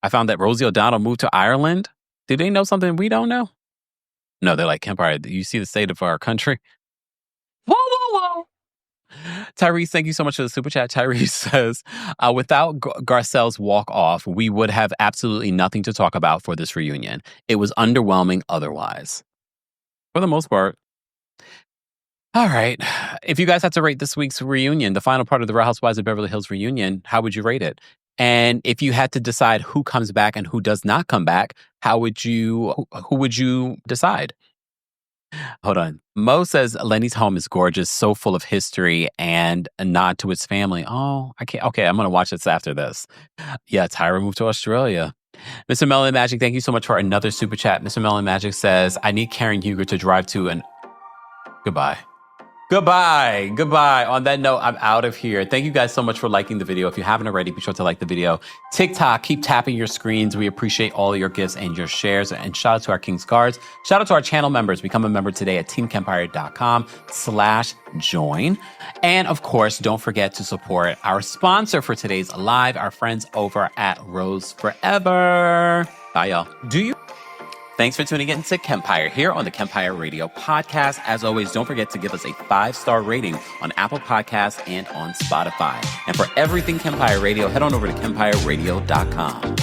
I found that Rosie O'Donnell moved to Ireland. Do they know something we don't know? No, they're like, Kempire, you see the state of our country? Whoa, whoa, whoa. Tyrese, thank you so much for the super chat. Tyrese says, without Garcelle's walk off, we would have absolutely nothing to talk about for this reunion. It was underwhelming otherwise. For the most part. All right. If you guys had to rate this week's reunion, the final part of the Real Housewives of Beverly Hills reunion, how would you rate it? And if you had to decide who comes back and who does not come back, who would you decide? Hold on. Mo says Lenny's home is gorgeous, so full of history and a nod to its family. Oh, I can't. Okay, I'm going to watch this after this. Yeah, Tyra moved to Australia. Mr. Melon Magic, thank you so much for another super chat. Mr. Melon Magic says, I need Karen Huger to drive to an... Goodbye. On that note, I'm out of here. Thank you guys so much for liking the video. If you haven't already, be sure to like the video. TikTok, keep tapping your screens. We appreciate all your gifts and your shares. And shout out to our King's Guards. Shout out to our channel members. Become a member today at TheKempire.com/join. And of course, don't forget to support our sponsor for today's live, our friends over at Rose Forever. Bye, y'all. Thanks for tuning in to Kempire here on the Kempire Radio Podcast. As always, don't forget to give us a 5-star rating on Apple Podcasts and on Spotify. And for everything Kempire Radio, head on over to KempireRadio.com.